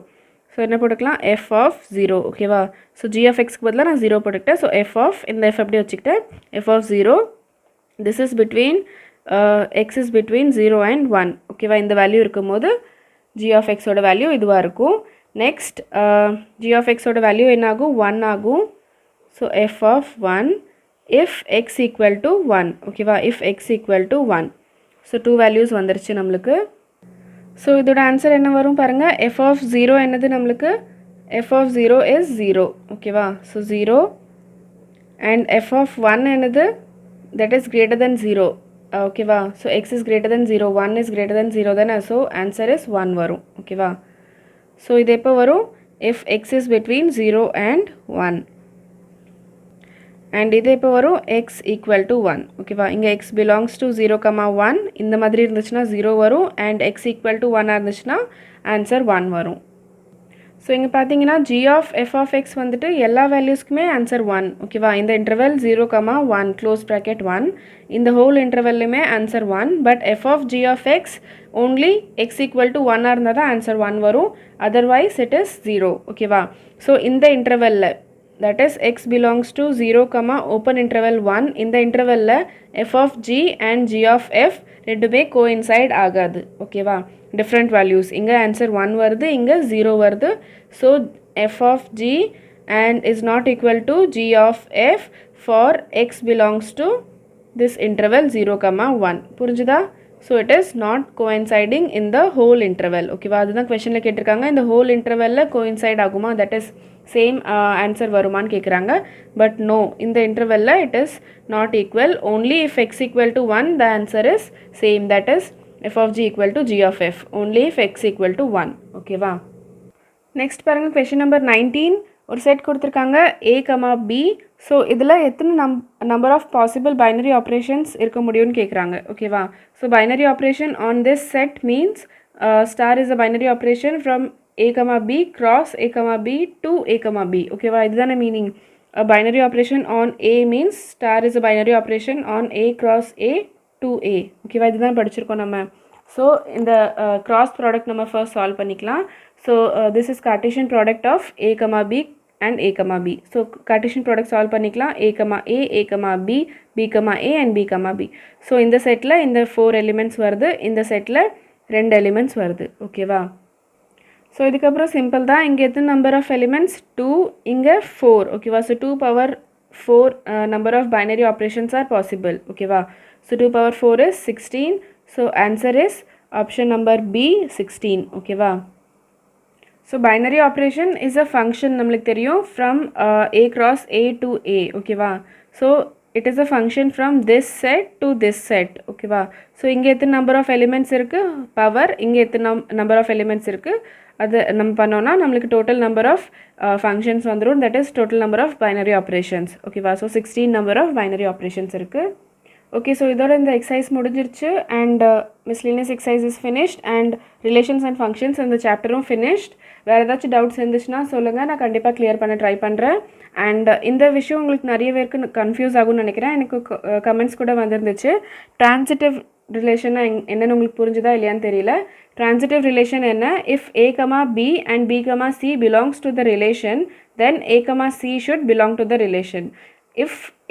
ஸோ என்ன போட்டுக்கலாம், f of 0 ஓகேவா. ஸோ g of xக்கு பதிலாக நான் 0 போட்டுக்கிட்டேன். ஸோ f of இந்த f அப்படி வச்சுக்கிட்டேன், f of 0 this is between x is between 0 and 1 ஓகேவா. இந்த வேல்யூ இருக்கும்போது g of xோட வேல்யூ இதுவாக இருக்கும். நெக்ஸ்ட் g of xோட வேல்யூ என்ன ஆகும், 1 ஆகும். So f of 1 if x equal to 1 ஓகேவா, if x equal to 1. So 2 values வந்துருச்சு நம்மளுக்கு. ஸோ இதோட ஆன்சர் என்ன வரும் பாருங்கள், f of 0 என்னது நம்மளுக்கு, f of 0 is 0 ஓகேவா. ஸோ 0 and f of 1 என்னது, that is greater than 0 ஓகேவா. So x is greater than 0, 1 is greater than 0 தானே. ஸோ ஆன்சர் is 1 வரும் ஓகேவா. ஸோ இது எப்போ வரும், if x is between 0 and 1. And இது இப்போ வரும் x equal to 1 ஓகேவா. இங்கே x belongs to 0, 1 இந்த மாதிரி இருந்துச்சுன்னா 0 வரும். அண்ட் x equal to 1 இருந்துச்சுன்னா ஆன்சர் 1 வரும். ஸோ இங்கே பார்த்தீங்கன்னா g of f of x வந்துட்டு எல்லா வேல்யூஸ்க்குமே ஆன்சர் 1 ஓகேவா. இந்த இன்டர்வல் 0, 1 க்ளோஸ் ப்ராக்கெட் 1, இந்த ஹோல் இன்டர்வல்லுமே answer 1. But f of g of x only x equal to 1 இருந்தால் தான் ஆன்சர் 1 வரும். அதர்வைஸ் இட் இஸ் 0 ஓகேவா. ஸோ இந்த இன்டர்வலில் that is x belongs to 0, open interval 1. இந்த இன்டர்வலில் f of g and g of f ரெண்டுமே coincide ஆகாது ஓகேவா. டிஃப்ரெண்ட் வேல்யூஸ், இங்கே ஆன்சர் 1 வருது, இங்கே 0 வருது. So f of g and is not equal to g of f for x belongs to this interval 0, 1. புரிஞ்சுதா. So it is not coinciding in the whole interval ஓகேவா. அதுதான் கொஷனில் கேட்டிருக்காங்க, இந்த ஹோல் இன்டர்வலில் கோயின்சைட் ஆகுமா, தட் இஸ் சேம் ஆன்சர் வருமானு கேட்குறாங்க. பட் நோ, இந்த இன்டர்வலில் it is not equal. Only if x equal to 1 the answer is same, that is f of g equal to g of f only if x equal to 1 ஓகேவா. Next பாருங்கள், question number 19. ஒரு set கொடுத்துருக்காங்க a, b. So இதில் எத்தனை number of possible binary operations இருக்க முடியும்னு கேட்குறாங்க ஓகேவா. So binary operation on this set means star is a binary operation from a, b cross a, b to a, b ஓகேவா. இதுதானே meaning. Binary operation on a means star is a binary operation on a cross a to a ஓகேவா. இதுதான் படிச்சிருக்கோம் நம்ம. So இந்த cross product நம்ம first solve பண்ணிக்கலாம். So this is Cartesian product of a, b and a, b. So Cartesian product solve பண்ணிக்கலாம். a, b, b, a and b, b. So இந்த செட்டில் இந்த 4 எலிமெண்ட்ஸ் வருது, இந்த செட்டில் 2 எலிமெண்ட்ஸ் வருது ஓகேவா. ஸோ இதுக்கப்புறம் சிம்பிள் தான். இங்கே எத்தனை நம்பர் ஆஃப் எலிமெண்ட்ஸ் 2, இங்கே 4 ஓகேவா. So 2 power 4 number of binary operations are possible ஓகேவா. So 2 power 4 is 16. So answer is option number B 16 ஓகேவா. So binary operation is a function நம்மளுக்கு தெரியும் from a cross a to a ஓகேவா. So it is a function from this set to this set ஓகேவா. So இங்கே எத்தனை number of elements இருக்குது power, இங்கே எத்தனை நம்பர் ஆஃப் எலிமெண்ட்ஸ் இருக்குது அது நம்ம பண்ணோன்னா நம்மளுக்கு டோட்டல் நம்பர் ஆஃப் ஃபங்க்ஷன்ஸ் வந்துடும், that is total number of binary operations ஓகேவா. So 16 number of binary operations இருக்குது. ஓகே, ஸோ இதோட இந்த எக்ஸசைஸ் முடிஞ்சிருச்சு and miscellaneous exercise is finished and relations and functions இந்த சாப்டரும் ஃபினிஷ்ட். வேறு ஏதாச்சும் டவுட்ஸ் இருந்துச்சுன்னா சொல்லுங்கள், நான் கண்டிப்பாக கிளியர் பண்ண ட்ரை பண்ணுறேன். அண்ட் இந்த விஷயம் உங்களுக்கு நிறைய பேருக்கு கன்ஃபியூஸ் ஆகும்னு நினைக்கிறேன். எனக்கு கமெண்ட்ஸ் கூட வந்துருந்துச்சு. ட்ரான்சிட்டிவ் ரிலேஷன்னா என்னென்னு உங்களுக்கு புரிஞ்சுதா இல்லையான்னு தெரியல. ட்ரான்சிட்டிவ் ரிலேஷன் என்ன? If A, B and B, C belongs to the relation, then A, C should belong to the relation.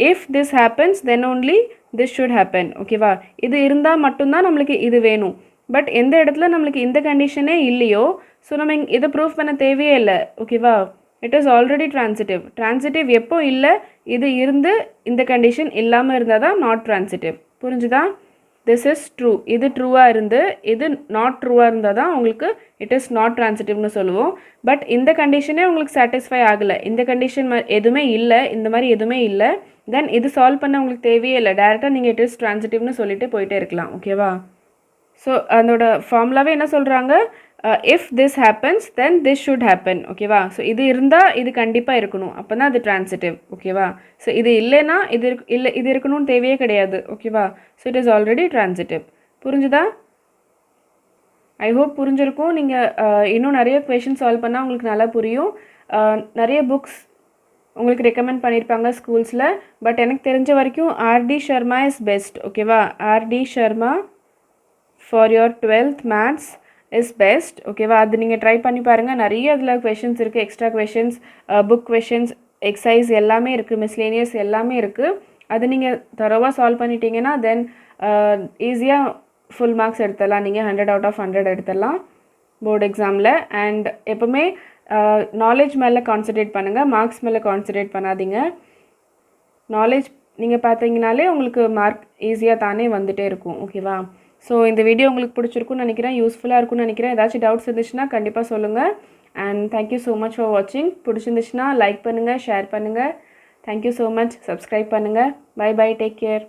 If this happens, then only this should happen. ஓகேவா? இது இருந்தால் மட்டும்தான் நம்மளுக்கு இது வேணும். பட் எந்த இடத்துல நம்மளுக்கு இந்த கண்டிஷனே இல்லையோ, ஸோ நம்ம இதை ப்ரூஃப் பண்ண தேவையே இல்லை. ஓகேவா? It is already transitive. Transitive எப்போ இல்லை, இது இருந்து இந்த கண்டிஷன் இல்லாமல் இருந்தால் தான் நாட் ட்ரான்சிட்டிவ். புரிஞ்சுதா? This is true. இது ட்ரூவாக இருந்து இது நாட் ட்ரூவாக இருந்தால் தான் உங்களுக்கு இட் இஸ் நாட் ட்ரான்சிட்டிவ்னு சொல்லுவோம். பட் இந்த கண்டிஷனே உங்களுக்கு சாட்டிஸ்ஃபை ஆகலை, இந்த கண்டிஷன் எதுவுமே இல்லை, இந்த மாதிரி எதுவுமே இல்லை, தென் இது சால்வ் பண்ண உங்களுக்கு தேவையே இல்லை. டேரெக்டாக நீங்கள் இட் இஸ் ட்ரான்சிட்டிவ்னு சொல்லிட்டு போயிட்டே இருக்கலாம். ஓகேவா? ஸோ அதோட ஃபார்முலாவே என்ன சொல்கிறாங்க? If this happens then this should happen. ஓகேவா? ஸோ இது இருந்தால் இது கண்டிப்பாக இருக்கணும், அப்போ தான் அது ட்ரான்சிட்டிவ். ஓகேவா? ஸோ இது இல்லைன்னா இது இருக்கணும்னு தேவையே கிடையாது. ஓகேவா? So it is already transitive. புரிஞ்சுதா? ஐ ஹோப் புரிஞ்சிருக்கும். நீங்கள் இன்னும் நிறைய கொஷின் சால்வ் பண்ணால் உங்களுக்கு நல்லா புரியும். நிறைய புக்ஸ் உங்களுக்கு ரெக்கமெண்ட் பண்ணியிருப்பாங்க ஸ்கூல்ஸில். பட் எனக்கு தெரிஞ்ச வரைக்கும் ஆர்டி ஷர்மா இஸ் பெஸ்ட். ஓகேவா? RD Sharma for your 12th maths is best. ஓகேவா? அது நீங்கள் ட்ரை பண்ணி பாருங்கள். நிறைய அதில் கொஷின்ஸ் இருக்குது, extra questions, book questions, exercise எல்லாமே இருக்குது, மிஸ்லேனியஸ் எல்லாமே இருக்குது. அது நீங்கள் தரோவாக சால்வ் பண்ணிட்டீங்கன்னா தென் ஈஸியாக ஃபுல் மார்க்ஸ் எடுத்துடலாம். நீங்கள் 100 out of 100 எடுத்துடலாம் போர்டு எக்ஸாமில். அண்ட் எப்போவுமே நாலேஜ் மேலே கான்சன்ட்ரேட் பண்ணுங்கள், மார்க்ஸ் மேலே கான்சன்ட்ரேட் பண்ணாதீங்க. நாலேஜ் நீங்கள் பார்த்தீங்கனாலே உங்களுக்கு மார்க் ஈஸியாக தானே வந்துகிட்டே இருக்கும். ஓகேவா? ஸோ இந்த வீடியோ உங்களுக்கு பிடிச்சிருக்குன்னு நினைக்கிறேன், யூஸ்ஃபுல்லாக இருக்கும்னு நினைக்கிறேன். ஏதாச்சும் டவுட்ஸ் இருந்துச்சுன்னா கண்டிப்பாக சொல்லுங்கள். And thank you so much for வாட்சிங். பிடிச்சிருந்துச்சுன்னா லைக் பண்ணுங்கள், ஷேர் பண்ணுங்கள். Thank you so much. சப்ஸ்கிரைப் பண்ணுங்கள். Bye bye, take care.